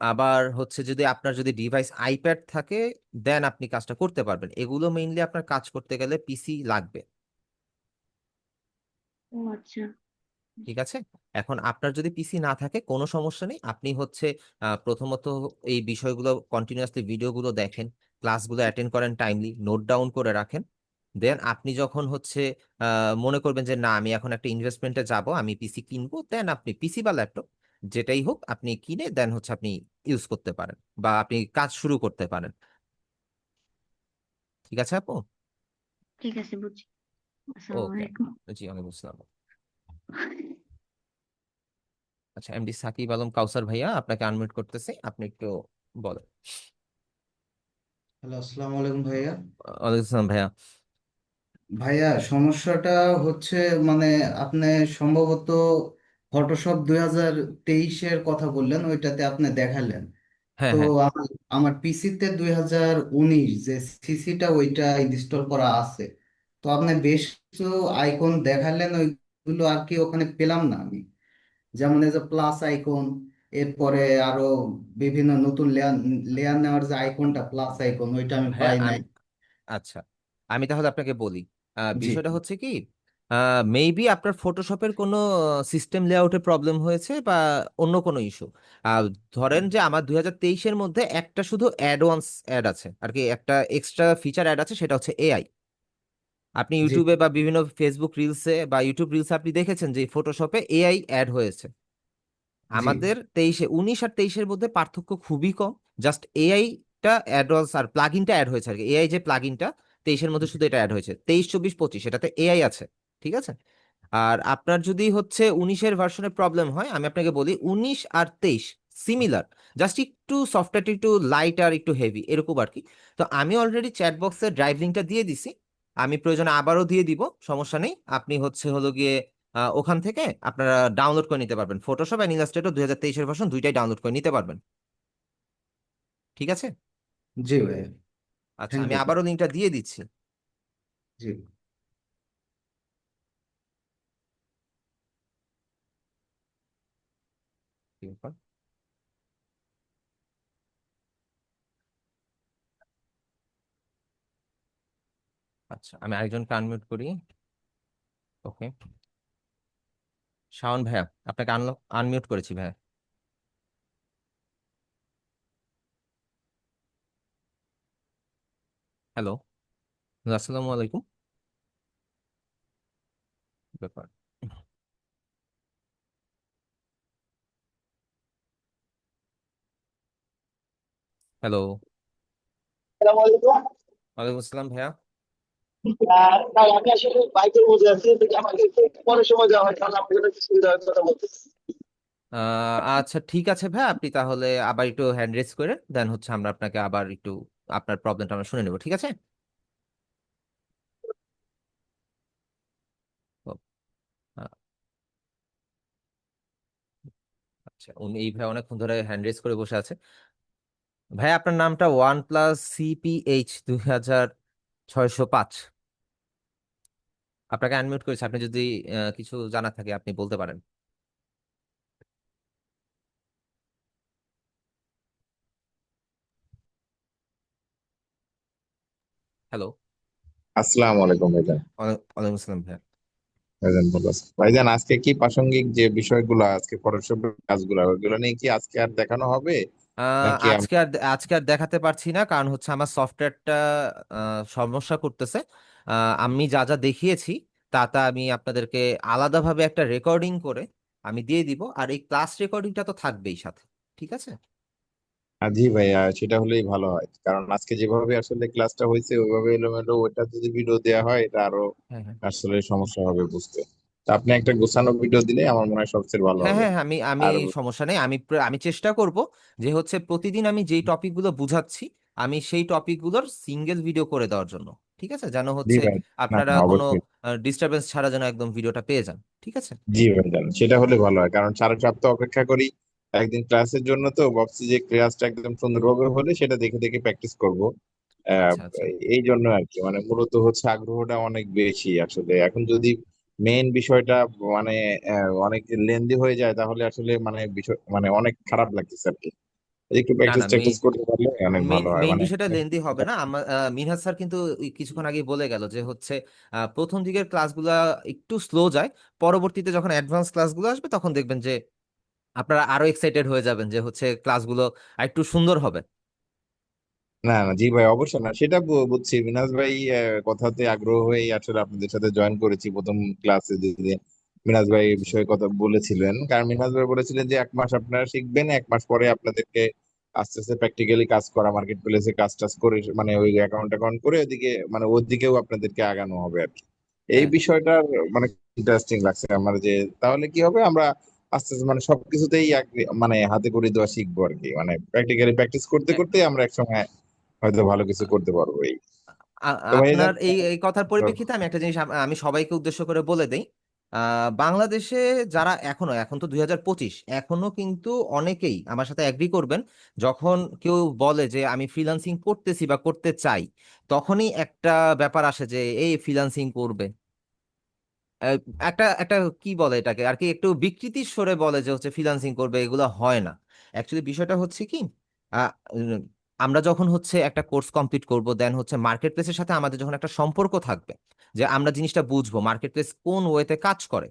Speaker 1: আবার হচ্ছে যদি আপনার যদি ডিভাইস আইপ্যাড থাকে, দেন আপনি কাজটা করতে পারবেন, এগুলো মেইনলি আপনার কাজ করতে গেলে পিসি লাগবে।
Speaker 2: ও আচ্ছা।
Speaker 1: ঠিক আছে। এখন আপনার যদি পিসি না থাকে কোনো সমস্যা নেই, আপনি হচ্ছে প্রথমত এই বিষয়গুলো কন্টিনিউয়াসলি ভিডিওগুলো দেখেন, ক্লাসগুলো অ্যাটেন্ড করেন, টাইমলি নোট ডাউন করে রাখেন। দেন আপনি যখন হচ্ছে মনে করবেন যে না আমি এখন একটা ইনভেস্টমেন্টে যাব, আমি পিসি কিনবো, দেন আপনি পিসি বা ল্যাপটপ যেটাই হোক আপনি কিনে দেন হচ্ছে আপনি ইউজ করতে পারেন বা আপনি কাজ শুরু করতে পারেন। ঠিক আছে আপু?
Speaker 2: ঠিক আছে, বুঝছি। আসসালামু
Speaker 1: ওকে।
Speaker 2: আলাইকুম।
Speaker 1: জি, ওয়ালাইকুম আসসালাম। আচ্ছা, এমডি সাকিব আলম কাউসার ভাইয়া, আপনাকে আনমিউট করতেছি, আপনি একটু বলেন।
Speaker 12: হ্যালো, আসসালামু আলাইকুম ভাইয়া।
Speaker 1: ওয়ালাইকুম আসসালাম ভাইয়া।
Speaker 12: ভাইয়া সমস্যাটা হচ্ছে মানে আপনি সম্ভবত ফটোশপ 2023-এর কথা বললেন, ওইটাতে আপনি দেখালেন।
Speaker 1: হ্যাঁ
Speaker 12: তো
Speaker 1: হ্যাঁ
Speaker 12: আমার আমার পিসিতে 2019 যে সিসিটা ওইটা ইনস্টল করা আছে। তো আপনি বেশ কিছু আইকন দেখালেন, ওইগুলো আর কি ওখানে পেলাম না আমি। যেমন এই যে প্লাস আইকন, এরপরে আরো বিভিন্ন নতুন লেয়ার লেয়ার নেওয়ার যে আইকনটা প্লাস আইকন, ওইটা আমি
Speaker 1: হ্যাঁ
Speaker 12: পাই নাই।
Speaker 1: আচ্ছা, আমি তাহলে আপনাকে বলি।
Speaker 12: জি
Speaker 1: বিষয়টা হচ্ছে কি, মেবি আপনার ফটোশপের কোনো সিস্টেম লেআউটে প্রবলেম হয়েছে বা অন্য কোনো ইস্যু। ধরেন যে আমার 2023-এর মধ্যে একটা শুধু অ্যাডভান্স অ্যাড আছে আর কি, একটা এক্সট্রা ফিচার অ্যাড আছে, সেটা হচ্ছে এআই। আপনি
Speaker 12: জি
Speaker 1: ইউটিউবে বা বিভিন্ন ফেসবুক রিলসে বা ইউটিউব রিলসে আপনি দেখেছেন যে ফটোশপে এআই অ্যাড হয়েছে।
Speaker 12: জি
Speaker 1: আমাদের 19 আর 23-এর মধ্যে পার্থক্য খুবই কম। জাস্ট এআইটা অ্যাডভান্স আর প্লাগইনটা অ্যাড হয়েছে আর কি। এআই যে প্লাগইনটা 23-এর মধ্যে শুধু এটা অ্যাড হয়েছে, 23, 24, 25 এটাতে এআই আছে। ঠিক আছে। আর আপনার যদি হচ্ছে 19-এর ভার্সনে প্রবলেম হয়, আমি আপনাকে বলি 19 আর 23 সিমিলার, জাস্ট একটু সফটওয়্যারটা একটু লাইট আর একটু হেভি এরকম আর কি। তো আমি অলরেডি চ্যাট বক্সের ড্রাইভ লিঙ্কটা দিয়ে দিছি, আমি প্রয়োজনে আবারও দিয়ে দিব, সমস্যা নেই। আপনি হচ্ছে হলো গিয়ে ওখান থেকে আপনারা ডাউনলোড করে নিতে পারবেন, ফটোশপ অ্যান্ড ইলাস্ট্রেটর 2023-এর ভার্সন দুইটাই ডাউনলোড করে নিতে পারবেন। ঠিক আছে।
Speaker 12: জি ভাইয়া,
Speaker 1: আচ্ছা,
Speaker 12: থ্যাংক
Speaker 1: আমি
Speaker 12: ইউ।
Speaker 1: আবারও লিঙ্কটা দিয়ে দিচ্ছি।
Speaker 12: জি
Speaker 1: কি ব্যাপার? আচ্ছা, আমি আরেকজনকে আনমিউট করি। ওকে, শাওন ভাইয়া, আপনাকে আনমিউট করেছি ভাইয়া। হ্যালো, আসসালামু আলাইকুম। কি ব্যাপার? হ্যালো,
Speaker 13: আসসালামু আলাইকুম।
Speaker 1: ওয়ালাইকুম আসসালাম ভাইয়া।
Speaker 13: তাই আমি আসলে বাইকের মধ্যে আছি, যদি আমাকে একটু পরের সময় দেওয়া হয় তাহলে আপনার জন্য একটু সুবিধা হয় কথা বলতে।
Speaker 1: আচ্ছা ঠিক আছে ভাইয়া, আপনি তাহলে আবার একটু হ্যান্ড রেজ করে দেন হচ্ছে আমরা আপনাকে আবার একটু আপনার প্রবলেমটা আমরা শুনে নেব, ঠিক আছে? ও, আ- আচ্ছা, উনি এই ভাই অনেকক্ষণ ধরে হ্যান্ড রেজ করে বসে আছে। ভাই আপনার নামটা OnePlus CPH 2605। আপনাকে আনমিউট করেছি, আপনি যদি কিছু জানার থাকে আপনি বলতে পারেন। হ্যালো।
Speaker 14: আসসালামু আলাইকুম ভাইজান।
Speaker 1: ওয়ালাইকুম আসসালাম ভাইয়া।
Speaker 14: ভাইজান ভালো আছেন? ভাইজান আজকে কি প্রাসঙ্গিক যে বিষয়গুলো আজকে ফটোশপের কাজগুলো ওইগুলো নিয়ে কি আজকে আর দেখানো হবে নাকি
Speaker 1: আজকে আর দেখাতে পারছি না, কারণ হচ্ছে আমার সফটওয়্যারটা সমস্যা করতেছে। আমি যা যা দেখিয়েছি তা আমি আপনাদেরকে আলাদাভাবে একটা রেকর্ডিং করে আমি দিয়ে দিব, আর এই ক্লাস রেকর্ডিংটা তো থাকবেই সাথে। ঠিক আছে।
Speaker 14: জি ভাইয়া, সেটা হলেই ভালো হয়, কারণ আজকে যেভাবে আসলে ক্লাসটা হয়েছে ওইভাবে এলোমেলো ওইটা যদি ভিডিও দেওয়া হয় এটা আরো
Speaker 1: হ্যাঁ হ্যাঁ
Speaker 14: আসলে সমস্যা হবে বুঝতে। তো আপনি একটা গোছানো ভিডিও দিলে আমার মনে হয় সবচেয়ে ভালো
Speaker 1: হ্যাঁ
Speaker 14: হবে।
Speaker 1: হ্যাঁ হ্যাঁ, আমি
Speaker 14: আর
Speaker 1: সমস্যা নেই, আমি চেষ্টা করব যে হচ্ছে প্রতিদিন আমি যেই টপিকগুলো বুঝাচ্ছি আমি সেই টপিকগুলোর সিঙ্গেল ভিডিও করে দেওয়ার জন্য। ঠিক আছে, যেন
Speaker 14: জি
Speaker 1: হচ্ছে
Speaker 14: ভাই, না
Speaker 1: আপনারা
Speaker 14: না
Speaker 1: কোনো
Speaker 14: অবশ্যই।
Speaker 1: ডিস্টারবেন্স ছাড়া যেন একদম ভিডিওটা পেয়ে যান। ঠিক আছে।
Speaker 14: জি ভাইজান, সেটা হলে ভালো হয়, কারণ সারা সপ্তাহ অপেক্ষা করি একদিন ক্লাসের জন্য, তো ভাবছি যে ক্লাসটা একদম সুন্দরভাবে হলে সেটা দেখে দেখে প্র্যাকটিস করব। আহ,
Speaker 1: আচ্ছা আচ্ছা
Speaker 14: এই জন্য আর কি, মানে মূলত হচ্ছে আগ্রহটা অনেক বেশি আসলে। এখন যদি মেইন বিষয়টা মানে অনেক লেন্দি হয়ে যায় তাহলে আসলে মানে বিষয় মানে অনেক খারাপ লাগতেছে আর কি। একটু
Speaker 1: না
Speaker 14: প্র্যাকটিস
Speaker 1: না
Speaker 14: ট্যাকটিস করতে পারলে অনেক
Speaker 1: মেইন
Speaker 14: ভালো হয়
Speaker 1: মেইন
Speaker 14: মানে।
Speaker 1: বিষয়টা লেন্দি হবে না। আমার মিনহাজ স্যার কিন্তু এই কিছুক্ষণ আগে বলে গেল যে হচ্ছে প্রথম দিকের ক্লাসগুলা একটু স্লো যায়, পরবর্তীতে যখন অ্যাডভান্স ক্লাসগুলো আসবে তখন দেখবেন যে আপনারা আরো এক্সাইটেড হয়ে যাবেন যে হচ্ছে ক্লাসগুলো একটু সুন্দর হবে।
Speaker 14: না না জি ভাই, অবশ্যই না, সেটা বুঝছি। মিনাজ ভাই কথাতে আগ্রহ হয়ে আসলে আপনাদের সাথে জয়েন করেছি প্রথম ক্লাসে। যে মিনাজ ভাই এই
Speaker 1: আচ্ছা
Speaker 14: বিষয়ে কথা বলেছিলেন, কারণ মিনাজ ভাই বলেছিলেন যে 1 মাস আপনারা শিখবেন, 1 মাস পরে আপনাদেরকে আস্তে আস্তে প্র্যাকটিক্যালি কাজ করা, মার্কেট প্লেসে কাজ টাজ করে মানে ওই অ্যাকাউন্ট করে ওদিকে মানে ওর দিকেও আপনাদেরকে আগানো হবে আর কি। এই
Speaker 1: হ্যাঁ
Speaker 14: বিষয়টার মানে ইন্টারেস্টিং লাগছে আমার, যে তাহলে কি হবে আমরা আস্তে আস্তে মানে সবকিছুতেই মানে হাতে করে দেওয়া শিখবো আর কি, মানে প্র্যাকটিক্যালি প্র্যাকটিস করতে
Speaker 1: হ্যাঁ।
Speaker 14: করতে আমরা একসময় হয়তো ভালো কিছু করতে পারবো এই। তো
Speaker 1: আপনার
Speaker 14: ভাইজান,
Speaker 1: এই কথার পরিপ্রেক্ষিতে আমি একটা জিনিস আমি সবাইকে উদ্দেশ্য করে বলে দেই। বাংলাদেশে যারা এখন তো 2025, এখনো কিন্তু অনেকেই আমার সাথে এগ্রি করবেন, যখন কেউ বলে যে আমি ফ্রিল্যান্সিং করতেছি বা করতে চাই, তখনই একটা ব্যাপার আসে যে এই ফ্রিল্যান্সিং করবে। আহ, একটা একটা কি বলে এটাকে আর কি, একটু বিকৃতির স্বরে বলে যে হচ্ছে ফ্রিল্যান্সিং করবে, এগুলো হয় না। অ্যাকচুয়ালি বিষয়টা হচ্ছে কি, আহ, উম, আমরা যখন হচ্ছে একটা কোর্স কমপ্লিট করব, দেন হচ্ছে মার্কেট প্লেসের সাথে আমাদের যখন একটা সম্পর্ক থাকবে, যে আমরা জিনিসটা বুঝবো মার্কেট প্লেস কোন ওয়েতে কাজ করে,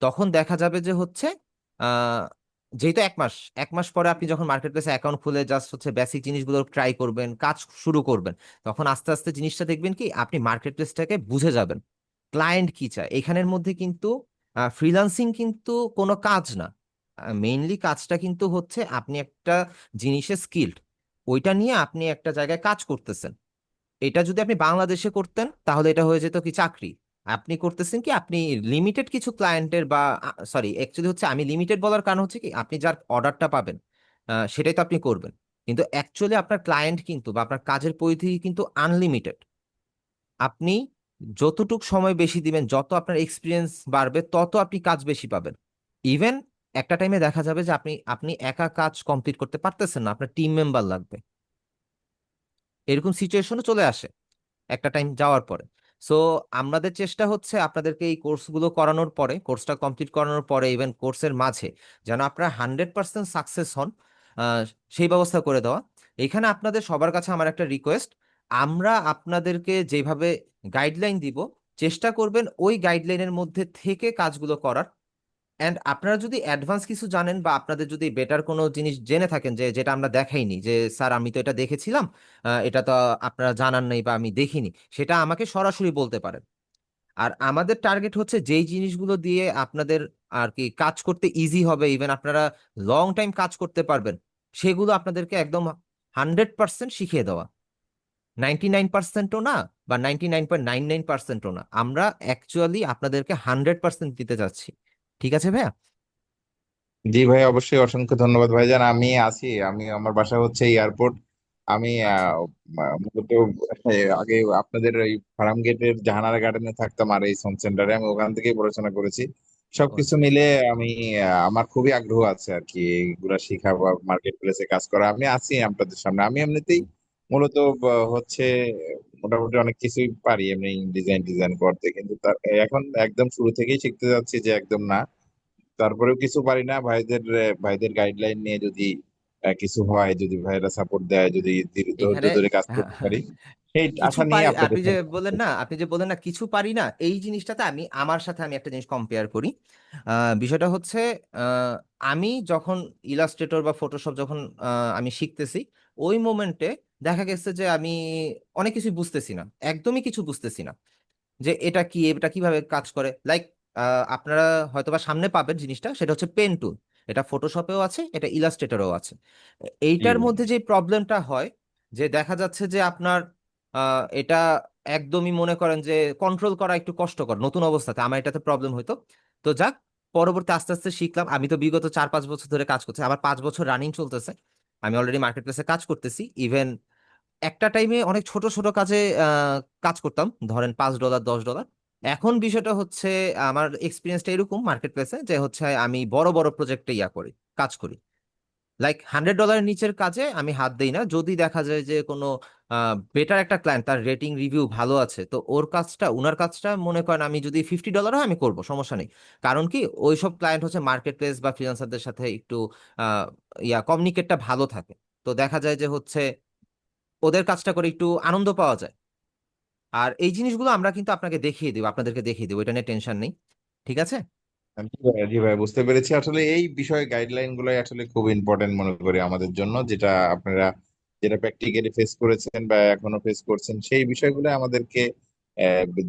Speaker 1: তখন দেখা যাবে যে হচ্ছে আহ যেহেতু 1 মাস পরে আপনি যখন মার্কেট প্লেসে অ্যাকাউন্ট খুলে জাস্ট হচ্ছে বেসিক জিনিসগুলো ট্রাই করবেন, কাজ শুরু করবেন, তখন আস্তে আস্তে জিনিসটা দেখবেন কি আপনি মার্কেট প্লেসটাকে বুঝে যাবেন ক্লায়েন্ট কি চায়। এখানের মধ্যে কিন্তু ফ্রিল্যান্সিং কিন্তু কোনো কাজ না, মেইনলি কাজটা কিন্তু হচ্ছে আপনি একটা জিনিসে স্কিল্ড, ওইটা নিয়ে আপনি একটা জায়গায় কাজ করতেছেন। এটা যদি আপনি বাংলাদেশে করতেন তাহলে এটা হয়ে যেত কি চাকরি। আপনি করতেছেন কি আপনি লিমিটেড কিছু ক্লায়েন্টের বা সরি অ্যাকচুয়ালি হচ্ছে আমি লিমিটেড বলার কারণ হচ্ছে কি আপনি যার অর্ডারটা পাবেন সেটাই তো আপনি করবেন, কিন্তু অ্যাকচুয়ালি আপনার ক্লায়েন্ট কিন্তু বা আপনার কাজের পরিধি কিন্তু আনলিমিটেড। আপনি যতটুক সময় বেশি দিবেন, যত আপনার এক্সপিরিয়েন্স বাড়বে, তত আপনি কাজ বেশি পাবেন। ইভেন একটা টাইমে দেখা যাবে যে আপনি আপনি একা কাজ কমপ্লিট করতে পারতেছেন না, আপনার টিম মেম্বার লাগবে। এরকম সিচুয়েশনও চলে আসে একটা টাইম যাওয়ার পরে। সো আমাদের চেষ্টা হচ্ছে আপনাদেরকে এই কোর্সগুলো করানোর পরে, কোর্সটা কমপ্লিট করানোর পরে, ইভেন কোর্সের মাঝে যেন আপনারা 100% সাকসেস হন, আহ, সেই ব্যবস্থা করে দেওয়া। এখানে আপনাদের সবার কাছে আমার একটা রিকোয়েস্ট, আমরা আপনাদেরকে যেভাবে গাইডলাইন দিব, চেষ্টা করবেন ওই গাইডলাইনের মধ্যে থেকে কাজগুলো করার। অ্যান্ড আপনারা যদি অ্যাডভান্স কিছু জানেন বা আপনাদের যদি বেটার কোনো জিনিস জেনে থাকেন যে যেটা আমরা দেখাইনি, যে স্যার আমি তো এটা দেখেছিলাম, এটা তো আপনারা জানান নাই বা আমি দেখিনি, সেটা আমাকে সরাসরি বলতে পারেন। আর আমাদের টার্গেট হচ্ছে যেই জিনিসগুলো দিয়ে আপনাদের আর কি কাজ করতে ইজি হবে, ইভেন আপনারা লং টাইম কাজ করতে পারবেন, সেগুলো আপনাদেরকে একদম 100% শিখিয়ে দেওয়া। 99%ও না বা 99.99%ও না, আমরা অ্যাকচুয়ালি আপনাদেরকে 100% দিতে যাচ্ছি। ঠিক আছে ভাইয়া?
Speaker 14: জি ভাই, অবশ্যই অসংখ্য ধন্যবাদ ভাইজান। আমি আছি, আমি আমার বাসা হচ্ছে এয়ারপোর্ট। আমি
Speaker 1: আচ্ছা
Speaker 14: মূলত আগে আপনাদের ওই ফার্ম গেটের জাহানারা গার্ডেনে থাকতাম, আর এই হোম সেন্টারে আমি ওখান থেকেই পড়াশোনা করেছি।
Speaker 1: ও
Speaker 14: সবকিছু
Speaker 1: আচ্ছা আচ্ছা।
Speaker 14: মিলে আমি আমার খুবই আগ্রহ আছে আর কি এইগুলা শিখা বা মার্কেট প্লেসে কাজ করা। আমি আছি আপনাদের সামনে, আমি এমনিতেই মূলত হচ্ছে মোটামুটি অনেক কিছুই পারি এমনি ডিজাইন ডিজাইন করতে, কিন্তু তার এখন একদম শুরু থেকেই শিখতে যাচ্ছি যে একদম না। তারপরেও কিছু পারি না, ভাইদের গাইডলাইন নিয়ে যদি কিছু হয়, যদি ভাইরা সাপোর্ট দেয়, যদি ধৈর্য
Speaker 1: এখানে
Speaker 14: ধরে কাজ করতে পারি, সেই
Speaker 1: কিছু
Speaker 14: আশা নিয়ে
Speaker 1: পারি,
Speaker 14: আপনাদের
Speaker 1: আপনি যে
Speaker 14: সাথে।
Speaker 1: বললেন না, কিছু পারি না, এই জিনিসটাতে আমি আমার সাথে আমি একটা জিনিস কম্পেয়ার করি। বিষয়টা হচ্ছে আহ, আমি যখন ইলাস্ট্রেটর বা ফটোশপ যখন আমি শিখতেছি, ওই মোমেন্টে দেখা গেছে যে আমি অনেক কিছু বুঝতেছি না, একদমই কিছু বুঝতেছি না যে এটা কি, এটা কিভাবে কাজ করে। লাইক আপনারা হয়তোবা সামনে পাবেন জিনিসটা, সেটা হচ্ছে পেন টুল। এটা ফটোশপেও আছে, এটা ইলাস্ট্রেটরও আছে।
Speaker 14: জি
Speaker 1: এইটার
Speaker 14: ভাই।
Speaker 1: মধ্যে যে প্রবলেমটা হয়, যে দেখা যাচ্ছে যে আপনার এটা একদমই মনে করেন যে কন্ট্রোল করা একটু কষ্টকর নতুন অবস্থাতে, আমার এটাতে প্রবলেম হইতো। তো যাক, পরবর্তী আস্তে আস্তে শিখলাম। আমি তো বিগত 4-5 বছর ধরে কাজ করছি, আমার 5 বছর রানিং চলতেছে, আমি অলরেডি মার্কেট প্লেসে কাজ করতেছি। ইভেন একটা টাইমে অনেক ছোট ছোট কাজে কাজ করতাম, ধরেন $5 $10। এখন বিষয়টা হচ্ছে আমার এক্সপিরিয়েন্সটা এরকম মার্কেট প্লেসে যে হচ্ছে আমি বড় বড় প্রজেক্টে কাজ করি। লাইক $100 নিচের কাজে আমি হাত দেই না। যদি দেখা যায় যে কোনো বেটার একটা ক্লায়েন্ট, তার রেটিং রিভিউ ভালো আছে, তো ওনার কাজটা মনে করেন আমি যদি $50 হয় আমি করব, সমস্যা নেই। কারণ কি, ওইসব ক্লায়েন্ট হচ্ছে মার্কেট প্লেস বা ফ্রিল্যান্সারদের সাথে একটু আহ, কমিউনিকেটটা ভালো থাকে। তো দেখা যায় যে হচ্ছে ওদের কাজটা করে একটু আনন্দ পাওয়া যায়। আর এই জিনিসগুলো আমরা কিন্তু আপনাকে দেখিয়ে দেবো, আপনাদেরকে দেখিয়ে দেবো, এটা নিয়ে টেনশন নেই। ঠিক আছে।
Speaker 14: জি ভাই, বুঝতে পেরেছি। আসলে এই বিষয়ে গাইডলাইন গুলাই আসলে খুব ইম্পর্টেন্ট মনে করি আমাদের জন্য, যেটা আপনারা যেটা প্র্যাকটিক্যালি ফেস করেছেন বা এখনো ফেস করছেন, সেই বিষয়গুলো আমাদেরকে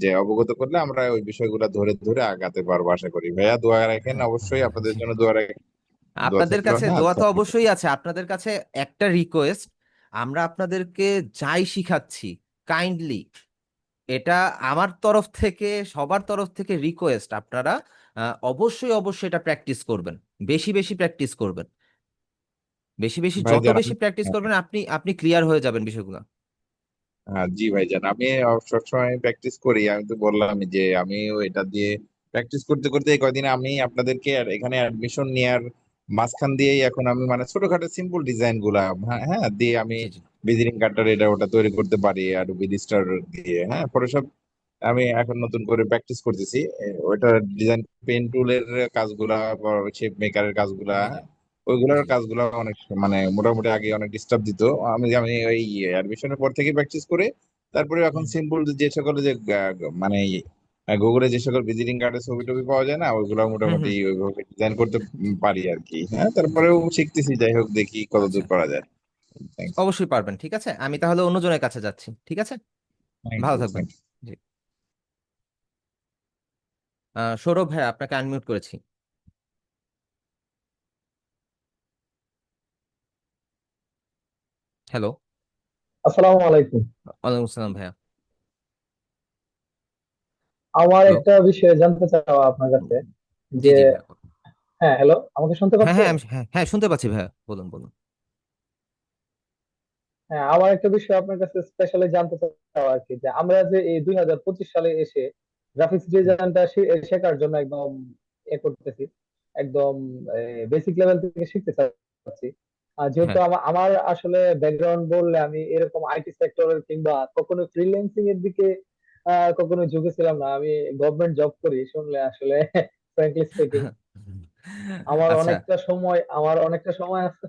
Speaker 14: যে অবগত করলে আমরা ওই বিষয়গুলো ধরে ধরে আগাতে পারবো আশা করি। ভাইয়া দোয়া রাখেন, অবশ্যই আপনাদের
Speaker 1: জি।
Speaker 14: জন্য দোয়া রাখেন। দোয়া
Speaker 1: আপনাদের
Speaker 14: থাকলো।
Speaker 1: কাছে
Speaker 14: হ্যাঁ,
Speaker 1: দোয়া তো
Speaker 14: আসসালামু আলাইকুম।
Speaker 1: অবশ্যই আছে, আপনাদের কাছে একটা রিকোয়েস্ট, আমরা আপনাদেরকে যাই শিখাচ্ছি কাইন্ডলি, এটা আমার তরফ থেকে, সবার তরফ থেকে রিকোয়েস্ট, আপনারা অবশ্যই অবশ্যই এটা প্র্যাকটিস করবেন, বেশি বেশি প্র্যাকটিস করবেন, বেশি বেশি, যত
Speaker 14: ভাইজান
Speaker 1: বেশি প্র্যাকটিস করবেন আপনি আপনি ক্লিয়ার হয়ে যাবেন বিষয়গুলো।
Speaker 14: হ্যাঁ জি ভাইজান, আমি সবসময় প্র্যাকটিস করি। আমি তো বললাম যে আমিও এটা দিয়ে প্র্যাকটিস করতে করতে এই কয়দিন আমি আপনাদেরকে এখানে অ্যাডমিশন নেওয়ার মাঝখান দিয়েই এখন আমি মানে ছোটখাটো সিম্পল ডিজাইন গুলা, হ্যাঁ হ্যাঁ, দিয়ে আমি
Speaker 1: জি জি।
Speaker 14: ভিজিটিং কার্ডটা এটা ওটা তৈরি করতে পারি আর বিডিস্টার দিয়ে। হ্যাঁ, ফটোশপ আমি এখন নতুন করে প্র্যাকটিস করতেছি। ওইটা ডিজাইন পেন টুলের কাজগুলা, শেপ মেকারের কাজগুলা,
Speaker 1: জি জি
Speaker 14: হ্যাঁ, ওইগুলোর
Speaker 1: জি
Speaker 14: কাজগুলো অনেক মানে মোটামুটি আগে অনেক ডিস্টার্ব দিত। আমি আমি ওই অ্যাডমিশনের পর থেকে প্র্যাকটিস করে তারপরে এখন সিম্পল যে সকল যে মানে গুগলে যে সকল ভিজিটিং কার্ডের ছবি টবি পাওয়া যায় না, ওইগুলো
Speaker 1: হুম
Speaker 14: মোটামুটি
Speaker 1: হুম।
Speaker 14: ওইভাবে ডিজাইন করতে পারি আর কি। হ্যাঁ,
Speaker 1: জি
Speaker 14: তারপরেও
Speaker 1: জি।
Speaker 14: শিখতেছি, যাই হোক দেখি
Speaker 1: আচ্ছা,
Speaker 14: কতদূর করা যায়। থ্যাংকস।
Speaker 1: অবশ্যই পারবেন। ঠিক আছে, আমি তাহলে অন্যজনের কাছে যাচ্ছি। ঠিক আছে,
Speaker 14: থ্যাংক
Speaker 1: ভালো
Speaker 14: ইউ।
Speaker 1: থাকবেন। জি। সৌরভ ভাই, আপনাকে আনমিউট করেছি। হ্যালো।
Speaker 15: আসসালামু আলাইকুম।
Speaker 1: ওয়ালাইকুম আসসালাম ভাইয়া।
Speaker 15: আমার
Speaker 1: হ্যালো।
Speaker 15: একটা বিষয়ে জানতে চাওয়া আপনার কাছে
Speaker 1: জি
Speaker 15: যে
Speaker 1: জি ভাইয়া।
Speaker 15: হ্যাঁ, হ্যালো, আমাকে শুনতে
Speaker 1: হ্যাঁ হ্যাঁ
Speaker 15: পাচ্ছেন?
Speaker 1: হ্যাঁ হ্যাঁ, শুনতে পাচ্ছি ভাইয়া, বলুন বলুন।
Speaker 15: হ্যাঁ, আমার একটা বিষয় আপনার কাছে স্পেশালি জানতে চাওয়া আর কি, যে আমরা যে এই 2025 সালে এসে গ্রাফিক্স
Speaker 1: হুম
Speaker 15: ডিজাইনটা শেখার জন্য একদম করতেছি, একদম বেসিক লেভেল থেকে শিখতে চাচ্ছি। আর যেহেতু
Speaker 1: হ্যাঁ।
Speaker 15: আমার আসলে ব্যাকগ্রাউন্ড বললে আমি এরকম আইটি সেক্টরের কিংবা কখনো ফ্রিল্যান্সিং এর দিকে কখনো ঝুঁকেছিলাম না। আমি গভর্নমেন্ট জব করি শুনলে আসলে ফ্র্যাঙ্কলি স্পিকিং
Speaker 1: আচ্ছা।
Speaker 15: আমার অনেকটা সময় আছে।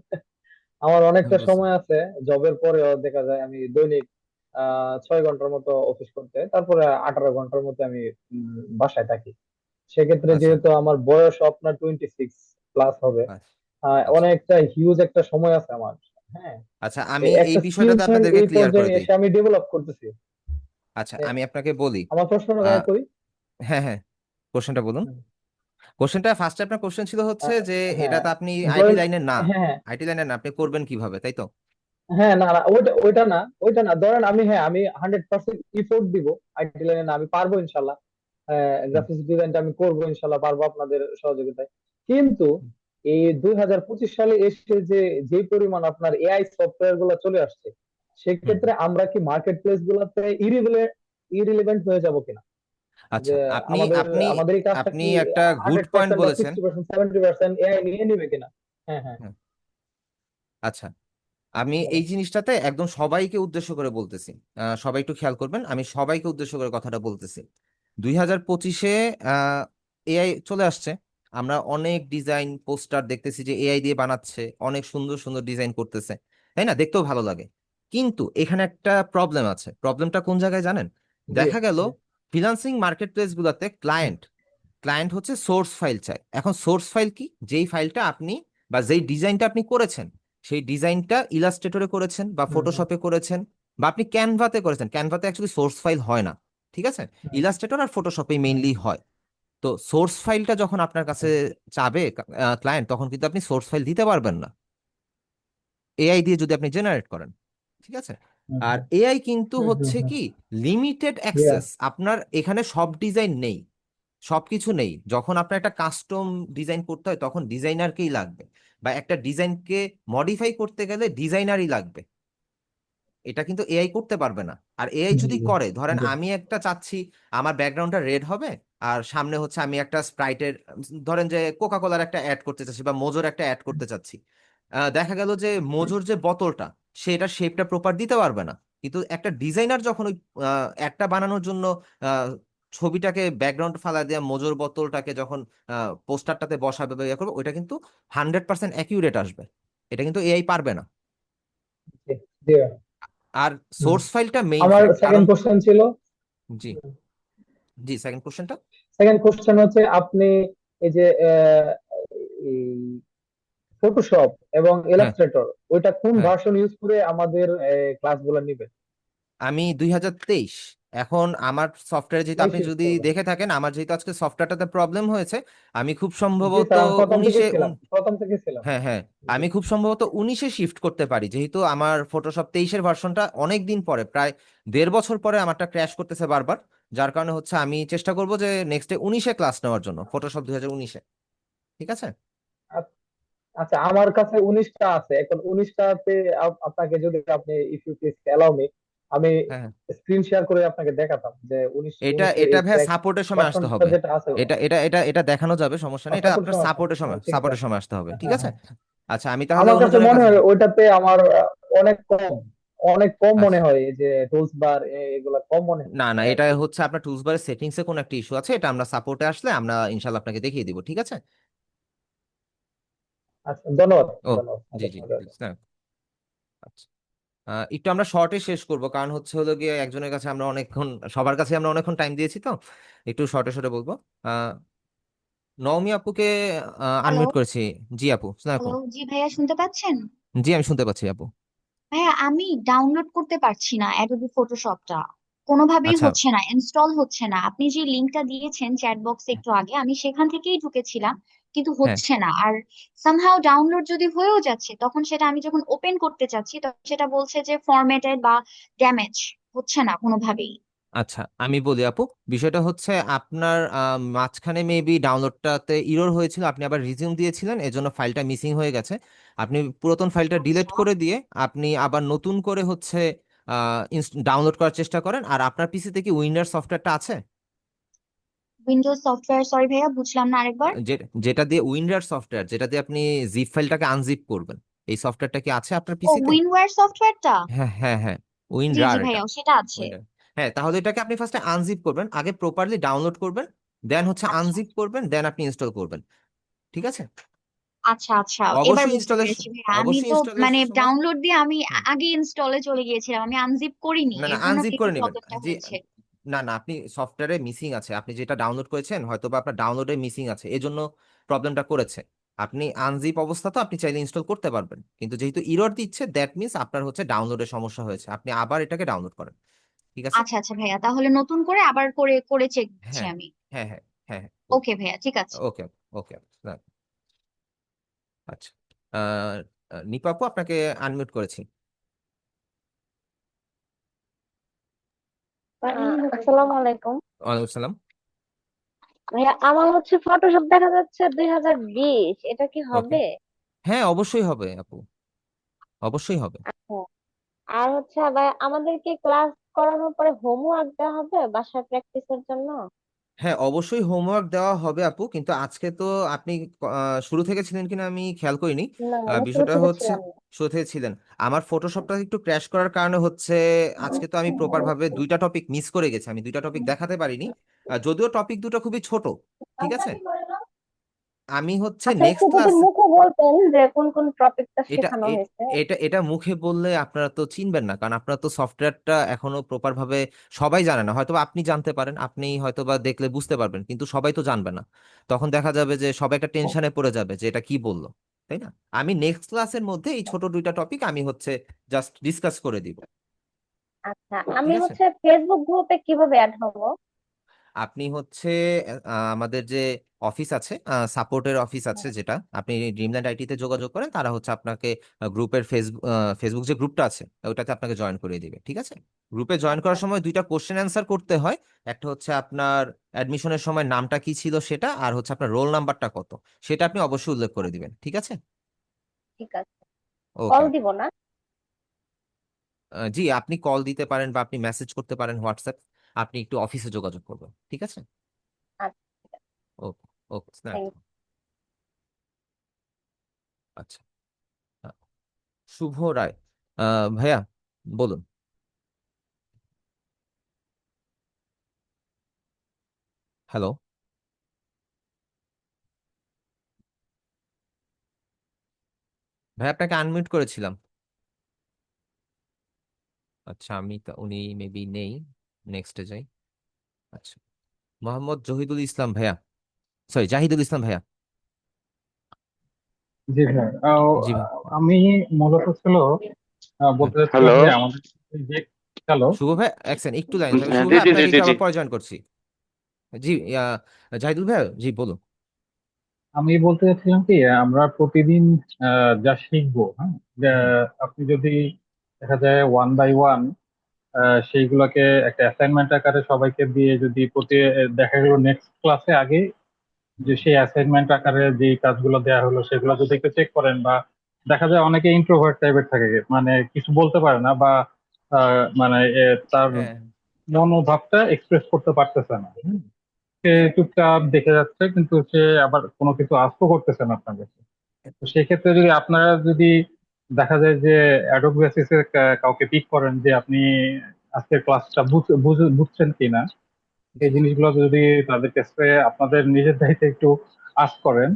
Speaker 15: আমার অনেকটা
Speaker 1: বুঝছি।
Speaker 15: সময় আছে জবের পরেও দেখা যায় আমি দৈনিক 6 ঘন্টার মতো অফিস করতে হয়। তারপরে 18 ঘন্টার মতো আমি বাসায় থাকি। সেক্ষেত্রে
Speaker 1: আচ্ছা
Speaker 15: যেহেতু আমার বয়স আপনার 26+ হবে,
Speaker 1: আচ্ছা আচ্ছা
Speaker 15: অনেকটা হিউজ একটা সময় আছে আমার। হ্যাঁ,
Speaker 1: আচ্ছা, আমি এই
Speaker 15: একটা
Speaker 1: বিষয়টাতে
Speaker 15: স্কিলস
Speaker 1: আপনাদেরকে
Speaker 15: এই
Speaker 1: ক্লিয়ার করে
Speaker 15: পর্যায়ে
Speaker 1: দিই।
Speaker 15: এসে আমি ডেভেলপ করতেছি।
Speaker 1: আচ্ছা,
Speaker 15: এ,
Speaker 1: আমি আপনাকে বলি।
Speaker 15: আমার প্রশ্নটা
Speaker 1: আহ,
Speaker 15: আগে করি।
Speaker 1: হ্যাঁ হ্যাঁ, কোশ্চেনটা বলুন।
Speaker 15: হুম।
Speaker 1: কোশ্চেনটা ফার্স্টে আপনার কোশ্চেন ছিল হচ্ছে
Speaker 15: আহ,
Speaker 1: যে এটা
Speaker 15: হ্যাঁ,
Speaker 1: তো আপনি আইটি
Speaker 15: ধরেন,
Speaker 1: লাইনের না,
Speaker 15: হ্যাঁ হ্যাঁ
Speaker 1: আইটি লাইনের না, আপনি করবেন কিভাবে, তাই তো?
Speaker 15: হ্যাঁ, না না, ওইটা না ধরেন, আমি 100% ইফোর্ট দিব আইটি লাইনে, না আমি পারবো ইনশাল্লাহ।
Speaker 1: হুম,
Speaker 15: গ্রাফিক্স ডিজাইনটা আমি করবো ইনশাল্লাহ, পারবো আপনাদের সহযোগিতায়। কিন্তু
Speaker 1: হুম,
Speaker 15: এই 2025 সালে এসে যে পরিমাণ আপনার এআই সফটওয়্যার গুলো চলে আসছে,
Speaker 1: হুম,
Speaker 15: সেক্ষেত্রে আমরা কি মার্কেট প্লেস গুলাতে ইরিলেভেন্ট হয়ে যাব কিনা?
Speaker 1: আচ্ছা।
Speaker 15: যে
Speaker 1: আপনি
Speaker 15: আমাদের
Speaker 1: আপনি
Speaker 15: আমাদের এই কাজটা
Speaker 1: আপনি
Speaker 15: কি
Speaker 1: একটা গুড
Speaker 15: হান্ড্রেড
Speaker 1: পয়েন্ট
Speaker 15: পার্সেন্ট বা
Speaker 1: বলেছেন।
Speaker 15: 60%, 70% এআই নিয়ে নিবে কিনা? হ্যাঁ হ্যাঁ,
Speaker 1: হ্যাঁ, আচ্ছা, আমি এই জিনিসটাতে একদম সবাইকে উদ্দেশ্য করে বলতেছি। সবাই একটু খেয়াল করবেন, আমি সবাইকে উদ্দেশ্য করে কথাটা বলতেছি। 2025-এ এআই চলে আসছে, আমরা অনেক ডিজাইন পোস্টার দেখতেছি যে এআই দিয়ে বানাচ্ছে, অনেক সুন্দর সুন্দর ডিজাইন করতেছে, তাই না? দেখতেও ভালো লাগে। কিন্তু এখানে একটা প্রবলেম আছে। প্রবলেমটা কোন জায়গায় জানেন?
Speaker 15: জি
Speaker 1: দেখা গেল
Speaker 15: জি।
Speaker 1: ফ্রিল্যান্সিং মার্কেট প্লেস গুলাতে ক্লায়েন্ট ক্লায়েন্ট হচ্ছে সোর্স ফাইল চায়। এখন সোর্স ফাইল কি? যেই ফাইলটা আপনি বা যেই ডিজাইনটা আপনি করেছেন, সেই ডিজাইনটা ইলাস্ট্রেটরে করেছেন বা
Speaker 15: হুম হুম
Speaker 1: ফটোশপে করেছেন বা আপনি ক্যানভাতে করেছেন। ক্যানভাতে অ্যাকচুয়ালি সোর্স ফাইল হয় না, ঠিক আছে?
Speaker 15: হুম
Speaker 1: ইলাস্ট্রেটর আর ফটোশপে
Speaker 15: হুম
Speaker 1: মেইনলি হয়। তো সোর্স ফাইলটা যখন আপনার কাছে
Speaker 15: হুম
Speaker 1: চাবে ক্লায়েন্ট, তখন কিন্তু আপনি সোর্স ফাইল দিতে পারবেন না এআই দিয়ে যদি আপনি জেনারেট করেন, ঠিক আছে?
Speaker 15: হুম
Speaker 1: আর
Speaker 15: হুম
Speaker 1: এআই কিন্তু
Speaker 15: হুম হুম
Speaker 1: হচ্ছে
Speaker 15: হুম।
Speaker 1: কি, লিমিটেড
Speaker 15: Yeah.
Speaker 1: অ্যাক্সেস, আপনার এখানে সব ডিজাইন নেই, সবকিছু নেই। যখন আপনার একটা কাস্টম ডিজাইন করতে হয় তখন ডিজাইনারকেই লাগবে, বা একটা ডিজাইনকে মডিফাই করতে গেলে ডিজাইনারই লাগবে। এটা কিন্তু এআই করতে পারবে না। আর এআই
Speaker 15: জি
Speaker 1: যদি
Speaker 15: জি
Speaker 1: করে, ধরেন
Speaker 15: জি।
Speaker 1: আমি একটা চাচ্ছি আমার ব্যাকগ্রাউন্ডটা রেড হবে, আর সামনে হচ্ছে আমি একটা স্প্রাইটের, ধরেন যে কোকা কোলার একটা অ্যাড করতে চাচ্ছি বা মোজোর একটা অ্যাড করতে চাচ্ছি। দেখা গেল যে মোজোর যে বোতলটা, সেটার শেপটা প্রপার দিতে পারবে না, কিন্তু একটা ডিজাইনার যখন ওই একটা বানানোর জন্য আহ, ছবিটাকে ব্যাকগ্রাউন্ড ফালা দিয়ে মোজোর বোতলটাকে যখন পোস্টারটাতে বসাবে বা ইয়ে করবে, ওইটা কিন্তু 100% অ্যাকিউরেট আসবে। এটা কিন্তু এআই পারবে না।
Speaker 15: জি, জি ভাই।
Speaker 1: আর
Speaker 15: হুম।
Speaker 1: সোর্স ফাইলটা মেইন
Speaker 15: আমার
Speaker 1: ফ্যাক্ট, কারণ
Speaker 15: সেকেন্ড কোশ্চেন ছিল,
Speaker 1: জি জি সেকেন্ড কোশ্চেনটা।
Speaker 15: সেকেন্ড কোশ্চেন হচ্ছে আপনি এই যে ফটোশপ এবং
Speaker 1: হ্যাঁ
Speaker 15: ইলাস্ট্রেটর ওইটা কোন
Speaker 1: হ্যাঁ,
Speaker 15: ভার্সন ইউজ করে আমাদের ক্লাসগুলো নিবেন?
Speaker 1: আমি 2023, এখন আমার সফটওয়্যার যেহেতু আপনি
Speaker 15: 23 ইউজ
Speaker 1: যদি
Speaker 15: করবেন?
Speaker 1: দেখে থাকেন, আমার যেহেতু আজকে সফটওয়্যারটাতে প্রবলেম হয়েছে, আমি খুব
Speaker 15: জি
Speaker 1: সম্ভবত
Speaker 15: স্যার, আমি প্রথম থেকে
Speaker 1: 19-এ
Speaker 15: ছিলাম, প্রথম থেকে ছিলাম।
Speaker 1: হ্যাঁ হ্যাঁ,
Speaker 15: জি।
Speaker 1: আমি খুব সম্ভবত 19-এ শিফট করতে পারি, যেহেতু আমার ফটোশপ 23-এর ভার্সনটা অনেক দিন পরে, প্রায় 1.5 বছর পরে আমারটা ক্র্যাশ করতেছে বারবার। যার কারণে হচ্ছে আমি চেষ্টা করব যে নেক্সটে 19-এ ক্লাস নেওয়ার জন্য, ফটোশপ 2019-এ। ঠিক আছে।
Speaker 15: আচ্ছা, আমার কাছে 19টা আছে। এখন 19টাতে আপনাকে যদি আপনি if you please allow me, আমি
Speaker 1: হ্যাঁ হ্যাঁ,
Speaker 15: স্ক্রিন শেয়ার করে আপনাকে দেখাতাম যে
Speaker 1: এটা
Speaker 15: 19 এর
Speaker 1: এটা ভাইয়া
Speaker 15: এক্সাক্ট
Speaker 1: সাপোর্টের সময় আসতে
Speaker 15: ভার্সনটা
Speaker 1: হবে।
Speaker 15: যেটা আছে।
Speaker 1: এটা দেখানো যাবে, সমস্যা নেই, এটা
Speaker 15: সাপোর্ট
Speaker 1: আপনার
Speaker 15: সমস্যা,
Speaker 1: সাপোর্টের সময়,
Speaker 15: ঠিক আছে।
Speaker 1: সাপোর্টের সময় আসতে হবে। ঠিক
Speaker 15: হ্যাঁ,
Speaker 1: আছে।
Speaker 15: হ্যাঁ।
Speaker 1: আচ্ছা, আমি তাহলে
Speaker 15: আমার কাছে
Speaker 1: অন্যজনের
Speaker 15: মনে
Speaker 1: কাছে
Speaker 15: হয়
Speaker 1: যাই।
Speaker 15: ওইটাতে আমার অনেক কম, অনেক কম মনে
Speaker 1: আচ্ছা,
Speaker 15: হয়, এই যে টুলস বার এগুলা কম মনে
Speaker 1: না না,
Speaker 15: হয় আর
Speaker 1: এটা
Speaker 15: কি।
Speaker 1: হচ্ছে আপনার টুলস বারের সেটিংসে কোনো একটা ইস্যু আছে, এটা আমরা সাপোর্টে আসলে আমরা ইনশাল্লাহ আপনাকে দেখিয়ে দিব। ঠিক আছে।
Speaker 15: আচ্ছা, ধন্যবাদ,
Speaker 1: ও
Speaker 15: ধন্যবাদ
Speaker 1: জি
Speaker 15: আপনার
Speaker 1: জি,
Speaker 15: সময়।
Speaker 1: হ্যাঁ, আচ্ছা। একটু আমরা শর্টে শেষ করব, কারণ হচ্ছে হলো গিয়ে একজনের কাছে আমরা অনেকক্ষণ, সবার কাছে আমরা অনেকক্ষণ টাইম দিয়েছি, তো একটু শর্টে শর্টে বলবো। আহ নওমি আপুকে
Speaker 16: হ্যালো,
Speaker 1: আনমিউট করেছি। জি আপু, আসসালামু
Speaker 16: হ্যালো,
Speaker 1: আলাইকুম।
Speaker 16: জি ভাইয়া শুনতে পাচ্ছেন?
Speaker 1: জি আমি শুনতে পাচ্ছি আপু।
Speaker 16: ভাইয়া আমি ডাউনলোড করতে পারছি না অ্যাডোবি ফটোশপটা, কোনোভাবেই
Speaker 1: আচ্ছা
Speaker 16: হচ্ছে না, ইনস্টল হচ্ছে না। আপনি যে লিংকটা দিয়েছেন চ্যাট বক্সে একটু আগে, আমি সেখান থেকেই ঢুকেছিলাম, কিন্তু
Speaker 1: হ্যাঁ,
Speaker 16: হচ্ছে না। আর সামহাও ডাউনলোড যদি হয়েও যাচ্ছে, তখন সেটা আমি যখন ওপেন করতে চাচ্ছি তখন সেটা বলছে যে ফরম্যাটেড বা ড্যামেজ, হচ্ছে না কোনোভাবেই।
Speaker 1: আচ্ছা আমি বলি আপু, বিষয়টা হচ্ছে আপনার মাঝখানে মেবি ডাউনলোডটাতে ইরর হয়েছিল, আপনি আবার রিজিউম দিয়েছিলেন, এজন্য ফাইলটা মিসিং হয়ে গেছে। আপনি পুরাতন ফাইলটা ডিলিট
Speaker 16: আচ্ছা,
Speaker 1: করে দিয়ে আপনি আবার নতুন করে হচ্ছে ডাউনলোড করার চেষ্টা করেন। আর আপনার পিসিতে কি উইন্ডোজ সফটওয়্যারটা আছে?
Speaker 16: উইন্ডোজ সফটওয়্যার, সরি ভাইয়া বুঝলাম না, আরেকবার।
Speaker 1: যেটা দিয়ে উইন্ডোজ সফটওয়্যার, যেটা দিয়ে আপনি জিপ ফাইলটাকে আনজিপ করবেন, এই সফটওয়্যারটা কি আছে আপনার
Speaker 16: ও,
Speaker 1: পিসিতে?
Speaker 16: উইনওয়্যার সফটওয়্যারটা।
Speaker 1: হ্যাঁ হ্যাঁ হ্যাঁ,
Speaker 16: জি জি
Speaker 1: উইনরার এটা।
Speaker 16: ভাইয়া, সেটা আছে।
Speaker 1: উইন্ডার, হ্যাঁ, তাহলে এটাকে আপনি ফার্স্টে আনজিপ করবেন, আগে প্রপারলি ডাউনলোড করবেন, দেন হচ্ছে
Speaker 16: আচ্ছা
Speaker 1: আনজিপ করবেন, দেন আপনি ইনস্টল করবেন। ঠিক আছে।
Speaker 16: আচ্ছা আচ্ছা, এবার
Speaker 1: অবশ্যই
Speaker 16: বুঝতে
Speaker 1: ইনস্টলেশন,
Speaker 16: পেরেছি ভাইয়া। আমি
Speaker 1: অবশ্যই
Speaker 16: তো
Speaker 1: ইনস্টলের
Speaker 16: মানে
Speaker 1: সময়,
Speaker 16: ডাউনলোড দিয়ে আমি
Speaker 1: হুম,
Speaker 16: আগে ইনস্টলে চলে গিয়েছিলাম, আমি আনজিপ করিনি,
Speaker 1: না না
Speaker 16: এর জন্য
Speaker 1: আনজিপ
Speaker 16: মেবি
Speaker 1: করে নেবেন।
Speaker 16: প্রবলেমটা
Speaker 1: জি,
Speaker 16: হয়েছে।
Speaker 1: না না, আপনি সফটওয়্যারে মিসিং আছে, আপনি যেটা ডাউনলোড করেছেন হয়তো বা আপনার ডাউনলোডে মিসিং আছে, এজন্য প্রবলেমটা করেছে। আপনি আনজিপ অবস্থা তো আপনি চাইলে ইনস্টল করতে পারবেন, কিন্তু যেহেতু ইরর দিচ্ছে, দ্যাট মিন্স আপনার হচ্ছে ডাউনলোডের সমস্যা হয়েছে, আপনি আবার এটাকে ডাউনলোড করেন। ঠিক আছে।
Speaker 16: আচ্ছা আচ্ছা ভাইয়া, তাহলে নতুন করে আবার করে করে চেক দিচ্ছি
Speaker 1: হ্যাঁ
Speaker 16: আমি।
Speaker 1: হ্যাঁ হ্যাঁ হ্যাঁ হ্যাঁ,
Speaker 16: ওকে ভাইয়া, ঠিক আছে।
Speaker 1: ওকে ওকে। আচ্ছা, আহ, নিপা আপু আপনাকে আনমিউট করেছি।
Speaker 2: আসসালামু আলাইকুম।
Speaker 1: ওয়ালাইকুম সালাম।
Speaker 2: ভাইয়া, আমার হচ্ছে ফটোশপ দেখা যাচ্ছে 2020, এটা কি
Speaker 1: ওকে,
Speaker 2: হবে?
Speaker 1: হ্যাঁ অবশ্যই হবে আপু, অবশ্যই হবে।
Speaker 2: আচ্ছা। আর হচ্ছে আবার আমাদেরকে ক্লাস করানোর পরে হোমওয়ার্ক দেওয়া হবে বাসায় প্র্যাকটিসের জন্য?
Speaker 1: হ্যাঁ অবশ্যই হোমওয়ার্ক দেওয়া হবে আপু, কিন্তু আজকে তো আপনি শুরু থেকে ছিলেন কিনা আমি খেয়াল করিনি।
Speaker 2: না, আমি শুরু
Speaker 1: বিষয়টা
Speaker 2: থেকে
Speaker 1: হচ্ছে,
Speaker 2: ছিলাম না।
Speaker 1: শুরু থেকে ছিলেন, আমার ফটোশপটা একটু ক্র্যাশ করার কারণে হচ্ছে আজকে তো আমি প্রপার ভাবে দুইটা টপিক মিস করে গেছি, আমি দুইটা টপিক দেখাতে পারিনি। যদিও টপিক দুটো খুবই ছোট। ঠিক আছে। আমি হচ্ছে
Speaker 2: আচ্ছা, একটু
Speaker 1: নেক্সট
Speaker 2: যদি
Speaker 1: ক্লাস,
Speaker 2: মুখে বলতেন যে কোন কোন টপিকটা
Speaker 1: এটা
Speaker 2: শেখানো
Speaker 1: এ-
Speaker 2: হয়েছে।
Speaker 1: এটা এটা মুখে বললে আপনারা তো চিনবেন না, কারণ আপনারা তো সফটওয়্যারটা এখনো প্রপার ভাবে সবাই জানে না, হয়তোবা আপনি জানতে পারেন, আপনি হয়তোবা দেখলে বুঝতে পারবেন, কিন্তু সবাই তো জানবে না। তখন দেখা যাবে যে সবাই একটা টেনশনে পড়ে যাবে যে এটা কি বললো, তাই না? আমি নেক্সট ক্লাসের মধ্যে এই ছোট দুইটা টপিক আমি হচ্ছে জাস্ট ডিসকাস করে দিব।
Speaker 2: আচ্ছা,
Speaker 1: ঠিক
Speaker 2: আমি
Speaker 1: আছে।
Speaker 2: হচ্ছে ফেসবুক গ্রুপে কিভাবে অ্যাড হব?
Speaker 1: আপনি হচ্ছে আমাদের যে অফিস আছে, সাপোর্টের অফিস আছে, যেটা আপনি ড্রিমল্যান্ড আইটিতে যোগাযোগ করেন, তারা হচ্ছে আপনাকে গ্রুপের ফেসবুক যে গ্রুপটা আছে ওটাতে আপনাকে জয়েন করে দিবে। ঠিক আছে। গ্রুপে জয়েন
Speaker 2: আচ্ছা
Speaker 1: করার সময় দুইটা কোশ্চেন অ্যান্সার করতে হয়। একটা হচ্ছে আপনার অ্যাডমিশনের সময় নামটা কি ছিল সেটা, আর হচ্ছে আপনার রোল নাম্বারটা কত, সেটা আপনি অবশ্যই উল্লেখ করে দিবেন। ঠিক আছে।
Speaker 2: ঠিক আছে, কল
Speaker 1: ওকে।
Speaker 2: দিব না?
Speaker 1: জি, আপনি কল দিতে পারেন বা আপনি মেসেজ করতে পারেন হোয়াটসঅ্যাপ, আপনি একটু অফিসে যোগাযোগ করবেন। ঠিক আছে।
Speaker 2: আচ্ছা,
Speaker 1: ওকে ওকে,
Speaker 2: থ্যাংক
Speaker 1: আচ্ছা। শুভ রায়, ভাইয়া বলুন। হ্যালো, ভাই আপনাকে আনমিউট করেছিলাম। আচ্ছা, উনি মেবি নেই। নেক্সটে যাই। আচ্ছা, মোহাম্মদ জহিদুল ইসলাম ভাইয়া, সরি জাহিদুল ইসলাম ভাইয়া।
Speaker 17: জি ভাই
Speaker 1: জি ভাই।
Speaker 17: আমি মূলত ছিল
Speaker 1: হ্যাঁ,
Speaker 17: বলতে চাচ্ছিলাম
Speaker 13: হ্যালো।
Speaker 17: যে আমাদের যে হ্যালো
Speaker 1: শুভ ভাই এক সেকেন্ড, একটু লাইন থাকবে। শুভ
Speaker 13: জি
Speaker 1: ভাই
Speaker 13: জি জি
Speaker 1: আপনাকে
Speaker 13: জি
Speaker 1: একটু
Speaker 13: জি
Speaker 1: আবার পরে জয়েন করছি। জি, জাহিদুল ভাই, জি বলুন।
Speaker 17: আমি বলতে চাচ্ছিলাম কি আমরা প্রতিদিন যা শিখবো, হ্যাঁ,
Speaker 1: হুম।
Speaker 17: আপনি যদি দেখা যায় ওয়ান বাই ওয়ান সেইগুলোকে একটা অ্যাসাইনমেন্ট আকারে সবাইকে দিয়ে যদি দেখা গেল নেক্সট ক্লাসে আগে যে
Speaker 1: হুম।
Speaker 17: সেই অ্যাসাইনমেন্ট আকারে যে কাজগুলো দেওয়া হলো সেগুলো যদি একটু চেক করেন, বা দেখা যায় অনেকে ইন্ট্রোভার্ট টাইপের থাকে, মানে কিছু বলতে পারে না, বা মানে তার
Speaker 1: হ্যাঁ,
Speaker 17: মনোভাবটা এক্সপ্রেস করতে পারতেছে না। সে চুপচাপ দেখে যাচ্ছে, কিন্তু সে আবার কোনো কিছু আশা করতেছে না আপনার কাছে। তো সেই ক্ষেত্রে যদি আপনারা যদি দেখা যায় যে অ্যাডহক বেসিসে কাউকে পিক করেন যে আপনি আজকের ক্লাসটা বুঝছেন কিনা,
Speaker 1: জি
Speaker 17: এই জিনিসগুলো যদি তাদের কাছে আপনাদের নিজের দায়িত্বে একটু আস্ক করেন,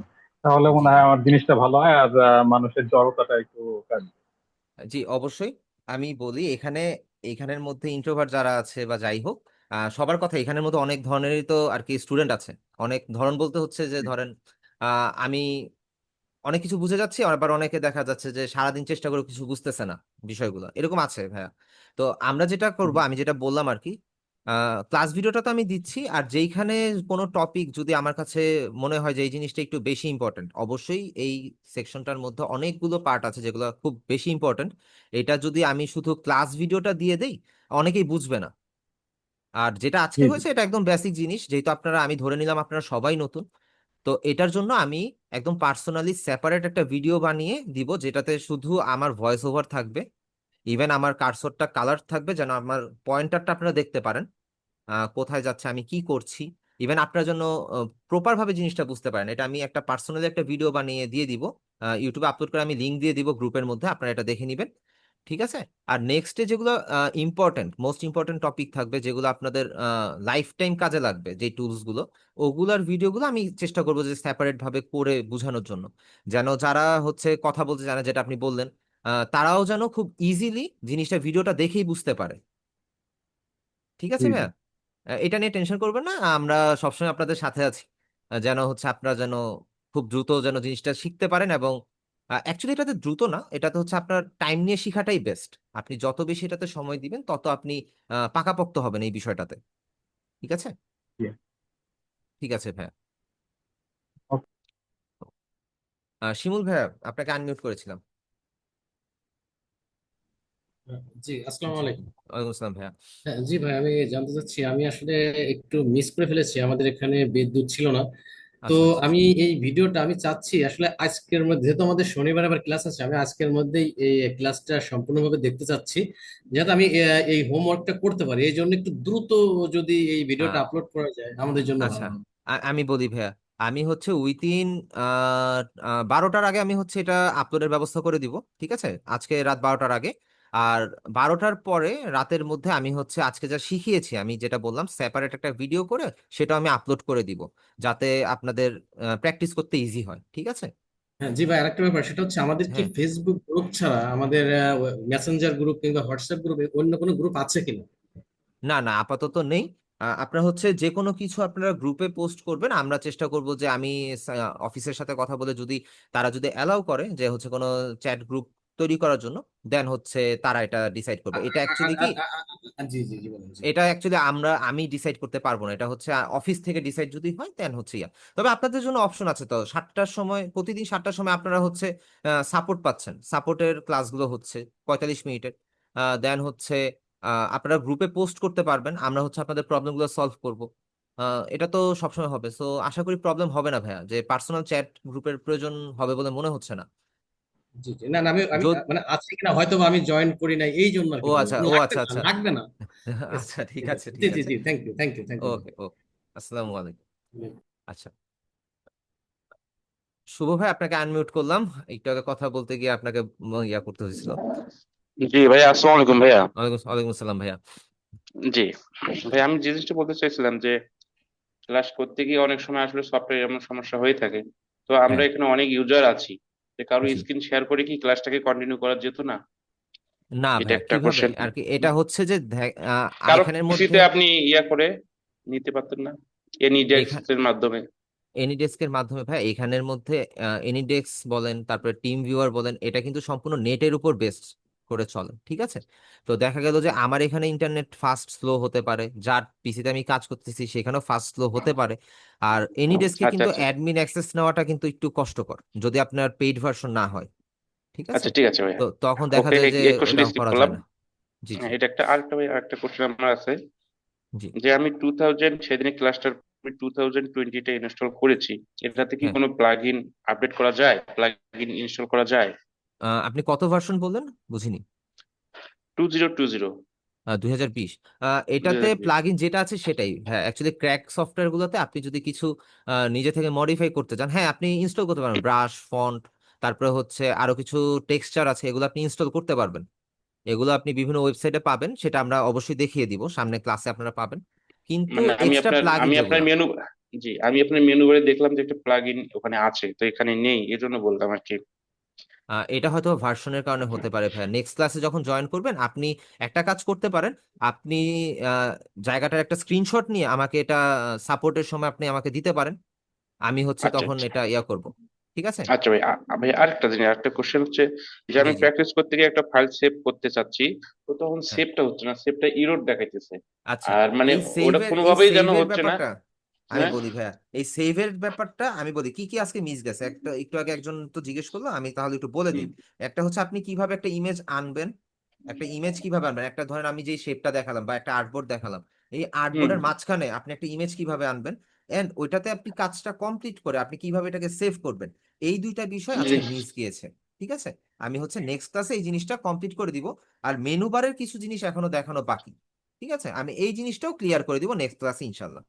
Speaker 17: তাহলে
Speaker 1: জি
Speaker 17: মনে
Speaker 1: জি
Speaker 17: হয় আমার জিনিসটা ভালো হয়, আর মানুষের জড়তাটা একটু কাটবে।
Speaker 1: জি অবশ্যই। আমি বলি এখানে, এখানের মধ্যে ইন্ট্রোভার্ট যারা আছে বা যাই হোক, সবার কথা, এখানের মধ্যে অনেক ধরনেরই তো আর কি স্টুডেন্ট আছে। অনেক ধরন বলতে হচ্ছে যে ধরেন আমি অনেক কিছু বুঝে যাচ্ছি, আবার অনেকে দেখা যাচ্ছে যে সারাদিন চেষ্টা করে কিছু বুঝতেছে না বিষয়গুলো, এরকম আছে ভাইয়া। তো আমরা যেটা করব, আমি যেটা বললাম আর কি, ক্লাস ভিডিওটা তো আমি দিচ্ছি, আর যেইখানে কোনো টপিক যদি আমার কাছে মনে হয় যে এই জিনিসটা একটু বেশি ইম্পর্টেন্ট, অবশ্যই এই সেকশনটার মধ্যে অনেকগুলো পার্ট আছে যেগুলো খুব বেশি ইম্পর্টেন্ট। এটা যদি আমি শুধু ক্লাস ভিডিওটা দিয়ে দেই, অনেকেই বুঝবে না। আর যেটা আজকে
Speaker 17: জি জি
Speaker 1: হয়েছে এটা একদম বেসিক জিনিস, যেহেতু আপনারা, আমি ধরে নিলাম আপনারা সবাই নতুন। তো এটার জন্য আমি একদম পার্সোনালি সেপারেট একটা ভিডিও বানিয়ে দিব, যেটাতে শুধু আমার ভয়েস ওভার থাকবে। ইভেন আমার কার্সরটা কালার থাকবে, যেন আমার পয়েন্টারটা আপনারা দেখতে পারেন কোথায় যাচ্ছে, আমি কি করছি। ইভেন আপনার জন্য প্রপার ভাবে জিনিসটা বুঝতে পারেন। এটা আমি একটা পার্সোনালি একটা ভিডিও বানিয়ে দিয়ে দিব, ইউটিউবে আপলোড করে আমি লিংক দিয়ে দিব গ্রুপের মধ্যে, আপনারা এটা দেখে নেবেন। ঠিক আছে। আর নেক্সটে যেগুলো ইম্পর্টেন্ট, মোস্ট ইম্পর্টেন্ট টপিক থাকবে, যেগুলো আপনাদের লাইফ টাইম কাজে লাগবে, যে টুলস গুলো, ওগুলার ভিডিওগুলো আমি চেষ্টা করবো যে সেপারেট ভাবে করে বোঝানোর জন্য, যেন যারা হচ্ছে কথা বলতে জানে, যেটা আপনি বললেন, তারাও যেন খুব ইজিলি জিনিসটা, ভিডিওটা দেখেই বুঝতে পারে। ঠিক আছে
Speaker 17: জি জি
Speaker 1: ভাইয়া। এটা নিয়ে টেনশন করবেন না, আমরা সবসময় আপনাদের সাথে আছি। যেন হচ্ছে আপনারা যেন খুব দ্রুত যেন জিনিসটা শিখতে পারেন, এবং অ্যাকচুয়ালি এটাতে দ্রুত না, এটাতে হচ্ছে আপনার টাইম নিয়ে শেখাটাই বেস্ট। আপনি যত বেশি এটাতে সময় দিবেন, তত আপনি পাকাপোক্ত হবেন এই বিষয়টাতে। ঠিক আছে।
Speaker 17: জি।
Speaker 1: ঠিক আছে ভাইয়া।
Speaker 17: ওকে।
Speaker 1: শিমুল ভাইয়া, আপনাকে আনমিউট করেছিলাম।
Speaker 18: জি, আসসালামু
Speaker 1: জি,
Speaker 18: আলাইকুম।
Speaker 1: ওয়ালাইকুম আসসালাম ভাইয়া।
Speaker 18: হ্যাঁ, জি ভাই, আমি জানতে চাচ্ছি, আমি আসলে একটু মিস করে ফেলেছি, আমাদের এখানে বিদ্যুৎ ছিল না। তো
Speaker 1: আচ্ছা আচ্ছা।
Speaker 18: আমি এই ভিডিওটা আমি চাচ্ছি আসলে আজকের মধ্যে, যেহেতু আমাদের শনিবার আবার ক্লাস আছে, আমি আজকের মধ্যেই এই ক্লাসটা সম্পূর্ণভাবে দেখতে চাচ্ছি, যাতে আমি এই হোমওয়ার্কটা করতে পারি। এই জন্য একটু দ্রুত যদি এই ভিডিওটা
Speaker 1: আহ,
Speaker 18: আপলোড করা যায় আমাদের জন্য
Speaker 1: আচ্ছা,
Speaker 18: ভালো হবে।
Speaker 1: আমি বলি ভাইয়া, আমি হচ্ছে উইদিন 12টার আগে আমি হচ্ছে এটা আপলোডের ব্যবস্থা করে দিব। ঠিক আছে, আজকে রাত 12টার আগে। আর 12টার পরে রাতের মধ্যে আমি হচ্ছে আজকে যা শিখিয়েছি, আমি যেটা বললাম, সেপারেট একটা ভিডিও করে সেটা আমি আপলোড করে দিব, যাতে আপনাদের প্র্যাকটিস করতে ইজি হয়। ঠিক আছে।
Speaker 18: হ্যাঁ জি ভাই, আরেকটা ব্যাপার, সেটা হচ্ছে আমাদের কি
Speaker 1: হ্যাঁ,
Speaker 18: ফেসবুক গ্রুপ ছাড়া আমাদের মেসেঞ্জার গ্রুপ কিংবা হোয়াটসঅ্যাপ গ্রুপে অন্য কোনো গ্রুপ আছে কিনা?
Speaker 1: না না, আপাতত নেই। আপনার হচ্ছে যে কোনো কিছু আপনারা গ্রুপে পোস্ট করবেন, আমরা চেষ্টা করব যে আমি অফিসের সাথে কথা বলে, যদি তারা যদি অ্যালাউ করে যে হচ্ছে কোনো চ্যাট গ্রুপ তৈরি করার জন্য, দেন হচ্ছে তারা এটা ডিসাইড করবে। এটা অ্যাকচুয়ালি কি,
Speaker 18: জি জি জি, বলুন জি।
Speaker 1: এটা অ্যাকচুয়ালি আমি ডিসাইড করতে পারবো না, এটা হচ্ছে অফিস থেকে ডিসাইড যদি হয়, দেন হচ্ছে ইয়া। তবে আপনাদের জন্য অপশন আছে তো, 7টার সময়, প্রতিদিন 7টার সময় আপনারা হচ্ছে সাপোর্ট পাচ্ছেন, সাপোর্টের ক্লাসগুলো হচ্ছে 45 মিনিটের। দেন হচ্ছে আপনারা গ্রুপে পোস্ট করতে পারবেন, আমরা হচ্ছে আপনাদের প্রবলেমগুলো সলভ করব। এটা তো সবসময় হবে, সো আশা করি প্রবলেম হবে না ভাইয়া, যে পার্সোনাল চ্যাট গ্রুপের প্রয়োজন হবে বলে মনে হচ্ছে না।
Speaker 18: জি জি, না না, আমি আমি
Speaker 1: যদি,
Speaker 18: মানে আছে কিনা হয়তো বা আমি জয়েন করি নাই, এই জন্য আর
Speaker 1: ও
Speaker 18: কি বললাম।
Speaker 1: আচ্ছা, ও
Speaker 18: লাগবে
Speaker 1: আচ্ছা
Speaker 18: না,
Speaker 1: আচ্ছা।
Speaker 18: লাগবে না। Yes,
Speaker 1: আচ্ছা, ঠিক
Speaker 18: ঠিক আছে,
Speaker 1: আছে,
Speaker 18: জি
Speaker 1: ঠিক
Speaker 18: জি
Speaker 1: আছে।
Speaker 18: জি, thank you thank you thank you
Speaker 1: okay, okay. আসসালামু আলাইকুম।
Speaker 18: ভাই।
Speaker 1: আচ্ছা, শুভ ভাই, আপনাকে আনমিউট করলাম। একটু আগে কথা বলতে গিয়ে আপনাকে ইয়া করতে হয়েছিল।
Speaker 13: জি ভাইয়া, আসসালামু আলাইকুম ভাইয়া।
Speaker 1: ওয়ালাইকুম ওয়ালাইকুম আসসালাম ভাইয়া।
Speaker 13: জি ভাই, আমি যে জিনিসটা বলতে চাইছিলাম যে
Speaker 19: ক্লাস করতে গিয়ে অনেক সময় আসলে সফটওয়্যার এমন সমস্যা হয়ে থাকে। তো আমরা
Speaker 1: হ্যাঁ
Speaker 19: এখানে অনেক ইউজার আছি, যে কারো
Speaker 1: জি
Speaker 19: স্ক্রিন শেয়ার করে কি ক্লাসটাকে কন্টিনিউ করা যেত না?
Speaker 1: না
Speaker 19: এটা
Speaker 1: ভাইয়া
Speaker 19: একটা
Speaker 1: কিভাবে
Speaker 19: কোশ্চেন।
Speaker 1: আর কি এটা হচ্ছে যে
Speaker 19: কারো
Speaker 1: এখানের মধ্যে
Speaker 19: পিসিতে আপনি ইয়া করে নিতে পারতেন না এনি
Speaker 1: এইখান
Speaker 19: ডেস্কের মাধ্যমে?
Speaker 1: এনিডেস্কের মাধ্যমে ভাই এখানের মধ্যে এনিডেস্ক বলেন তারপরে টিম ভিউয়ার বলেন এটা কিন্তু সম্পূর্ণ নেটের উপর বেসড করে চলে, ঠিক আছে? তো দেখা গেল যে আমার এখানে ইন্টারনেট ফাস্ট স্লো হতে পারে, যার পিসিতে আমি কাজ করতেছি সেখানেও ফাস্ট স্লো হতে পারে। আর এনিডেস্কে
Speaker 19: আচ্ছা
Speaker 1: কিন্তু
Speaker 19: আচ্ছা
Speaker 1: অ্যাডমিন অ্যাক্সেস নেওয়াটা কিন্তু একটু কষ্টকর যদি আপনার পেইড ভার্সন না হয়, ঠিক আছে?
Speaker 19: আচ্ছা ঠিক আছে ভাইয়া।
Speaker 1: তো তখন দেখা
Speaker 19: ওকে,
Speaker 1: যায় যে
Speaker 19: এই
Speaker 1: ওটা
Speaker 19: কোশ্চেনটা স্কিপ
Speaker 1: করা যায়
Speaker 19: করলাম।
Speaker 1: না। জি জি
Speaker 19: এটা একটা আরেকটা ভাই, আরেকটা কোশ্চেন আমার আছে,
Speaker 1: জি
Speaker 19: যে আমি 2000 সেদিনে ক্লাসটার 2020টা ইনস্টল করেছি, এটাতে কি
Speaker 1: হ্যাঁ
Speaker 19: কোনো প্লাগ ইন আপডেট করা যায়, প্লাগ ইন ইনস্টল করা যায়?
Speaker 1: আপনি কত ভার্সন বললেন বুঝিনি?
Speaker 19: 2020।
Speaker 1: 2020 এটাতে
Speaker 19: 2020।
Speaker 1: প্লাগইন যেটা আছে সেটাই হ্যাঁ, অ্যাকচুয়ালি ক্র্যাক সফটওয়্যার গুলোতে আপনি যদি কিছু নিজে থেকে মডিফাই করতে চান, হ্যাঁ আপনি ইনস্টল করতে পারেন ব্রাশ ফন্ট, তারপরে হচ্ছে আরো কিছু টেক্সচার আছে এগুলো আপনি ইনস্টল করতে পারবেন। এগুলো আপনি বিভিন্ন ওয়েবসাইটে পাবেন, সেটা আমরা অবশ্যই দেখিয়ে দিব সামনে ক্লাসে আপনারা পাবেন, কিন্তু
Speaker 19: মানে
Speaker 1: এক্সট্রা প্লাগইন
Speaker 19: আমি আপনার
Speaker 1: যেগুলো
Speaker 19: মেনু, জি আমি আপনার মেনু বারে দেখলাম যে একটা প্লাগ ইন ওখানে আছে, তো এখানে নেই, এজন্য বললাম আর কি।
Speaker 1: এটা হয়তো ভার্সনের কারণে হতে পারে ভাইয়া। নেক্সট ক্লাসে যখন জয়েন করবেন আপনি একটা কাজ করতে পারেন, আপনি আহ, জায়গাটার একটা স্ক্রিনশট নিয়ে আমাকে এটা সাপোর্টের সময় আপনি আমাকে দিতে পারেন, আমি হচ্ছে
Speaker 19: আচ্ছা
Speaker 1: তখন
Speaker 19: আচ্ছা
Speaker 1: এটা ইয়া করব, ঠিক আছে?
Speaker 19: আচ্ছা ভাই, ভাই আরেকটা জিনিস, আরেকটা কোশ্চেন হচ্ছে, যে
Speaker 1: জি
Speaker 19: আমি
Speaker 1: জি
Speaker 19: প্র্যাকটিস করতে গিয়ে একটা ফাইল সেভ করতে চাচ্ছি, তো তখন
Speaker 1: হ্যাঁ
Speaker 19: সেভটা হচ্ছে না, সেভটা ইরর দেখাইতেছে।
Speaker 1: আচ্ছা।
Speaker 19: আর মানে
Speaker 1: এই
Speaker 19: ওটা
Speaker 1: সেভের
Speaker 19: কোনোভাবেই যেন হচ্ছে না।
Speaker 1: ব্যাপারটা আমি
Speaker 19: হ্যাঁ।
Speaker 1: বলি ভাইয়া, এই সেভের ব্যাপারটা আমি বলি কি কি আজকে মিস গেছে, একটা একটু আগে একজন তো জিজ্ঞেস করলো, আমি তাহলে একটু বলে দিই।
Speaker 19: হুম
Speaker 1: একটা হচ্ছে আপনি কিভাবে একটা ইমেজ আনবেন, একটা ইমেজ কিভাবে আনবেন, একটা ধরেন আমি যেই শেপটা দেখালাম বা একটা আর্টবোর্ড দেখালাম, এই
Speaker 19: হুম
Speaker 1: আর্টবোর্ডের মাঝখানে আপনি একটা ইমেজ কিভাবে আনবেন, এন্ড ওইটাতে আপনি কাজটা কমপ্লিট করে আপনি কিভাবে এটাকে সেভ করবেন, এই দুইটা বিষয়
Speaker 19: জি।
Speaker 1: আজকে মিস গিয়েছে, ঠিক আছে? আমি হচ্ছে নেক্সট ক্লাসে এই জিনিসটা কমপ্লিট করে দিব। আর মেনু বারের কিছু জিনিস এখনো দেখানো বাকি, ঠিক আছে? আমি এই জিনিসটাও ক্লিয়ার করে দিব নেক্সট ক্লাসে ইনশাল্লাহ,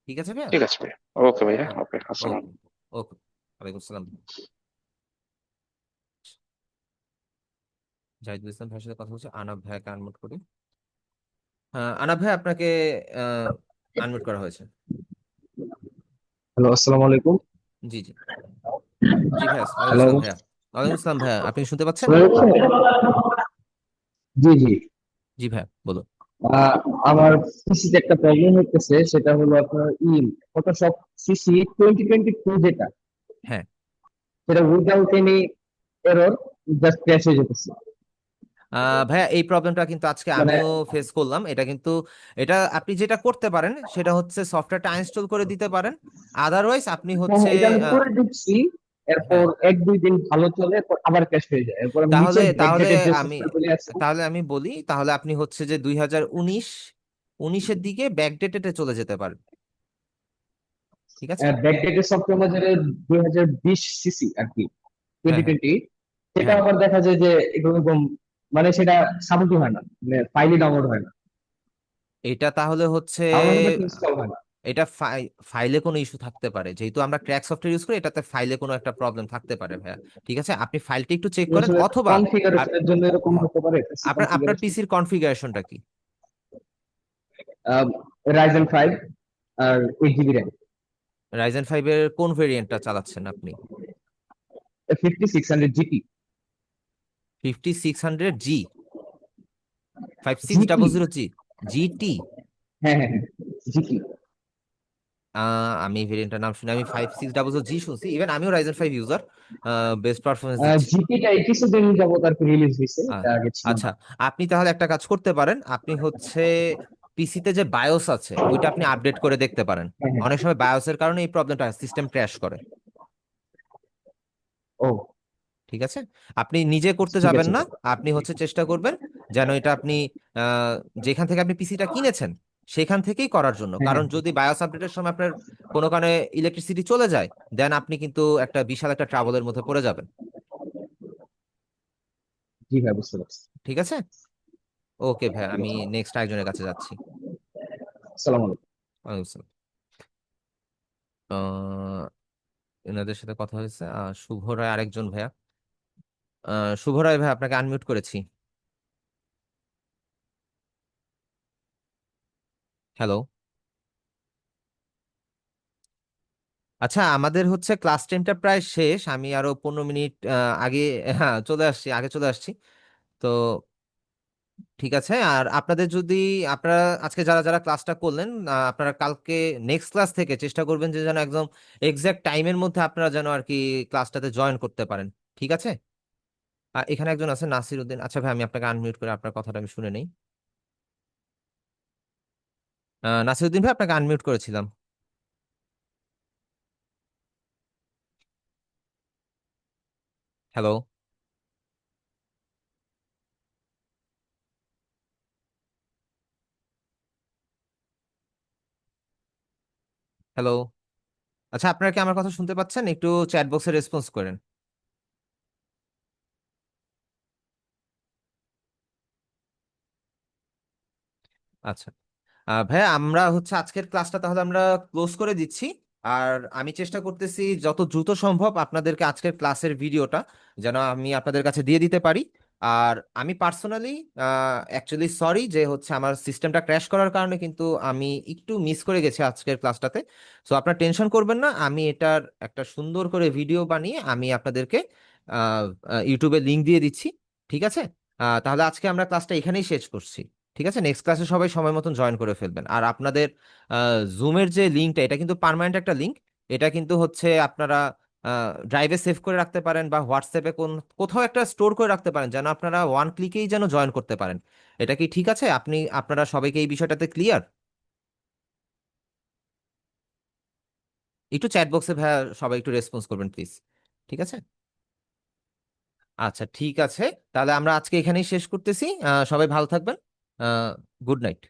Speaker 1: ঠিক আছে ভাইয়া?
Speaker 19: ঠিক আছে ভাই। ওকে ভাইয়া, ওকে, আসসালাম।
Speaker 1: ওকে ওকে, ওয়ালাইকুম আসসালাম। জাহিদুল ইসলাম ভাইয়ের সাথে কথা বলছি, আনাব ভাইয়াকে আনমিউট করি। আনাব ভাই আপনাকে আনমিউট করা হয়েছে।
Speaker 20: হ্যালো, আসসালামু আলাইকুম।
Speaker 1: জি জি জি ভাইয়া, ওয়ালাইকুম
Speaker 20: হ্যালো,
Speaker 1: আসসালাম ভাইয়া। ওয়ালাইকুম আসসালাম ভাইয়া, আপনি শুনতে পাচ্ছেন?
Speaker 20: শোনা যাচ্ছে? জি জি।
Speaker 1: জি ভাইয়া বলুন।
Speaker 20: আহ, আমার সিসিতে একটা প্রবলেম হচ্ছে, সেটা হলো আপনার ফটোশপ সিসি 2022 যেটা,
Speaker 1: হ্যাঁ
Speaker 20: সেটা without any error just crash হয়ে যেতেছে।
Speaker 1: ভাইয়া এই প্রবলেমটা কিন্তু আজকে
Speaker 20: মানে
Speaker 1: আমিও ফেস করলাম। এটা কিন্তু এটা আপনি যেটা করতে পারেন সেটা হচ্ছে সফটওয়্যারটা ইনস্টল করে দিতে পারেন, আদারওয়াইজ আপনি
Speaker 20: হ্যাঁ
Speaker 1: হচ্ছে
Speaker 20: হ্যাঁ, এটা আমি
Speaker 1: আহ,
Speaker 20: করে দিচ্ছি। এরপর
Speaker 1: হ্যাঁ
Speaker 20: 1-2 দিন ভালো চলে, এরপর আবার ক্র্যাশ হয়ে যায়। এরপর আমি নিচে
Speaker 1: তাহলে তাহলে
Speaker 20: ব্যাকডেটেড যে
Speaker 1: আমি
Speaker 20: সফটওয়্যার গুলি আছে।
Speaker 1: তাহলে আমি বলি, তাহলে আপনি হচ্ছে যে 2019-এর দিকে ব্যাকডেটেডে চলে যেতে পারেন, ঠিক আছে?
Speaker 20: ব্যাকডেটেড সফটওয়্যার বাজারে 2020 সিসি আর কি,
Speaker 1: হ্যাঁ হ্যাঁ
Speaker 20: 2020, সেটা
Speaker 1: হ্যাঁ
Speaker 20: আবার দেখা যায় যে এগুলো মানে সেটা সাপোর্টই হয় না, মানে ফাইলই ডাউনলোড হয় না,
Speaker 1: এটা তাহলে হচ্ছে
Speaker 20: ডাউনলোড বাট ইনস্টল হয় না।
Speaker 1: এটা ফাইলে কোনো ইস্যু থাকতে পারে, যেহেতু আমরা ক্র্যাক সফটওয়্যার ইউজ করি এটাতে ফাইলে কোনো একটা প্রবলেম থাকতে পারে ভাইয়া, ঠিক আছে? আপনি ফাইলটা একটু চেক করেন,
Speaker 20: আসলে
Speaker 1: অথবা আপ-
Speaker 20: কনফিগারেশনের জন্য এরকম হতে পারে, পিসি
Speaker 1: আপনার
Speaker 20: কনফিগারেশন।
Speaker 1: পিসির কনফিগারেশনটা কি?
Speaker 20: রাইজেন 5 আর 8 জিবি র্যাম,
Speaker 1: রাইজেন 5-এর কোন ভেরিয়েন্টটা চালাচ্ছেন আপনি?
Speaker 20: 5600 GT.
Speaker 1: 5600G,
Speaker 20: GT,
Speaker 1: 5600G, GT?
Speaker 20: হ্যাঁ হ্যাঁ হ্যাঁ, জিটি।
Speaker 1: আমি ভেরিয়েন্টের নাম শুনি, আমি 5600G শুনছি, ইভেন আমিও রাইজেন 5 ইউজার, বেস্ট পারফরমেন্স দিচ্ছে।
Speaker 20: জিটিটা এই কিছুদিন যাবত আর কি রিলিজ হয়েছে,
Speaker 1: আ-
Speaker 20: এটা আগে ছিল
Speaker 1: আচ্ছা,
Speaker 20: না।
Speaker 1: আপনি তাহলে একটা কাজ করতে পারেন, আপনি হচ্ছে পিসিতে যে বায়োস আছে ওইটা আপনি আপডেট করে দেখতে পারেন।
Speaker 20: হ্যাঁ হ্যাঁ।
Speaker 1: অনেক সময় বায়োসের কারণে এই প্রবলেমটা সিস্টেম ক্র্যাশ করে,
Speaker 20: ও,
Speaker 1: ঠিক আছে? আপনি নিজে করতে
Speaker 20: ঠিক
Speaker 1: যাবেন
Speaker 20: আছে।
Speaker 1: না, আপনি হচ্ছে চেষ্টা করবেন যেন এটা আপনি আহ, যেখান থেকে আপনি পিসিটা কিনেছেন সেখান থেকেই করার জন্য,
Speaker 20: হ্যাঁ
Speaker 1: কারণ
Speaker 20: হ্যাঁ,
Speaker 1: যদি বায়োস আপডেটের সময় আপনার কোনো কারণে ইলেকট্রিসিটি চলে যায়, দেন আপনি কিন্তু একটা বিশাল একটা ট্রাবলের মধ্যে পড়ে যাবেন,
Speaker 20: জি ভাই, বুঝতে পারছি।
Speaker 1: ঠিক আছে? ওকে ভাই,
Speaker 20: ঠিক
Speaker 1: আমি
Speaker 20: আছে,
Speaker 1: নেক্সট আরেকজনের কাছে যাচ্ছি।
Speaker 20: আসসালামু আলাইকুম।
Speaker 1: ওয়ালাইকুম আসসালাম। আহ, এনাদের সাথে কথা হয়েছে। শুভ রায় আরেকজন ভাইয়া। শুভ রায় ভাই, আপনাকে আনমিউট করেছি। হ্যালো। আচ্ছা, আমাদের হচ্ছে ক্লাস 10টা প্রায় শেষ, আমি আরো 15 মিনিট আগে, হ্যাঁ আগে চলে আসছি। তো ঠিক আছে। আর আপনাদের যদি, আপনারা আজকে যারা যারা ক্লাসটা করলেন, আপনারা কালকে নেক্সট ক্লাস থেকে চেষ্টা করবেন যে যেন একদম এক্সাক্ট টাইমের মধ্যে আপনারা যেন আর কি ক্লাসটাতে জয়েন করতে পারেন। ঠিক আছে। আর এখানে একজন আছে নাসির উদ্দিন। আচ্ছা ভাই, আমি আপনাকে আনমিউট করে আপনার কথাটা আমি শুনে নেই। নাসির উদ্দিন ভাই, আপনাকে আনমিউট করেছিলাম। হ্যালো। হ্যালো। আচ্ছা, আপনারা কি আমার কথা শুনতে পাচ্ছেন? একটু চ্যাট বক্সে রেসপন্স করেন। আচ্ছা। ভাইয়া, আমরা হচ্ছে আজকের ক্লাসটা তাহলে আমরা ক্লোজ করে দিচ্ছি। আর আমি চেষ্টা করতেছি যত দ্রুত সম্ভব আপনাদেরকে আজকের ক্লাসের ভিডিওটা যেন আমি আপনাদের কাছে দিয়ে দিতে পারি। আর আমি পার্সোনালি অ্যাকচুয়ালি সরি যে হচ্ছে আমার সিস্টেমটা ক্র্যাশ করার কারণে কিন্তু আমি একটু মিস করে গেছি আজকের ক্লাসটাতে। সো আপনার টেনশন করবেন না, আমি এটার একটা সুন্দর করে ভিডিও বানিয়ে আমি আপনাদেরকে ইউটিউবে লিংক দিয়ে দিচ্ছি। ঠিক আছে। তাহলে আজকে আমরা ক্লাসটা এখানেই শেষ করছি। ঠিক আছে, নেক্সট ক্লাসে সবাই সময় মতন জয়েন করে ফেলবেন। আর আপনাদের জুমের যে লিঙ্কটা, এটা কিন্তু পার্মানেন্ট একটা লিঙ্ক। এটা কিন্তু হচ্ছে আপনারা ড্রাইভে সেভ করে রাখতে পারেন বা হোয়াটসঅ্যাপে কোথাও একটা স্টোর করে রাখতে পারেন, যেন আপনারা ওয়ান ক্লিকেই যেন জয়েন করতে পারেন। এটা কি ঠিক আছে? আপনারা সবাইকে এই বিষয়টাতে ক্লিয়ার? একটু চ্যাট বক্সে ভাইয়া সবাই একটু রেসপন্স করবেন প্লিজ। ঠিক আছে। আচ্ছা, ঠিক আছে। তাহলে আমরা আজকে এখানেই শেষ করতেছি। সবাই ভালো থাকবেন। Good night.